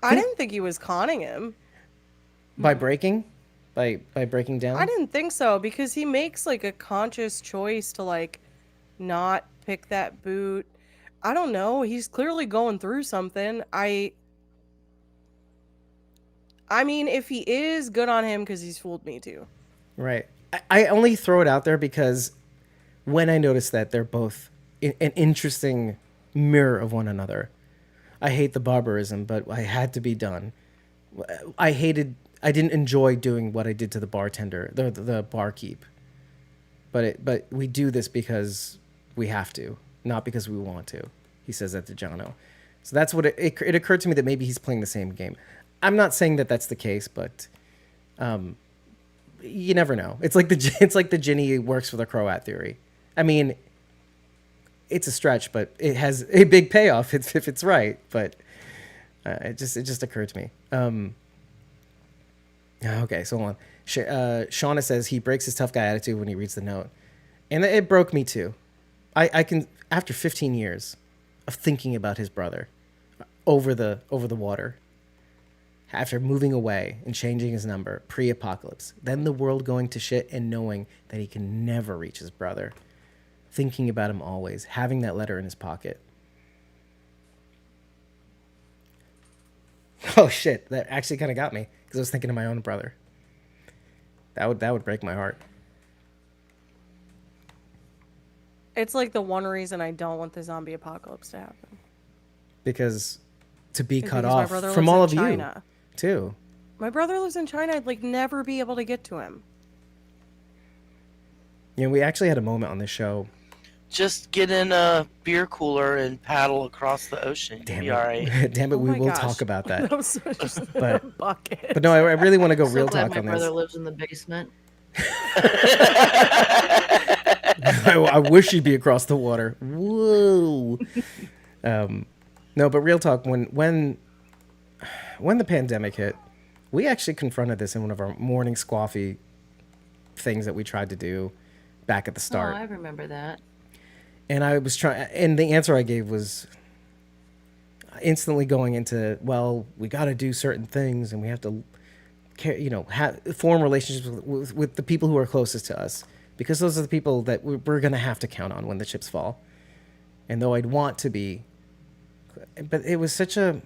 I didn't think he was conning him. By breaking? by breaking down? I didn't think so, because he makes like a conscious choice to like not pick that boot. I don't know. He's clearly going through something. I mean, if he is, good on him, because he's fooled me too. Right. I only throw it out there because when I noticed that they're both an interesting mirror of one another. I hate the barbarism, but I had to be done. I didn't enjoy doing what I did to the bartender, the barkeep. But we do this because we have to, not because we want to. He says that to Jono. So that's what it occurred to me that maybe he's playing the same game. I'm not saying that that's the case, but you never know. It's like the Ginny works for the Croat theory. I mean, it's a stretch, but it has a big payoff if it's right. But it just occurred to me. Okay, so hold on. Shauna says he breaks his tough guy attitude when he reads the note, and it broke me too. I can, after 15 years of thinking about his brother over the water, after moving away and changing his number pre-apocalypse, then the world going to shit and knowing that he can never reach his brother, thinking about him always, having that letter in his pocket. Oh shit, that actually kind of got me because I was thinking of my own brother. That would break my heart. It's like the one reason I don't want the zombie apocalypse to happen. Because to be cut Because my off brother from lives all in of you China. too. My brother lives in China. I'd like never be able to get to him. You know, we actually had a moment on this show. Just get in a beer cooler and paddle across the ocean. You'll be all right. Damn it, Oh we my will gosh. talk about that. That was just But- a bucket. But no, I really want to go So real glad talk my on this. brother lives in the basement. I wish he'd be across the water. Whoa. No, but real talk. When the pandemic hit, we actually confronted this in one of our morning squaffy things that we tried to do back at the start. Oh, I remember that. And I was trying, and the answer I gave was instantly going into, well, we got to do certain things, and we have to, form relationships with the people who are closest to us, because those are the people that we're going to have to count on when the chips fall. And though I'd want to be, but it was such a,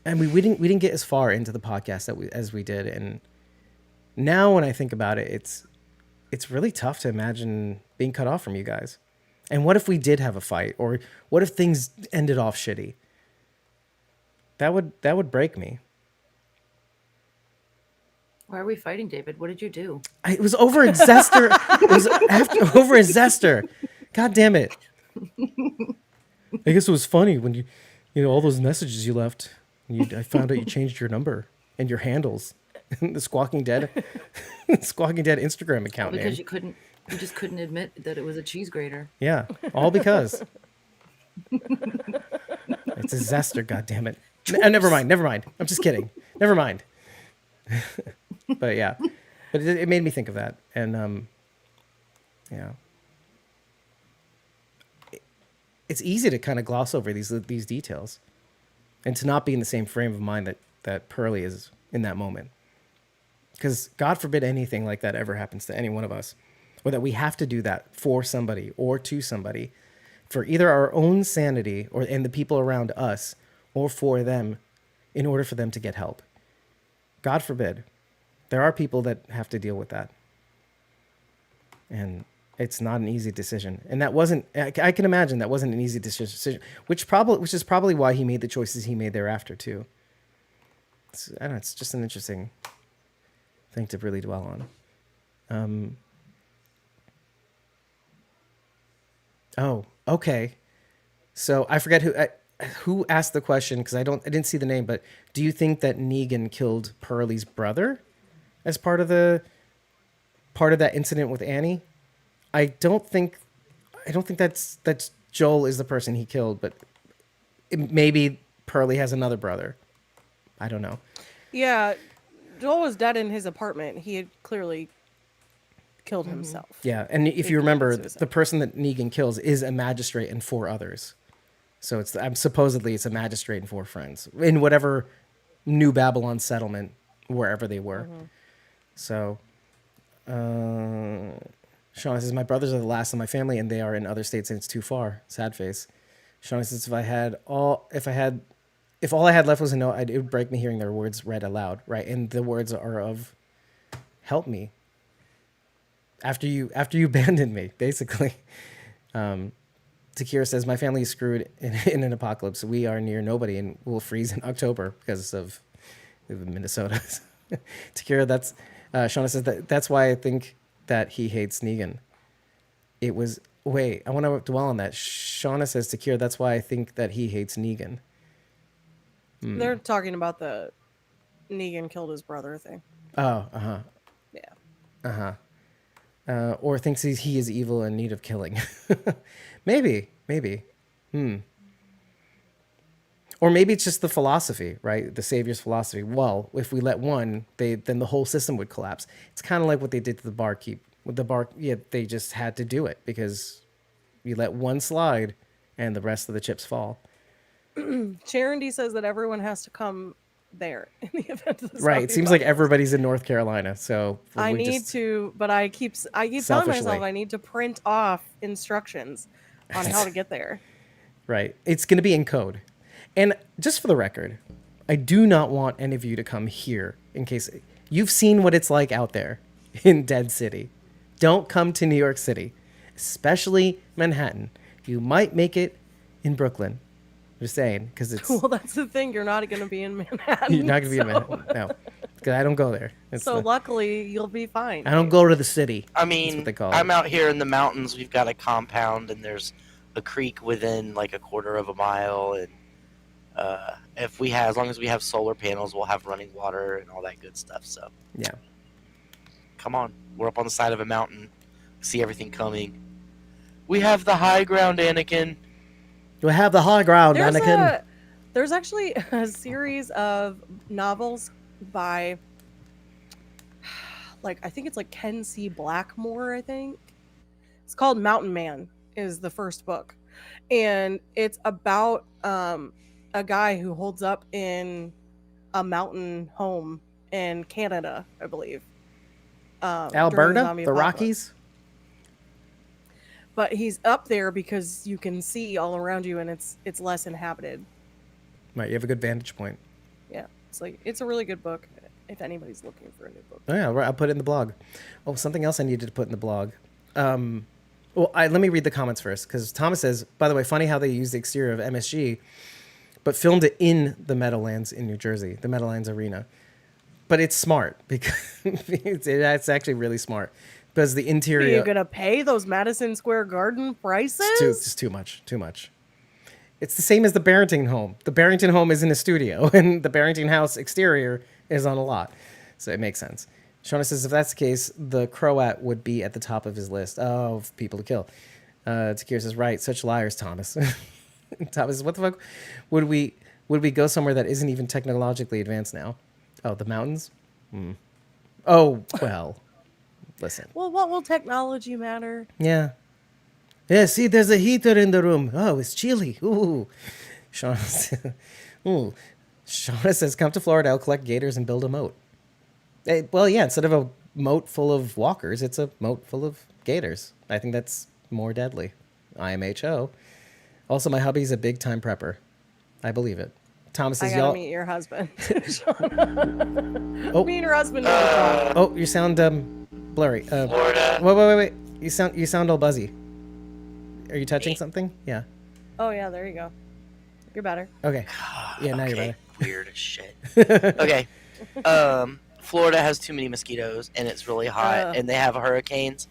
and we didn't get as far into the podcast as we did, and now when I think about it, it's really tough to imagine being cut off from you guys. And what if we did have a fight, or what if things ended off shitty? That would break me. Why are we fighting, David? What did you do? It was over a Zester. It was over a Zester. God damn it! I guess it was funny when you all those messages you left. I found out you changed your number and your handles. The Squawking Dead Instagram account Because name. you just couldn't admit that it was a cheese grater. Yeah, all because it's a Zester. God damn it! Never mind. I'm just kidding. Never mind. But yeah, but it made me think of that, and yeah, it's easy to kind of gloss over these details, and to not be in the same frame of mind that Pearlie is in that moment. Because God forbid anything like that ever happens to any one of us, or that we have to do that for somebody or to somebody, for either our own sanity and the people around us, or for them, in order for them to get help. God forbid. There are people that have to deal with that. And it's not an easy decision. And that wasn't, I can imagine that wasn't an easy decision, which is probably why he made the choices he made thereafter too. I don't know, it's just an interesting thing to really dwell on. Oh, okay. So I forget who asked the question, because I didn't see the name, but do you think that Negan killed Pearlie's brother as part of that incident with Annie? I don't think that's Joel is the person he killed, but maybe Pearlie has another brother. I don't know. Yeah, Joel was dead in his apartment. He had clearly killed himself. Yeah, and if you remember, the person that Negan kills is a magistrate and 4 others. So supposedly it's a magistrate and 4 friends in whatever New Babylon settlement, wherever they were. So, Shauna says, my brothers are the last of my family and they are in other states and it's too far. Sad face. Shauna says, if all I had left was a note, it would break me hearing their words read aloud, right? And the words are of, help me. After you abandoned me, basically. Takira says, my family is screwed in an apocalypse. We are near nobody and will freeze in October because of Minnesota. Takira, Shauna says that's why I think that he hates Negan. I want to dwell on that. Shauna says, Takira, that's why I think that he hates Negan. They're talking about the Negan killed his brother thing. Oh, uh-huh. Yeah. Uh-huh. Or thinks he is evil and in need of killing. Maybe. Or maybe it's just the philosophy, right? The Savior's philosophy. Well, if we let one, then the whole system would collapse. It's kind of like what they did to the barkeep. With the bar, they just had to do it because you let one slide and the rest of the chips fall. Sharon D says that everyone has to come there in the event of the Right. It seems like everybody's in North Carolina. So but I keep telling myself I need to print off instructions on how to get there. Right. It's going to be in code. And just for the record, I do not want any of you to come here in case you've seen what it's like out there in Dead City. Don't come to New York City, especially Manhattan. You might make it in Brooklyn. I'm just saying, because it's... Well, that's the thing. You're not going to be in Manhattan. You're not going to be in Manhattan. No. Because I don't go there. Luckily, you'll be fine. I don't go to the city. I mean, I'm out here in the mountains. We've got a compound, and there's a creek within like a quarter of a mile. And as long as we have solar panels, we'll have running water and all that good stuff. So yeah, Come on. We're up on the side of a mountain. See everything coming. We have the high ground, Anakin. We have the high ground, Anakin. There's actually a series of novels by, I think it's Ken C. Blackmore, I think. It's called Mountain Man is the first book. And it's about a guy who holds up in a mountain home in Canada, I believe. Alberta? The Rockies? But he's up there because you can see all around you and it's less inhabited. Right, you have a good vantage point. Yeah, it's a really good book if anybody's looking for a new book. Oh yeah, I'll put it in the blog. Oh, something else I needed to put in the blog. Let me read the comments first, because Thomas says, by the way, funny how they used the exterior of MSG, but filmed it in the Meadowlands in New Jersey, the Meadowlands Arena. But it's smart, because it's actually really smart. Because the interior... Are you going to pay those Madison Square Garden prices? It's too much. It's the same as the Barrington home. The Barrington home is in a studio, and the Barrington house exterior is on a lot. So it makes sense. Shauna says, if that's the case, the Croat would be at the top of his list of people to kill. Takira says, right, such liars, Thomas. Thomas says, what the fuck? Would we go somewhere that isn't even technologically advanced now? Oh, the mountains? Oh, well, listen. Well, what will technology matter? Yeah. Yeah, see, there's a heater in the room. Oh, it's chilly. Ooh. Shauna says, come to Florida, I'll collect gators and build a moat. Well, yeah, instead of a moat full of walkers, it's a moat full of gators. I think that's more deadly. IMHO. Also, my hubby's a big-time prepper. I believe it. Thomas says, I gotta meet your husband. Oh. Me and your husband never talk. Oh, you sound blurry. Florida. Wait. You sound all buzzy. Are you touching something? Yeah. Oh, yeah, there you go. You're better. Okay. Yeah, now you're better. Weird as shit. Okay. Florida has too many mosquitoes, and it's really hot, and they have hurricanes.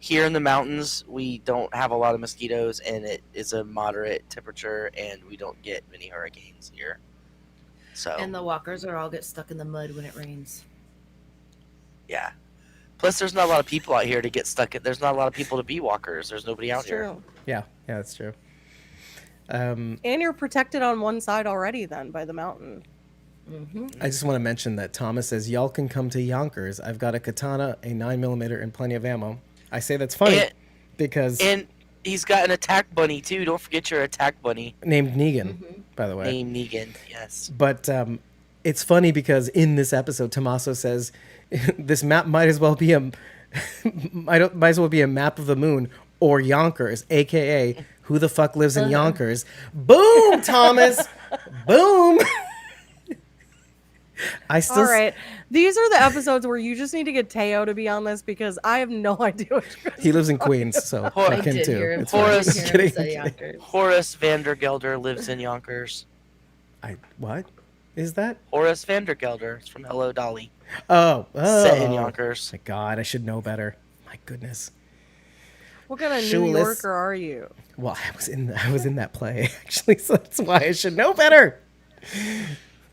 Here in the mountains, we don't have a lot of mosquitoes, and it is a moderate temperature, and we don't get many hurricanes here. So. And the walkers all get stuck in the mud when it rains. Yeah. Plus, there's not a lot of people out here to get stuck. There's not a lot of people to be walkers. There's nobody out here. True. Yeah, that's true. And you're protected on one side already then by the mountain. Mm-hmm. I just want to mention that Thomas says, y'all can come to Yonkers. I've got a katana, a 9mm, and plenty of ammo. I say that's funny because... And He's got an attack bunny too. Don't forget your attack bunny Named Negan, by the way. named Negan. Yes. But it's funny because in this episode, Tommaso says this map might as well be a might as well be a map of the moon or Yonkers, aka who the fuck lives in Yonkers? Boom, Thomas. Boom. I still All right. These are the episodes where you just need to get Teo to be on this because I have no idea what you're He lives in Queens, so I fuck him did too. hear him. It's Horace- fine. Hear him Kidding. say Yonkers. Horace Vandergelder lives in Yonkers. What is that? Horace Vandergelder. It's from Hello Dolly. Oh, Set in Yonkers. My God, I should know better. My goodness. What kind of New Shoeless. Yorker are you? Well, I was in that play actually, so that's why I should know better.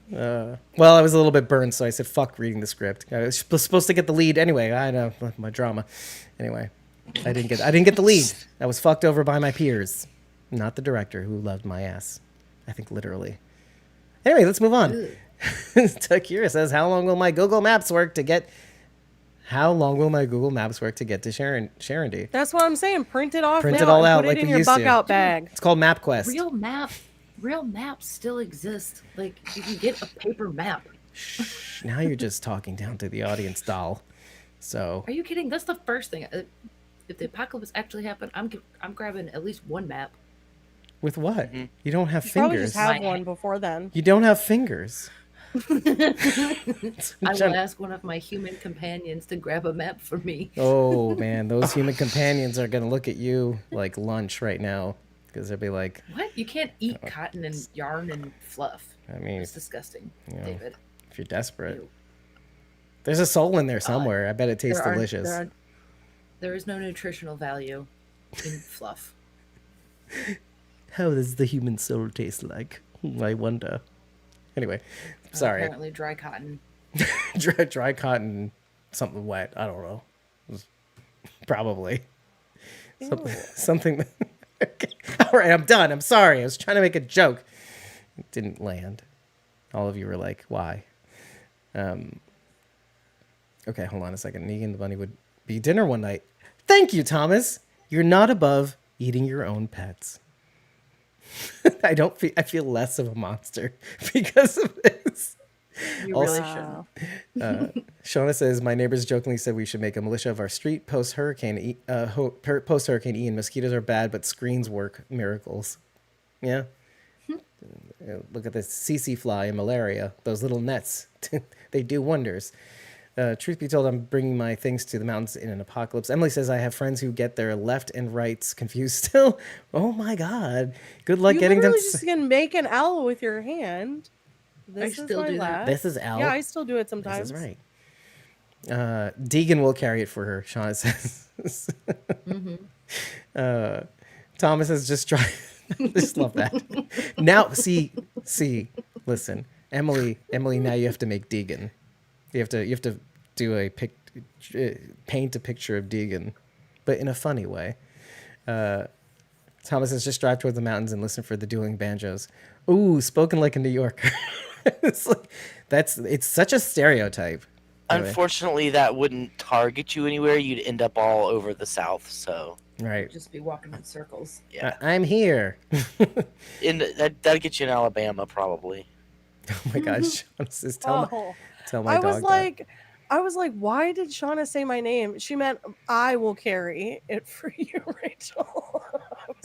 Well, I was a little bit burned, so I said, "Fuck reading the script." I was supposed to get the lead anyway. I know my drama. Anyway, I didn't get the lead. I was fucked over by my peers, not the director who loved my ass. I think literally. Anyway, let's move on. Takira says, "How long will my Google Maps work to get?" How long will my Google Maps work to get to Sharon D? That's what I'm saying. Print it off Print now it all and out put like it in we your used to. buck out bag. It's called MapQuest. Real maps still exist. Like you can get a paper map. Shh, now you're just talking down to the audience, doll. So Are you kidding? That's the first thing. If the apocalypse actually happened, I'm grabbing at least one map. with what? You don't have You probably fingers. just have My- one before then. You don't have fingers. I will ask one of my human companions to grab a map for me. Oh man, those human companions are gonna look at you like lunch right now because they'll be like, What? You can't eat cotton and yarn and fluff. I mean, It's disgusting, know, David. if you're desperate, Ew. there's a soul in there somewhere. I bet it tastes There are- delicious. there is no nutritional value in fluff. How does the human soul taste like? I wonder. Anyway, sorry. Apparently, dry cotton. dry cotton, something wet. I don't know. Probably something. Okay. All right, I'm done. I'm sorry. I was trying to make a joke. It didn't land. All of you were like, "Why?" Okay, hold on a second. Negan the bunny would be dinner one night. Thank you, Thomas. You're not above eating your own pets. I feel less of a monster because of this. You Also- really shouldn't. Shauna says, my neighbors jokingly said we should make a militia of our street post-Hurricane Ian. Mosquitoes are bad, but screens work miracles. Yeah. Look at this CC fly and malaria. Those little nets, they do wonders. Truth be told, I'm bringing my things to the mountains in an apocalypse. Emily says, I have friends who get their left and rights confused still. Oh my God. Good luck You getting them. literally just can make an L with your hand. This is still my do that. left. This is L. Yeah, I still do it This sometimes. is right. Deegan will carry it for her, Shauna says. Thomas has just tried. Just love that. Now, see, listen, Emily, now you have to make Deegan. You have to do paint a picture of Deegan, but in a funny way. Thomas says, just drive toward the mountains and listen for the dueling banjos. Ooh, spoken like a New Yorker. It's such a stereotype. Anyway, Unfortunately, that wouldn't target you anywhere. You'd end up all over the South. So right. Just be walking in circles. yeah, I'm here. that'd get you in Alabama probably. Oh my gosh. Shauna says, tell my I dog was that. I was like, why did Shauna say my name? She meant I will carry it for you, Rachel.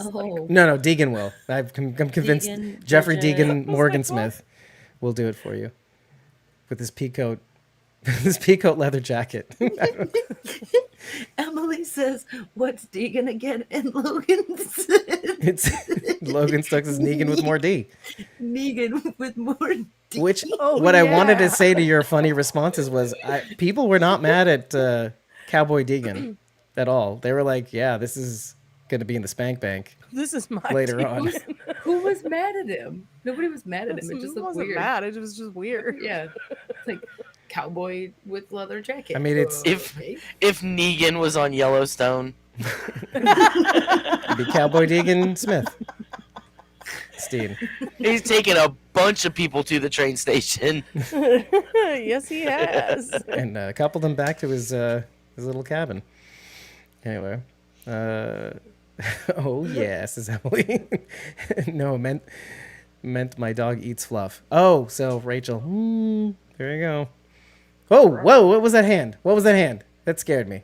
I was like, Oh, No, Deegan will. I'm convinced Deegan, Jeffrey Bridget. Deegan Morgan Smith will do it for you with his peacoat, leather jacket. Emily says, "What's Deegan again?" And Logan said, It's Logan Stokes is Negan with more D. "Negan with more." D. Which Oh, what I wanted to yeah. say to your funny responses was, people were not mad at Cowboy Deegan at all. They were like, "Yeah, this is going to be in the spank bank this is my later team. on." Who was mad at him? Nobody was mad at him. It It just looked wasn't weird. bad. It was just weird. Yeah, like cowboy with leather jacket. I mean, it's- Okay. If Negan was on Yellowstone, It'd be Cowboy Deegan Smith. Steen. he's taking a bunch of people to the train station. Yes, he has. And coupled him back to his little cabin. Anyway, Oh yeah, says Emily. No, meant my dog eats fluff. Oh, so Rachel. There you go. Oh, whoa! What was that hand? What was that hand? That scared me.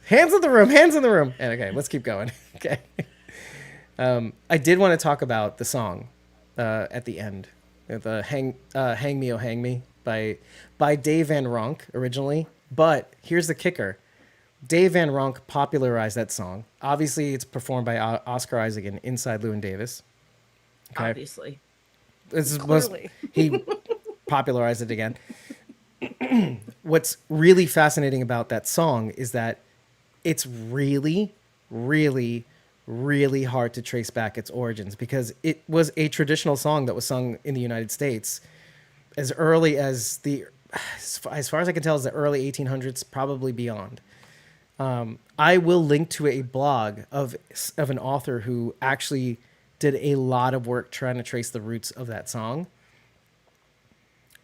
Hands in the room. Hands in the room. And okay, let's keep going. Okay. I did want to talk about the song at the end, the "Hang Me, Oh Hang Me" by Dave Van Ronk originally. But here's the kicker: Dave Van Ronk popularized that song. Obviously, it's performed by Oscar Isaac and Inside Llewyn Davis. Okay. Obviously. Clearly. He popularized it again. What's really fascinating about that song is that it's really, really, really hard to trace back its origins because it was a traditional song that was sung in the United States as early as as far as I can tell, is the early 1800s, probably beyond. I will link to a blog of an author who actually did a lot of work trying to trace the roots of that song.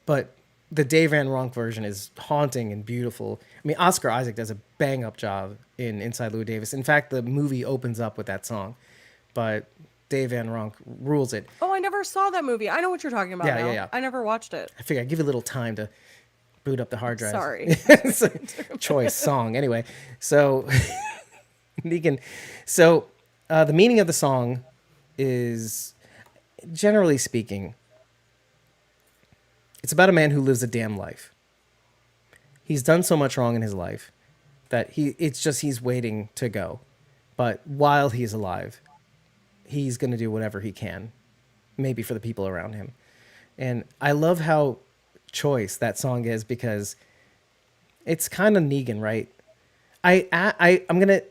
But the Dave Van Ronk version is haunting and beautiful. I mean, Oscar Isaac does a bang-up job in Inside Llewyn Davis. In fact, the movie opens up with that song. But Dave Van Ronk rules it. Oh, I never saw that movie. I know what you're talking about now. Yeah. I never watched it. I figure I'd give you a little time to boot up the hard drive. Sorry. It's a choice song. Anyway, so Negan. So the meaning of the song is, generally speaking, it's about a man who lives a damn life. He's done so much wrong in his life that he's waiting to go. But while he's alive, he's going to do whatever he can, maybe for the people around him. And I love how choice that song is because it's kind of Negan, right? I'm going to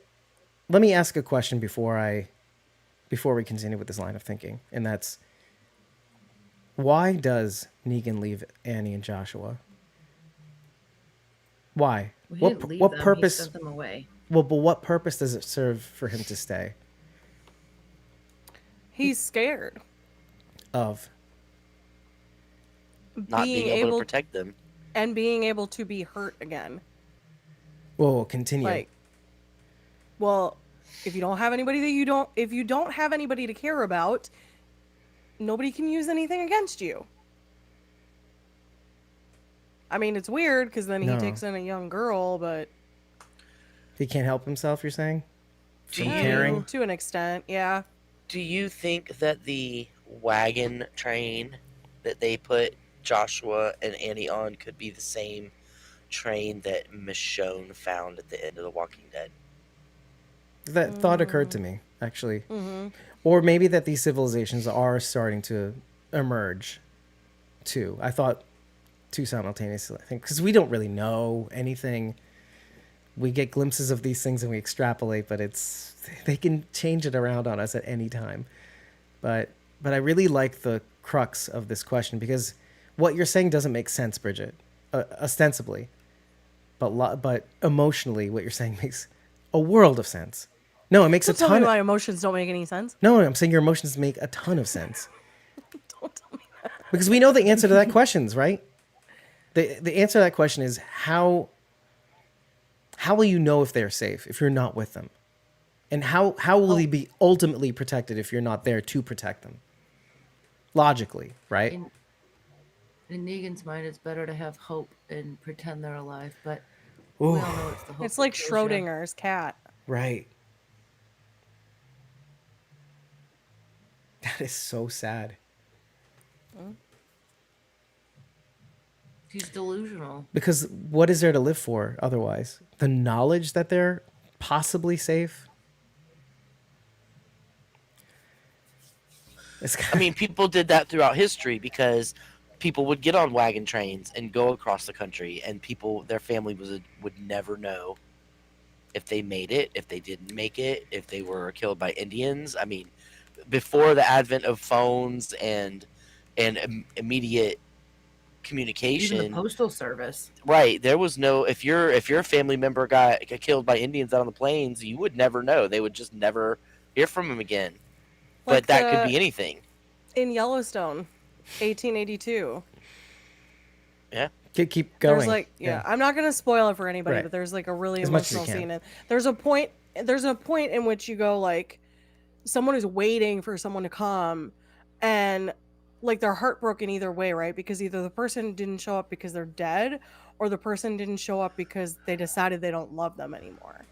let me ask a question before we continue with this line of thinking. And that's, why does Negan leave Annie and Joshua? Why? Well, he What didn't leave what them, purpose? He sent them away. Well, but what purpose does it serve for him to stay? He's scared. Of Not being able to protect them. And being able to be hurt again. whoa, continue. Like, well, if you don't have anybody if you don't have anybody to care about, nobody can use anything against you. I mean, it's weird because then he No. takes in a young girl, but He can't help himself, you're saying? From Yeah. caring? to an extent, yeah. Do you think that the wagon train that they put Joshua and Annie on could be the same train that Michonne found at the end of The Walking Dead? That thought occurred to me, actually. Mm-hmm. Or maybe that these civilizations are starting to emerge, too. I thought two simultaneously, I think, because we don't really know anything. We get glimpses of these things and we extrapolate, but they can change it around on us at any time. But I really like the crux of this question because what you're saying doesn't make sense, Bridget, ostensibly. But emotionally, what you're saying makes a world of sense. No, it makes Don't a tell ton me of... my emotions don't make any sense. No, I'm saying your emotions make a ton of sense. Don't tell me that. Because we know the answer to that question, right? The answer to that question is how will you know if they're safe if you're not with them? And how will they be ultimately protected if you're not there to protect them? Logically, right? In Negan's mind, it's better to have hope and pretend they're alive, but Ooh, we all know it's the hope. It's like that kills ya. Schrodinger's cat. right. That is so sad. He's delusional. Because what is there to live for otherwise? The knowledge that they're possibly safe? I mean, people did that throughout history because people would get on wagon trains and go across the country, and their family would never know if they made it, if they didn't make it, if they were killed by Indians. I mean, before the advent of phones and immediate communication, Even the postal service. right? There was no, if your family member got killed by Indians out on the plains, you would never know. They would just never hear from him again. Like But that could be anything. In Yellowstone, 1882. Yeah. Keep going. There's like, I'm not gonna spoil it for anybody, Right. but there's like a really As much as you emotional can. scene, and there's a point in which you go like, someone is waiting for someone to come, and like they're heartbroken either way, right? Because either the person didn't show up because they're dead, or the person didn't show up because they decided they don't love them anymore.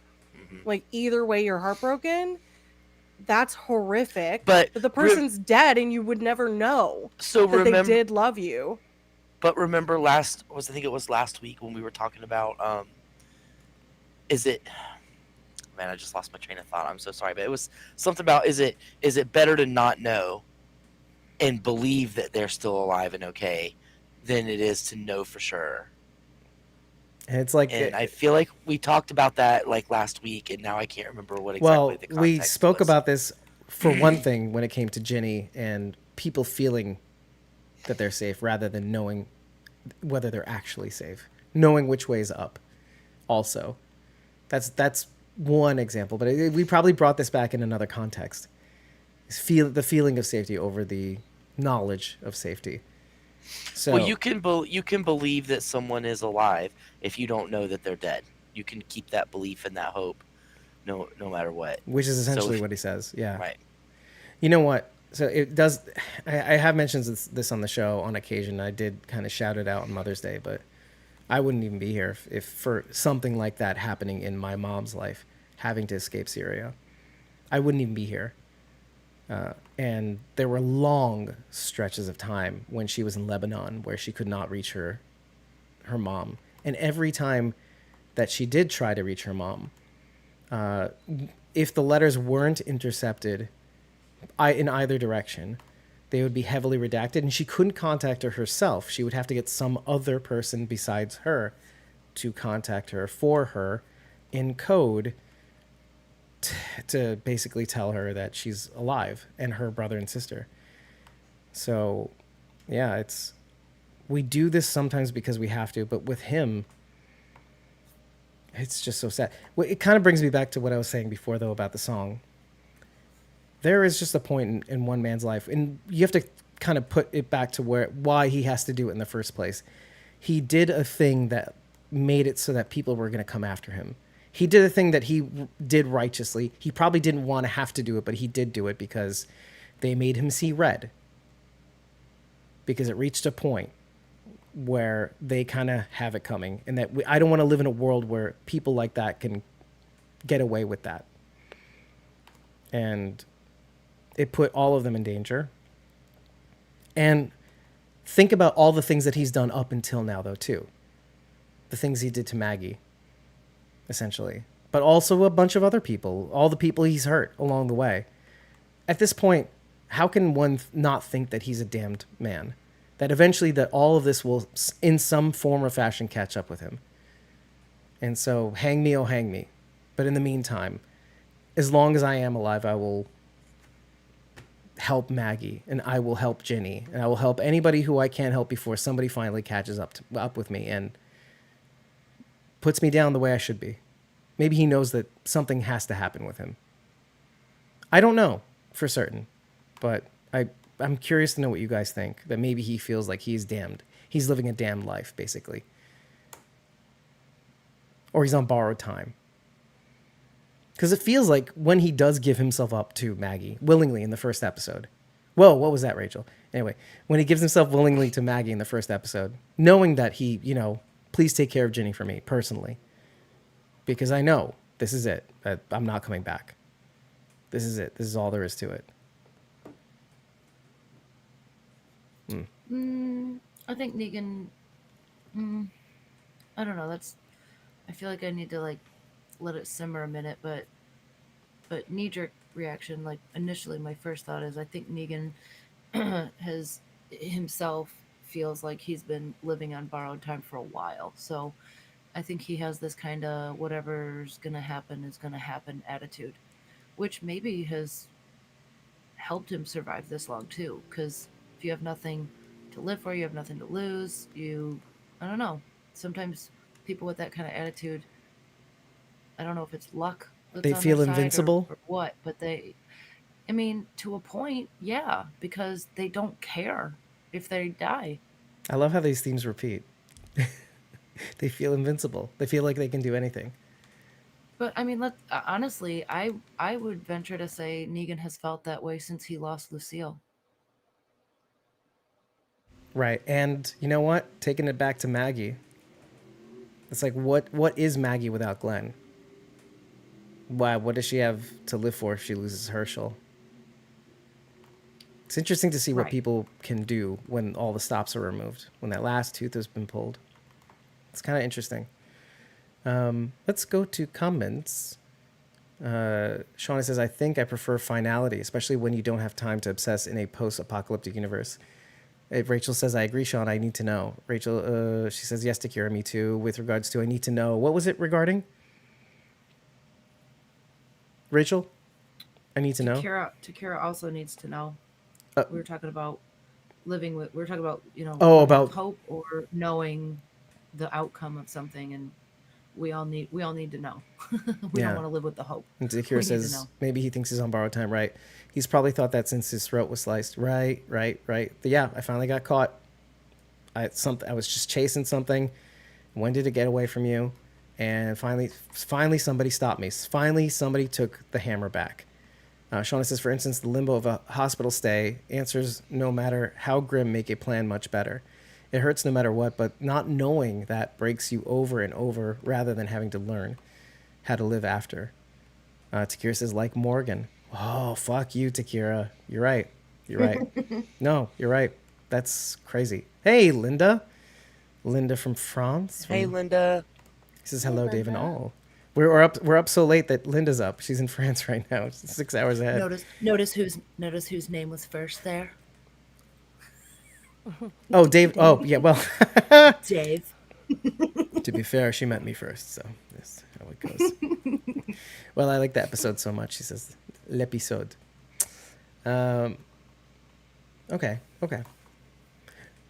Like either way, you're heartbroken. That's horrific. But the person's dead, and you would never know So that they did love you. But remember I think it was last week when we were talking about is it man, I just lost my train of thought. I'm so sorry, but it was something about is it better to not know and believe that they're still alive and okay than it is to know for sure. And it's like, And I feel like we talked about that like last week, and now I can't remember what exactly the context we spoke was. about this for one thing when it came to Ginny and people feeling that they're safe rather than knowing whether they're actually safe, knowing which way's up. Also, that's one example, but we probably brought this back in another context. The feeling of safety over the knowledge of safety. So Well, you can believe that someone is alive if you don't know that they're dead. You can keep that belief and that hope, no matter what. which is essentially what he says. Yeah. Right. You know what? So it does. I have mentioned this on the show on occasion. I did kind of shout it out on Mother's Day, but I wouldn't even be here if for something like that happening in my mom's life, having to escape Syria. I wouldn't even be here. And there were long stretches of time when she was in Lebanon where she could not reach her mom. And every time that she did try to reach her mom, if the letters weren't intercepted in either direction, they would be heavily redacted, and she couldn't contact her herself. She would have to get some other person besides her to contact her for her in code to basically tell her that she's alive and her brother and sister. So, yeah, we do this sometimes because we have to, but with him, it's just so sad. It kind of brings me back to what I was saying before, though, about the song. There is just a point in one man's life, and you have to kind of put it back to why he has to do it in the first place. He did a thing that made it so that people were going to come after him. He did a thing that he did righteously. He probably didn't want to have to do it, but he did do it because they made him see red. Because it reached a point where they kind of have it coming, and that I don't want to live in a world where people like that can get away with that. And it put all of them in danger. And think about all the things that he's done up until now, though, too. The things he did to Maggie, essentially. But also a bunch of other people, all the people he's hurt along the way. At this point, how can one not think that he's a damned man? That eventually that all of this will, in some form or fashion, catch up with him. And so, hang me, oh hang me. But in the meantime, as long as I am alive, I will help Maggie, and I will help Ginny, and I will help anybody who I can't help before somebody finally catches up with me and puts me down the way I should be. Maybe he knows that something has to happen with him. I don't know for certain, but I'm curious to know what you guys think, that maybe he feels like he's damned. He's living a damned life, basically. Or he's on borrowed time. Because it feels like when he does give himself up to Maggie willingly in the first episode. Whoa, what was that, Rachel? Anyway, when he gives himself willingly to Maggie in the first episode, knowing that he, please take care of Ginny for me personally. Because I know this is it. That I'm not coming back. This is it. This is all there is to it. I think Negan. I don't know. I feel like I need to let it simmer a minute, but knee-jerk reaction, initially my first thought is I think Negan has himself feels like he's been living on borrowed time for a while. So I think he has this kind of whatever's gonna happen is gonna happen attitude, which maybe has helped him survive this long too. Because if you have nothing to live for, you have nothing to lose. I don't know. Sometimes people with that kind of attitude, I don't know if it's luck. They feel invincible or what, but to a point, yeah, because they don't care if they die. I love how these themes repeat. They feel invincible. They feel like they can do anything. But I mean, honestly, I would venture to say Negan has felt that way since he lost Lucille. Right. And you know what? Taking it back to Maggie. It's like, what is Maggie without Glenn? Why? What does she have to live for if she loses Herschel? It's interesting to see what Right. people can do when all the stops are removed, when that last tooth has been pulled. It's kind of interesting. Let's go to comments. Shauna says, I think I prefer finality, especially when you don't have time to obsess in a post-apocalyptic universe. Rachel says, I agree, Sean. I need to know. Rachel, she says, yes, Takira, me too. With regards to I need to know. What was it regarding? Rachel? I need to know. Takira also needs to know. We were talking about living with. We were talking about Oh, living about- with hope or knowing the outcome of something, and we all need to know. We Yeah. don't want to live with the hope. And We Takira need to says, know. maybe he thinks he's on borrowed time. Right. He's probably thought that since his throat was sliced. Right. But yeah, I finally got caught. I was just chasing something. When did it get away from you? And finally somebody stopped me. Finally, somebody took the hammer back. Shauna says, for instance, the limbo of a hospital stay answers no matter how grim make a plan much better. It hurts no matter what, but not knowing that breaks you over and over rather than having to learn how to live after. Takira says, like Morgan. Oh, fuck you, Takira. You're right. No, you're right. That's crazy. Hey, Linda. Linda from France. Hey, Linda. He says, hello, Dave and all. We're up so late that Linda's up. She's in France right now. She's 6 hours ahead. Notice whose name was first there. Oh, Dave. Oh, yeah. Well, Dave. to be fair, she met me first, so that's how it goes. Well, I like the episode so much. She says, l'épisode. Okay.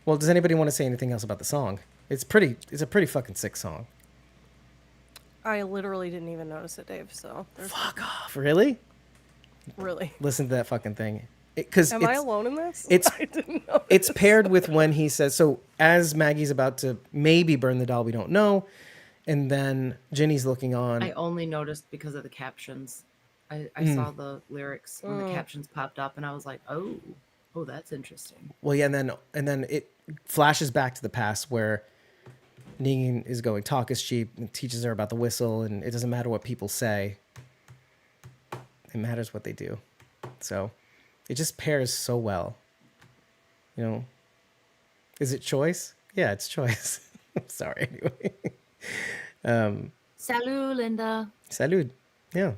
Well, does anybody want to say anything else about the song? It's a pretty fucking sick song. I literally didn't even notice it, Dave. So Fuck off. Really? really. Listen to that fucking thing. Because Am I alone in this? it's- I didn't know. It's paired with when he says, so as Maggie's about to maybe burn the doll, we don't know. And then Ginny's looking on. I only noticed because of the captions. I saw the lyrics when the captions popped up, and I was like, oh, that's interesting. Well, yeah, and then it flashes back to the past where Negan is going, talk is cheap, and teaches her about the whistle, and it doesn't matter what people say. It matters what they do. So it just pairs so well. Is it choice? Yeah, it's choice. Sorry, anyway. Salut, Linda. Salud. Yeah.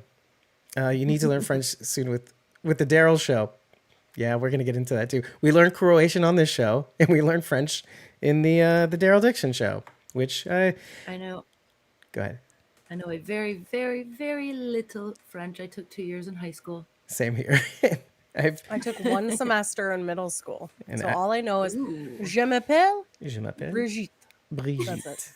You need to learn French soon with the Daryl show. Yeah, we're gonna get into that too. We learned Croatian on this show, and we learned French in the Daryl Dixon show. Which I know. Go ahead. I know a very, very, very little French. I took 2 years in high school. Same here. I took one semester in middle school, And so I- all I know is je m'appelle Je m'appelle Brigitte. Brigitte. That's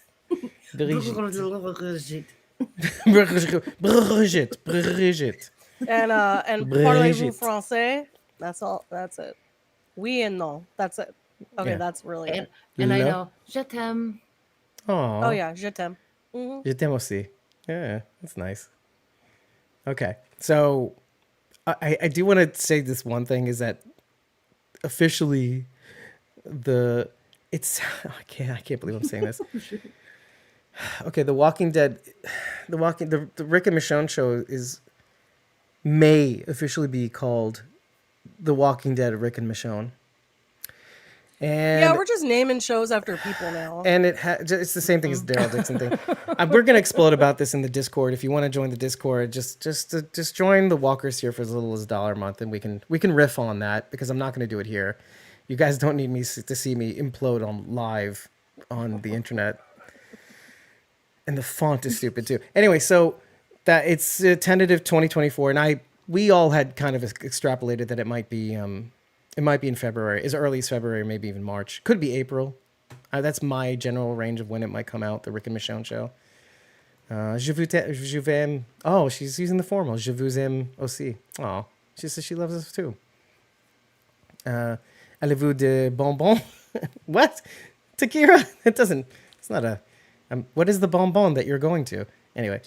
Brigitte. Brigitte. And Brigitte. parlez-vous français? That's all. That's it. Oui and no. That's it. Okay, Yeah. that's really it. And I Le- know je t'aime. Aw. Oh yeah, je t'aime. Mhm. Je t'aime aussi. Yeah, that's nice. Okay, so I do want to say this one thing is that officially I can't believe I'm saying this. Okay, The Walking Dead, the Rick and Michonne show may officially be called The Walking Dead Rick and Michonne. And Yeah, we're just naming shows after people now. and it's the same thing as the Daryl Dixon thing. We're gonna explode about this in the Discord. If you want to join the Discord, just join the Walkers here for as little as $1 a month, and we can riff on that because I'm not gonna do it here. You guys don't need me to see me implode on live on the internet, and the font is stupid too. Anyway, so that it's tentative 2024, and we all had kind of extrapolated that it might be in February, as early as February, maybe even March. Could be April. That's my general range of when it might come out, the Rick and Michonne show. Je vous aime. Oh, she's using the formal. Je vous aime aussi. Oh, she says she loves us too. Allez-vous de bonbons? What? Takira? It's It's not a. What is the bonbon that you're going to? Anyway,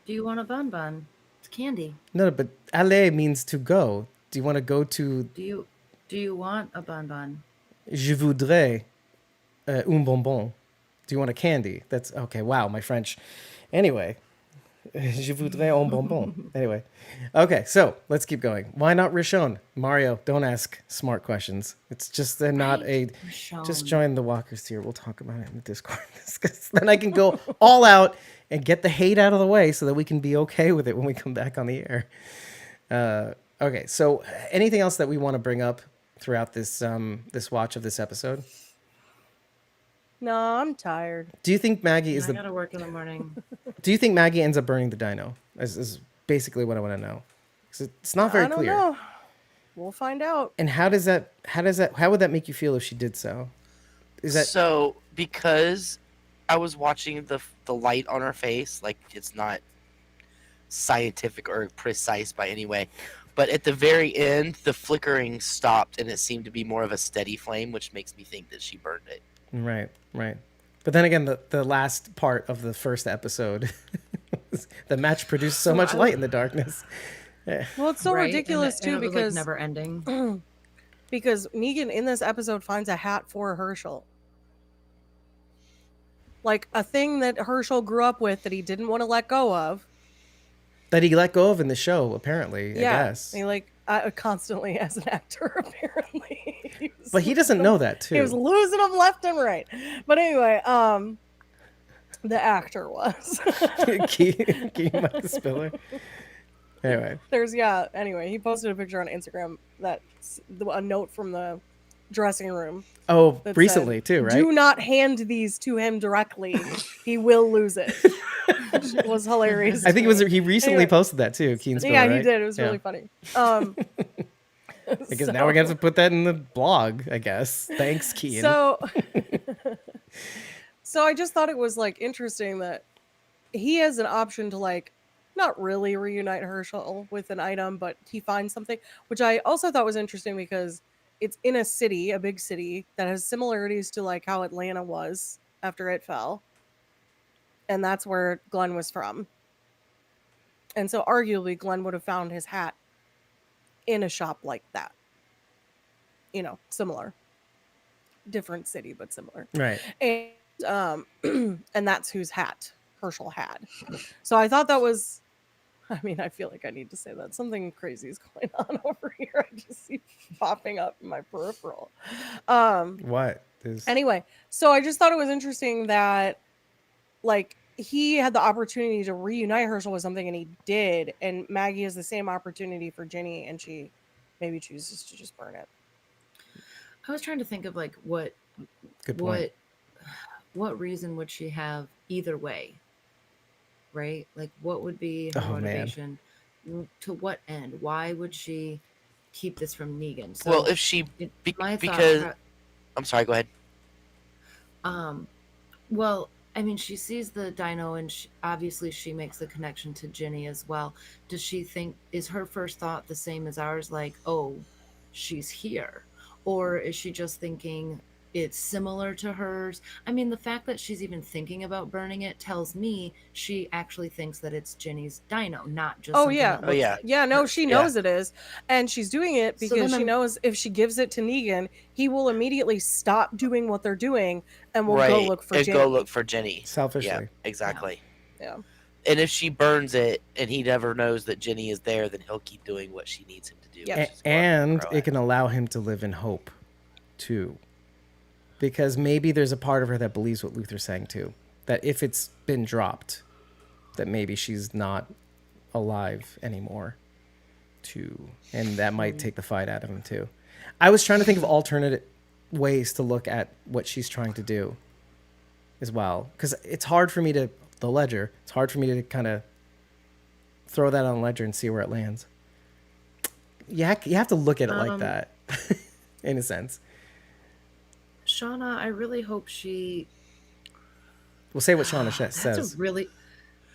Do you want a bonbon? It's candy. no, but aller means to go. Do you want to go to? Do you want a bonbon? Je voudrais un bonbon. Do you want a candy? That's okay. Wow, my French. Anyway, je voudrais un bonbon. Anyway, okay, so let's keep going. Why not Rishon? Mario, don't ask smart questions. It's just they're not a. Just Rishon. join the Walkers tier. We'll talk about it in the Discord. 'Cause then I can go all out and get the hate out of the way so that we can be okay with it when we come back on the air. Okay, so anything else that we want to bring up throughout this this watch of this episode? No, I'm tired. Do you think Maggie is I the? gotta work in the morning. Do you think Maggie ends up burning the dino? Is basically what I want to know. 'Cause it's not very I don't clear. know. We'll find out. And how would that make you feel if she did so? Is that So because I was watching the light on her face, like it's not scientific or precise by any way, but at the very end, the flickering stopped and it seemed to be more of a steady flame, which makes me think that she burned it. right? Right. But then again, the last part of the first episode, the match produced so much light in the darkness. Well, it's so Right? ridiculous And too it was, because like, never ending. because Negan in this episode finds a hat for Herschel. Like a thing that Herschel grew up with that he didn't want to let go of. That he let go of in the show, apparently. I guess. He like constantly as an actor, apparently. But he doesn't know that too. He was losing them left and right. But anyway, the actor was. Can you might the spiller? Anyway, Anyway, he posted a picture on Instagram that's a note from the dressing room. oh, that recently said, too, right? Do not hand these to him directly. He will lose it. Which was hilarious. I think it was he recently Anyway. posted that too. Keen Spiller, Yeah, right? he did. It was really funny. Because now we're gonna have to put that in the blog, I guess. Thanks, Keen. So, so I just thought it was like interesting that he has an option to like not really reunite Herschel with an item, but he finds something, which I also thought was interesting because it's in a city, a big city that has similarities to like how Atlanta was after it fell, and that's where Glenn was from. And so arguably Glenn would have found his hat in a shop like that. You know, similar. Different city, but similar. right. And and that's whose hat Herschel had. So I thought that was, I mean, I feel like I need to say that something crazy is going on over here. I just see popping up in my peripheral. What? There's... Anyway, so I just thought it was interesting that like he had the opportunity to reunite Herschel with something and he did, and Maggie has the same opportunity for Ginny and she maybe chooses to just burn it. I was trying to think of like what Good point. what reason would she have either way, right? Like what would be her Oh, man. motivation? To what end? Why would she keep this from Negan? So Well, if she my thought because pro- I'm sorry, go ahead. well, I mean, she sees the dino and obviously she makes the connection to Ginny as well. Does she think, is her first thought the same as ours? Like, oh, she's here. Or is she just thinking it's similar to hers? I mean, the fact that she's even thinking about burning it tells me she actually thinks that it's Ginny's dino, not just Oh something yeah. that looks yeah. like Yeah, no, she knows it is. And she's doing it So because then she I'm- knows if she gives it to Negan, he will immediately stop doing what they're doing and will go look for and Ginny. go look for Ginny. Selfishly. Yeah, exactly. Yeah. And if she burns it and he never knows that Ginny is there, then he'll keep doing what she needs him to do. Yeah. which is go after And Croat. it can allow him to live in hope, too. Because maybe there's a part of her that believes what Luther's saying, too. That if it's been dropped, that maybe she's not alive anymore, too. And that might take the fight out of him, too. I was trying to think of alternate ways to look at what she's trying to do as well. Because it's hard for me to... The ledger. It's hard for me to kind of throw that on ledger and see where it lands. You have to look at it like that, in a sense. Shauna, I really hope she. We'll say what Shauna That's says. a really.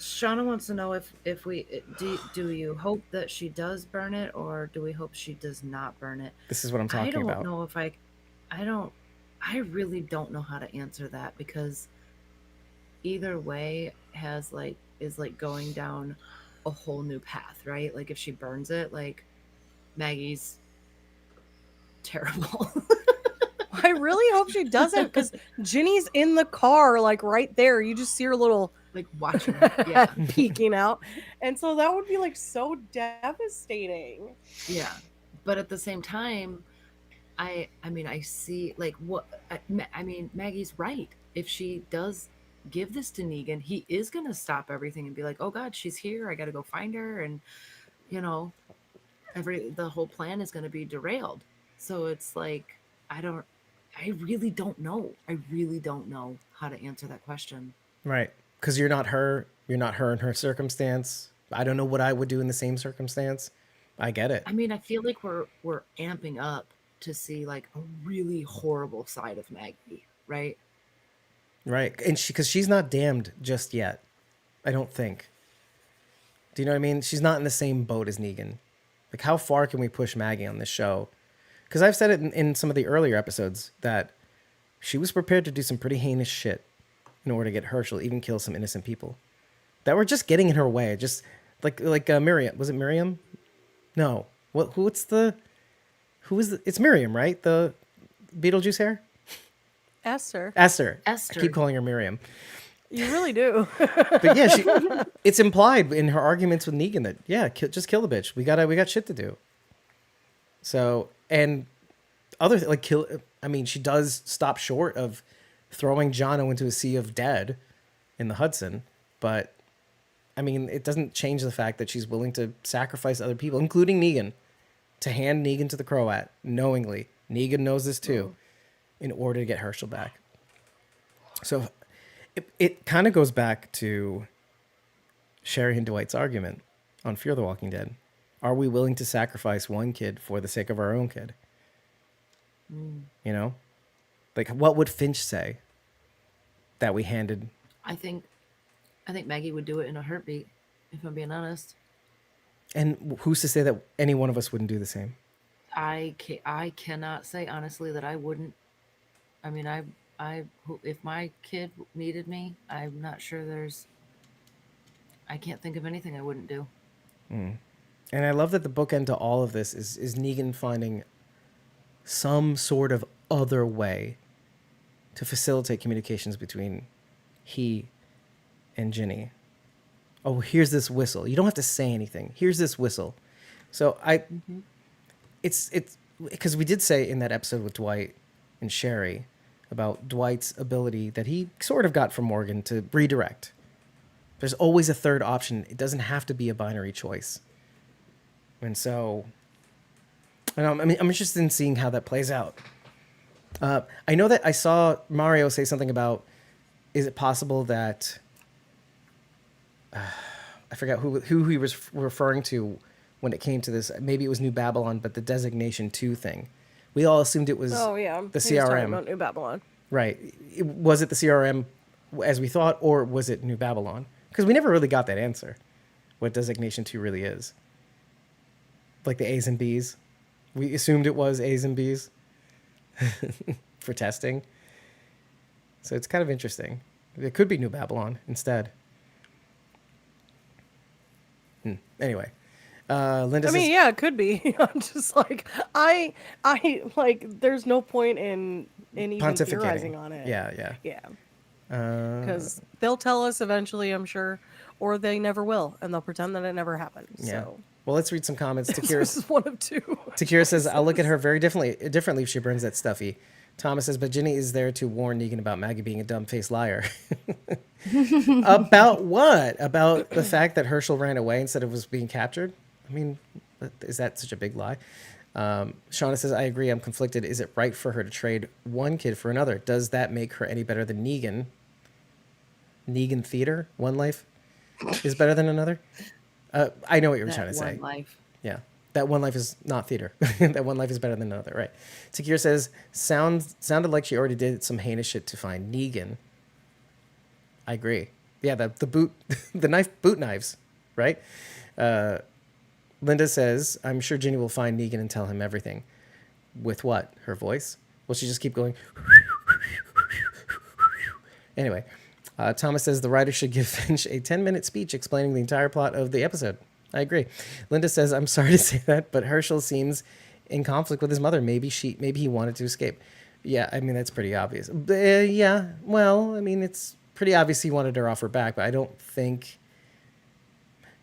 Shauna wants to know if we do you hope that she does burn it or do we hope she does not burn it? This is what I'm I talking don't about. know if I really don't know how to answer that because either way is like going down a whole new path, right? Like if she burns it, like Maggie's terrible. I really hope she doesn't, because Ginny's in the car, like right there. You just see her little like watching her. Yeah. peeking out. And so that would be like so devastating. Yeah. But at the same time, I mean, I see like I mean, Maggie's right. If she does give this to Negan, he is going to stop everything and be like, "Oh God, she's here. I got to go find her." And you know, the whole plan is going to be derailed. So it's like, I really don't know. I really don't know how to answer that question. Right. Because you're not her. You're not her in her circumstance. I don't know what I would do in the same circumstance. I get it. I mean, I feel like we're amping up to see like a really horrible side of Maggie, right? Right. And because she's not damned just yet. I don't think. Do you know what I mean? She's not in the same boat as Negan. Like, how far can we push Maggie on this show? Because I've said it in some of the earlier episodes that she was prepared to do some pretty heinous shit in order to get Herschel, even kill some innocent people that were just getting in her way. Just like Miriam. Was it Miriam? No. Who is the? It's Miriam, right? The Beetlejuice hair? Esther. Esther. Esther. I keep calling her Miriam. You really do. But yeah, it's implied in her arguments with Negan that, yeah, just kill the bitch. We got shit to do. So, and she does stop short of throwing Jono into a sea of dead in the Hudson, but I mean, it doesn't change the fact that she's willing to sacrifice other people, including Negan, to hand Negan to the Croat knowingly. Negan knows this too, in order to get Herschel back. So it kind of goes back to Sherry and Dwight's argument on Fear the Walking Dead. Are we willing to sacrifice one kid for the sake of our own kid? You know? Like, what would Finch say that we handed? I think Maggie would do it in a heartbeat, if I'm being honest. And who's to say that any one of us wouldn't do the same? I cannot say honestly that I wouldn't. I mean, if my kid needed me, I'm not sure I can't think of anything I wouldn't do. And I love that the bookend to all of this is Negan finding some sort of other way to facilitate communications between he and Ginny. Oh, here's this whistle. You don't have to say anything. Here's this whistle. So it's because we did say in that episode with Dwight and Sherry about Dwight's ability that he sort of got from Morgan to redirect. There's always a third option. It doesn't have to be a binary choice. And so, I'm interested in seeing how that plays out. I know that I saw Mario say something about, is it possible that, I forgot who he was referring to when it came to this. Maybe it was New Babylon, but the Designation 2 thing. We all assumed it was the CRM. He was talking about New Babylon. Right. Was it the CRM as we thought, or was it New Babylon? Because we never really got that answer, what Designation 2 really is. Like the A's and B's. We assumed it was A's and B's for testing. So it's kind of interesting. It could be New Babylon instead. Anyway. Linda says, Yeah, it could be. I'm just like, I like, there's no point in even theorizing on it. Yeah. Because they'll tell us eventually, I'm sure, or they never will, and they'll pretend that it never happened. Yeah. So. Well, let's read some comments. This is one of two. Takira says, I'll look at her very differently if she burns that stuffy. Thomas says, but Ginny is there to warn Negan about Maggie being a dumb-faced liar. About what? About the fact that Herschel ran away instead of was being captured? I mean, is that such a big lie? Shauna says, I agree. I'm conflicted. Is it right for her to trade one kid for another? Does that make her any better than Negan? Negan theater? One life is better than another? I know what you were trying to say. One life. Yeah. That one life is not theater. That one life is better than another, right? Takira says, sounded like she already did some heinous shit to find Negan. I agree. Yeah, the boot, the boot knives, right? Linda says, I'm sure Ginny will find Negan and tell him everything. With what? Her voice? Will she just keep going? Anyway, Thomas says the writer should give Finch a 10-minute speech explaining the entire plot of the episode. I agree. Linda says, I'm sorry to say that, but Herschel seems in conflict with his mother. Maybe he wanted to escape. Yeah, I mean, that's pretty obvious. Yeah, well, I mean, it's pretty obvious he wanted her off her back, but I don't think...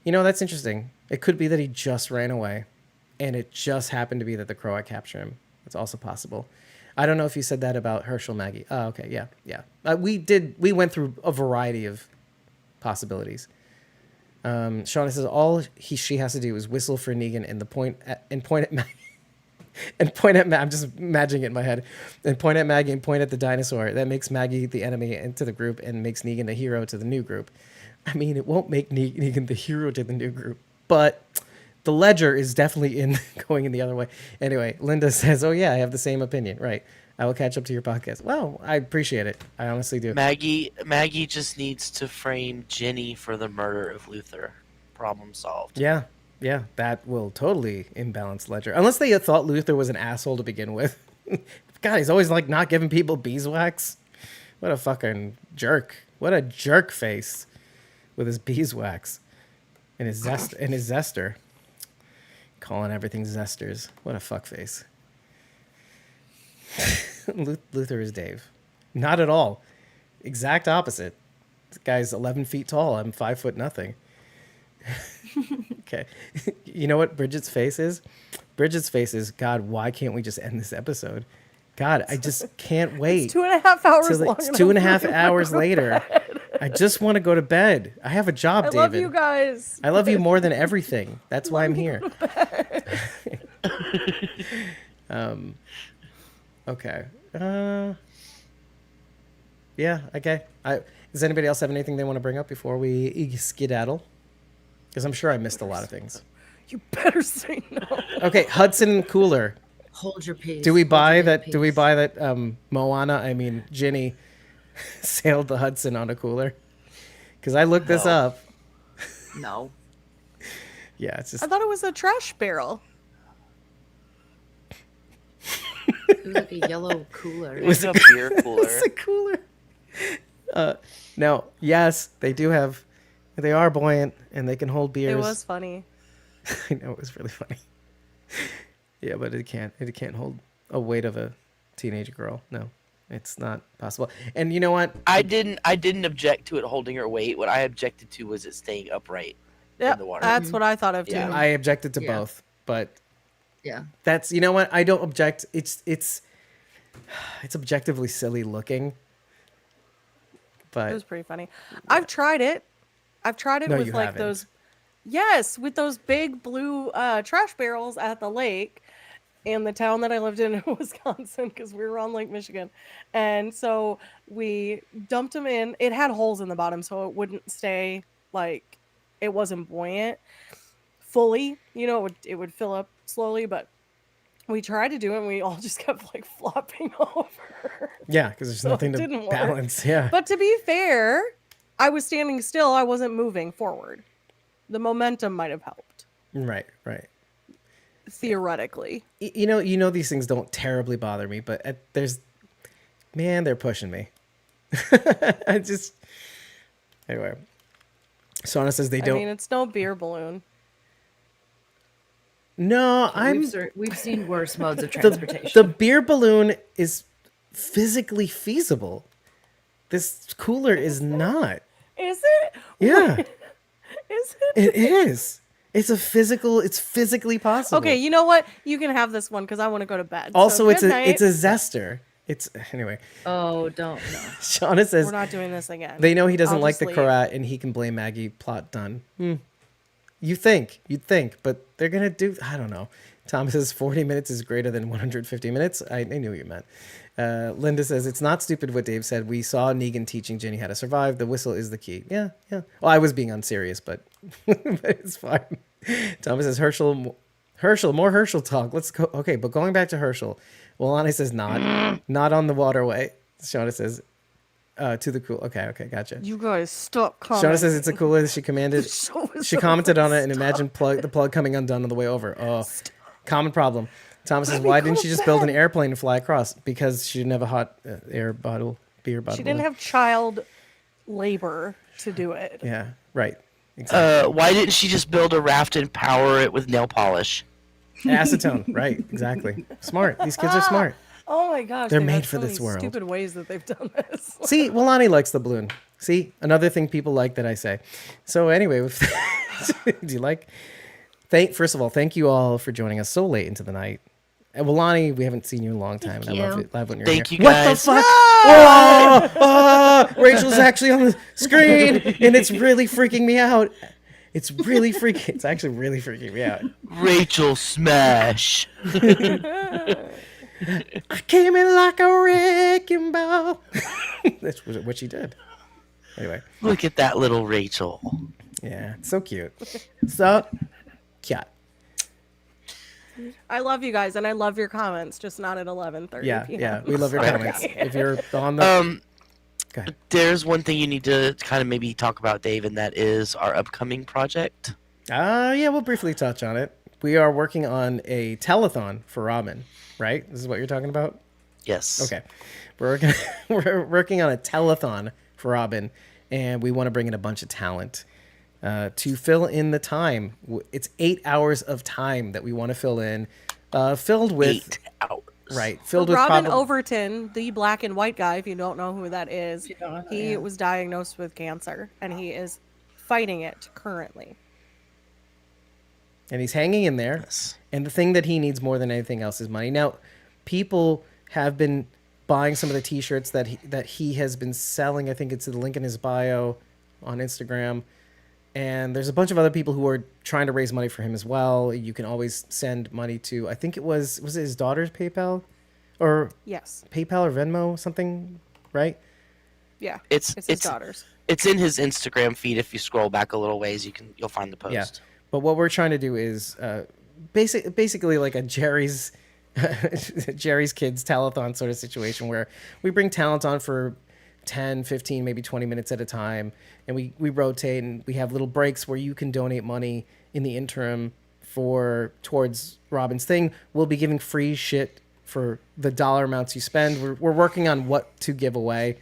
that's interesting. It could be that he just ran away, and it just happened to be that the Croat captured him. It's also possible. I don't know if you said that about Herschel, Maggie. Oh, okay, yeah. We went through a variety of possibilities. Shauna says all she has to do is whistle for Negan and point at Maggie. And point at I'm just imagining it in my head. And point at Maggie and point at the dinosaur. That makes Maggie the enemy into the group and makes Negan the hero to the new group. I mean, it won't make Negan the hero to the new group, but the ledger is definitely going in the other way. Anyway, Linda says, "Oh yeah, I have the same opinion." Right. I will catch up to your podcast. Well, I appreciate it. I honestly do. Maggie just needs to frame Jenny for the murder of Luther. Problem solved. Yeah, that will totally imbalance ledger. Unless they thought Luther was an asshole to begin with. God, he's always like not giving people beeswax. What a fucking jerk. What a jerk face with his beeswax and his zester. Calling everything zesters. What a fuck face. Luther is Dave. Not at all. Exact opposite. This guy's 11 feet tall. I'm 5 foot nothing. Okay. You know what Bridget's face is? Bridget's face is, God, why can't we just end this episode? God, I just can't wait. It's 2.5 hours long. It's 2.5 hours later. I just want to go to bed. I have a job, David. I love you guys. I love you more than everything. That's why I'm here. Okay. Yeah, okay. Does anybody else have anything they want to bring up before we skedaddle? Because I'm sure I missed a lot of things. You better say no. Okay, Hudson cooler. Hold your peace. Do we buy that? Peace. Do we buy that? Ginny sailed the Hudson on a cooler. Because I looked this up. No. Yeah, it's just. I thought it was a trash barrel. It was like a yellow cooler. It was a beer cooler. It's a cooler. Now, yes, they do have. They are buoyant and they can hold beers. It was funny. I know, it was really funny. Yeah, but it can't hold a weight of a teenage girl. No, it's not possible. And you know what? I didn't object to it holding her weight. What I objected to was it staying upright in the water. That's what I thought of too. Yeah, I objected to both, but Yeah. that's, you know what? I don't object. It's objectively silly looking. But It was pretty funny. I've tried it. No, with you like haven't. those. Yes, with those big blue trash barrels at the lake in the town that I lived in Wisconsin, because we were on Lake Michigan. And so we dumped them in. It had holes in the bottom, so it wouldn't stay like, it wasn't buoyant fully. It would fill up slowly, but we tried to do it and we all just kept like flopping over. yeah, because there's So nothing it to didn't work. balance. Yeah. But to be fair, I was standing still. I wasn't moving forward. The momentum might have helped, Right. theoretically. You know these things don't terribly bother me, but they're pushing me. Anyway. Shauna says they don't. I mean, it's no beer balloon. No, We've seen worse modes of the transportation. beer balloon is physically feasible. This cooler is not. Is it? Yeah, Is it? it is. It's physically possible. Okay, you know what? You can have this one because I want to go to bed. Also, So it's good a night. zester. Anyway. Oh, don't no. Shauna says We're not doing this again. they know he doesn't I'll like just the leave. Croat and he can blame Maggie. Plot done. You'd think, but they're gonna do. I don't know. Thomas says 40 minutes is greater than 150 minutes. I knew what you meant. Linda says it's not stupid what Dave said. We saw Negan teaching Jenny how to survive. The whistle is the key. Yeah. Well, I was being unserious, but it's fine. Thomas says Herschel, more Herschel talk. Let's go. Okay, but going back to Herschel. Well, Lonnie says not on the waterway. Shauna says to the cool. Okay, gotcha. You guys stop commenting. Shauna says it's a cooler. She commanded. So She commented on it and imagined the plug coming undone on the way over. Oh, common problem. Thomas says, why didn't she just build an airplane and fly across? Because she didn't have a hot beer bottle. She didn't have child labor to do it. Yeah, right. Exactly. Why didn't she just build a raft and power it with nail polish? Acetone, right? Exactly. Smart. These kids are smart. Oh my gosh, They're they made have for so this many world. Stupid ways that they've done this. See, Wilani likes the balloon. See, another thing people like that I say. So anyway, do you like? First of all, thank you all for joining us so late into the night. And Wilani, we haven't seen you in a long time, and I love it. Love when you're Thank here. you, guys. What the fuck? Oh, Rachel's actually on the screen, and it's really freaking me out. It's actually really freaking me out. Rachel smash. I came in like a wrecking ball. That's what she did. Anyway, Look at that little Rachel. yeah, it's so cute. So cute. I love you guys, and I love your comments, just not at 11:30 Yeah, p.m. yeah, we love your Right. comments. If you're on the, go ahead. There's one thing you need to kind of maybe talk about, Dave, and that is our upcoming project. Yeah, we'll briefly touch on it. We are working on a telethon for Robin, right? This is what you're talking about? Yes. Okay. We're working on a telethon for Robin, and we want to bring in a bunch of talent to fill in the time. It's 8 hours of time that we want to fill in, filled with 8 hours. right, filled with Robin probably Overton, the black and white guy, if you don't know who that is, you don't know, he yeah. was diagnosed with cancer, and he is fighting it currently. and he's hanging in there. Yes. And the thing that he needs more than anything else is money. Now, people have been buying some of the T-shirts that he has been selling. I think it's the link in his bio on Instagram. And there's a bunch of other people who are trying to raise money for him as well. You can always send money to, I think it was it his daughter's PayPal? Or Yes. PayPal or Venmo, something, right? Yeah. It's his daughter's. It's in his Instagram feed. If you scroll back a little ways, you'll find the post. Yeah. But what we're trying to do is basically like a Jerry's Kids telethon sort of situation where we bring talent on for 10, 15, maybe 20 minutes at a time, and we rotate, and we have little breaks where you can donate money in the interim towards Robin's thing. We'll be giving free shit for the dollar amounts you spend. We're working on what to give away.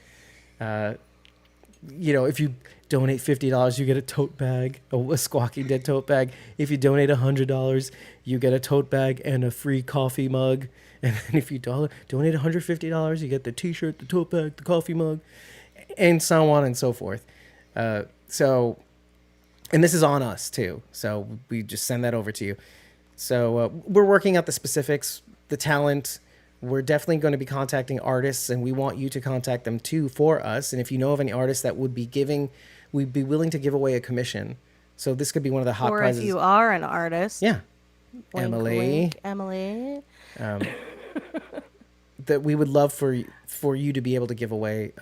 If you donate $50, you get a tote bag, a Squawking Dead tote bag. If you donate $100, you get a tote bag and a free coffee mug. And then if you donate $150, you get the T-shirt, the tote bag, the coffee mug, and so on and so forth. And this is on us too. So we just send that over to you. So we're working out the specifics, the talent. We're definitely going to be contacting artists, and we want you to contact them too for us. And if you know of any artists that would be we'd be willing to give away a commission. So this could be one of the hot Or prizes. if you are an artist. Yeah. Wink, Emily. wink, Emily. That we would love for you to be able to give away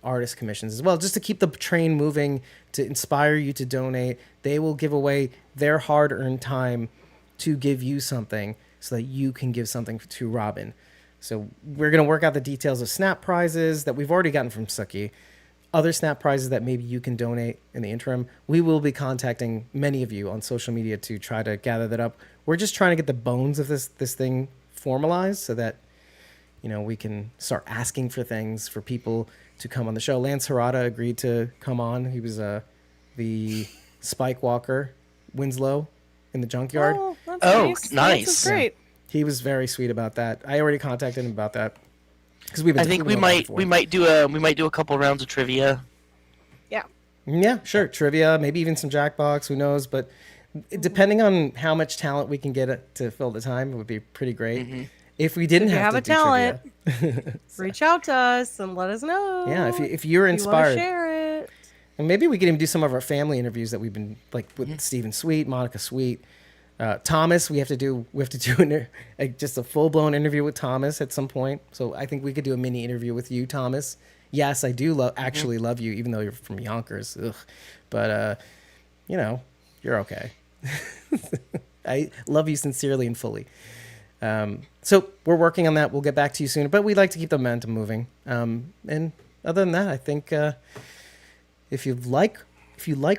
artist commissions as well, just to keep the train moving, to inspire you to donate. They will give away their hard-earned time to give you something so that you can give something to Robin. So we're going to work out the details of snap prizes that we've already gotten from Suki, other snap prizes that maybe you can donate in the interim. We will be contacting many of you on social media to try to gather that up. We're just trying to get the bones of this thing formalized so that we can start asking for things for people to come on the show. Lance Harada agreed to come on. He was the Spike Walker Winslow in the junkyard. Oh, that's Oh, nice. nice. That's great. He was very sweet about that. I already contacted him about that because we've been. I think we going back and might forth. do a couple rounds of trivia. Yeah. Yeah, sure. Trivia, maybe even some Jackbox. Who knows? But depending on how much talent we can get to fill the time, it would be pretty great. Mm-hmm. If we didn't If you have have to a do talent, trivia. reach out to us and let us know. Yeah, if you're You wanna inspired. share it. And maybe we could even do some of our family interviews that we've been like with Stephen Sweet, Monica Sweet, Thomas. We have to do just a full blown interview with Thomas at some point. So I think we could do a mini interview with you, Thomas. Yes, I do actually love you, even though you're from Yonkers. Ugh. But you're okay. I love you sincerely and fully. So we're working on that. We'll get back to you soon. But we'd like to keep the momentum moving. And other than that, I think. If you like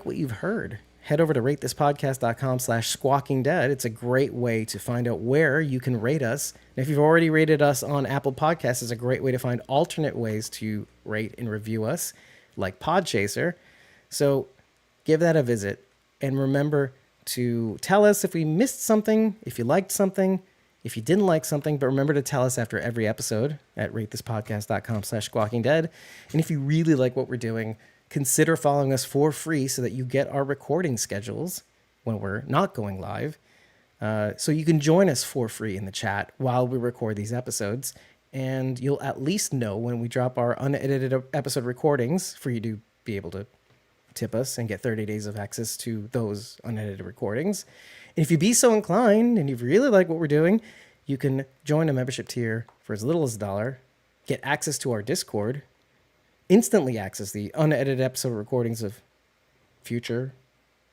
what you've heard, head over to ratethispodcast.com/squawkingdead. It's a great way to find out where you can rate us. And if you've already rated us on Apple Podcasts, it's a great way to find alternate ways to rate and review us. like Podchaser. So give that a visit. And remember to tell us if we missed something, if you liked something, if you didn't like something, but remember to tell us after every episode at ratethispodcast.com/squawkingdead. And if you really like what we're doing, consider following us for free so that you get our recording schedules when we're not going live. So you can join us for free in the chat while we record these episodes. And you'll at least know when we drop our unedited episode recordings for you to be able to tip us and get 30 days of access to those unedited recordings. And if you be so inclined and you really like what we're doing, you can join a membership tier for as little as $1, get access to our Discord, instantly access the unedited episode recordings of future,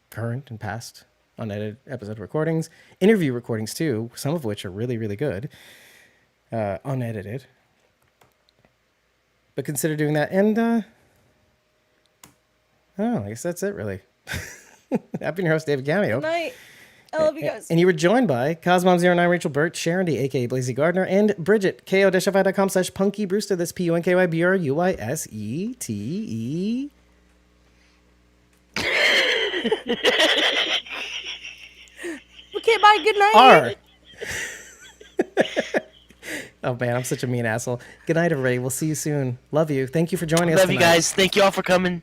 current, and past unedited episode recordings, interview recordings too, some of which are really, really good, unedited. But consider doing that. And, I guess that's it, really. I've been your host, David Cameo. Good night. I love you guys. And you were joined by Cosmom09, Rachel Burt, Sharon D, a.k.a. Blazy Gardner, and Bridget, ko-fi.com/Punky Brewster. That's PUNKYBRUISETE. Okay, bye. Good night. R. Oh, man, I'm such a mean asshole. Good night, everybody. We'll see you soon. Love you. Thank you for joining us Love you tonight. guys. Thank you all for coming.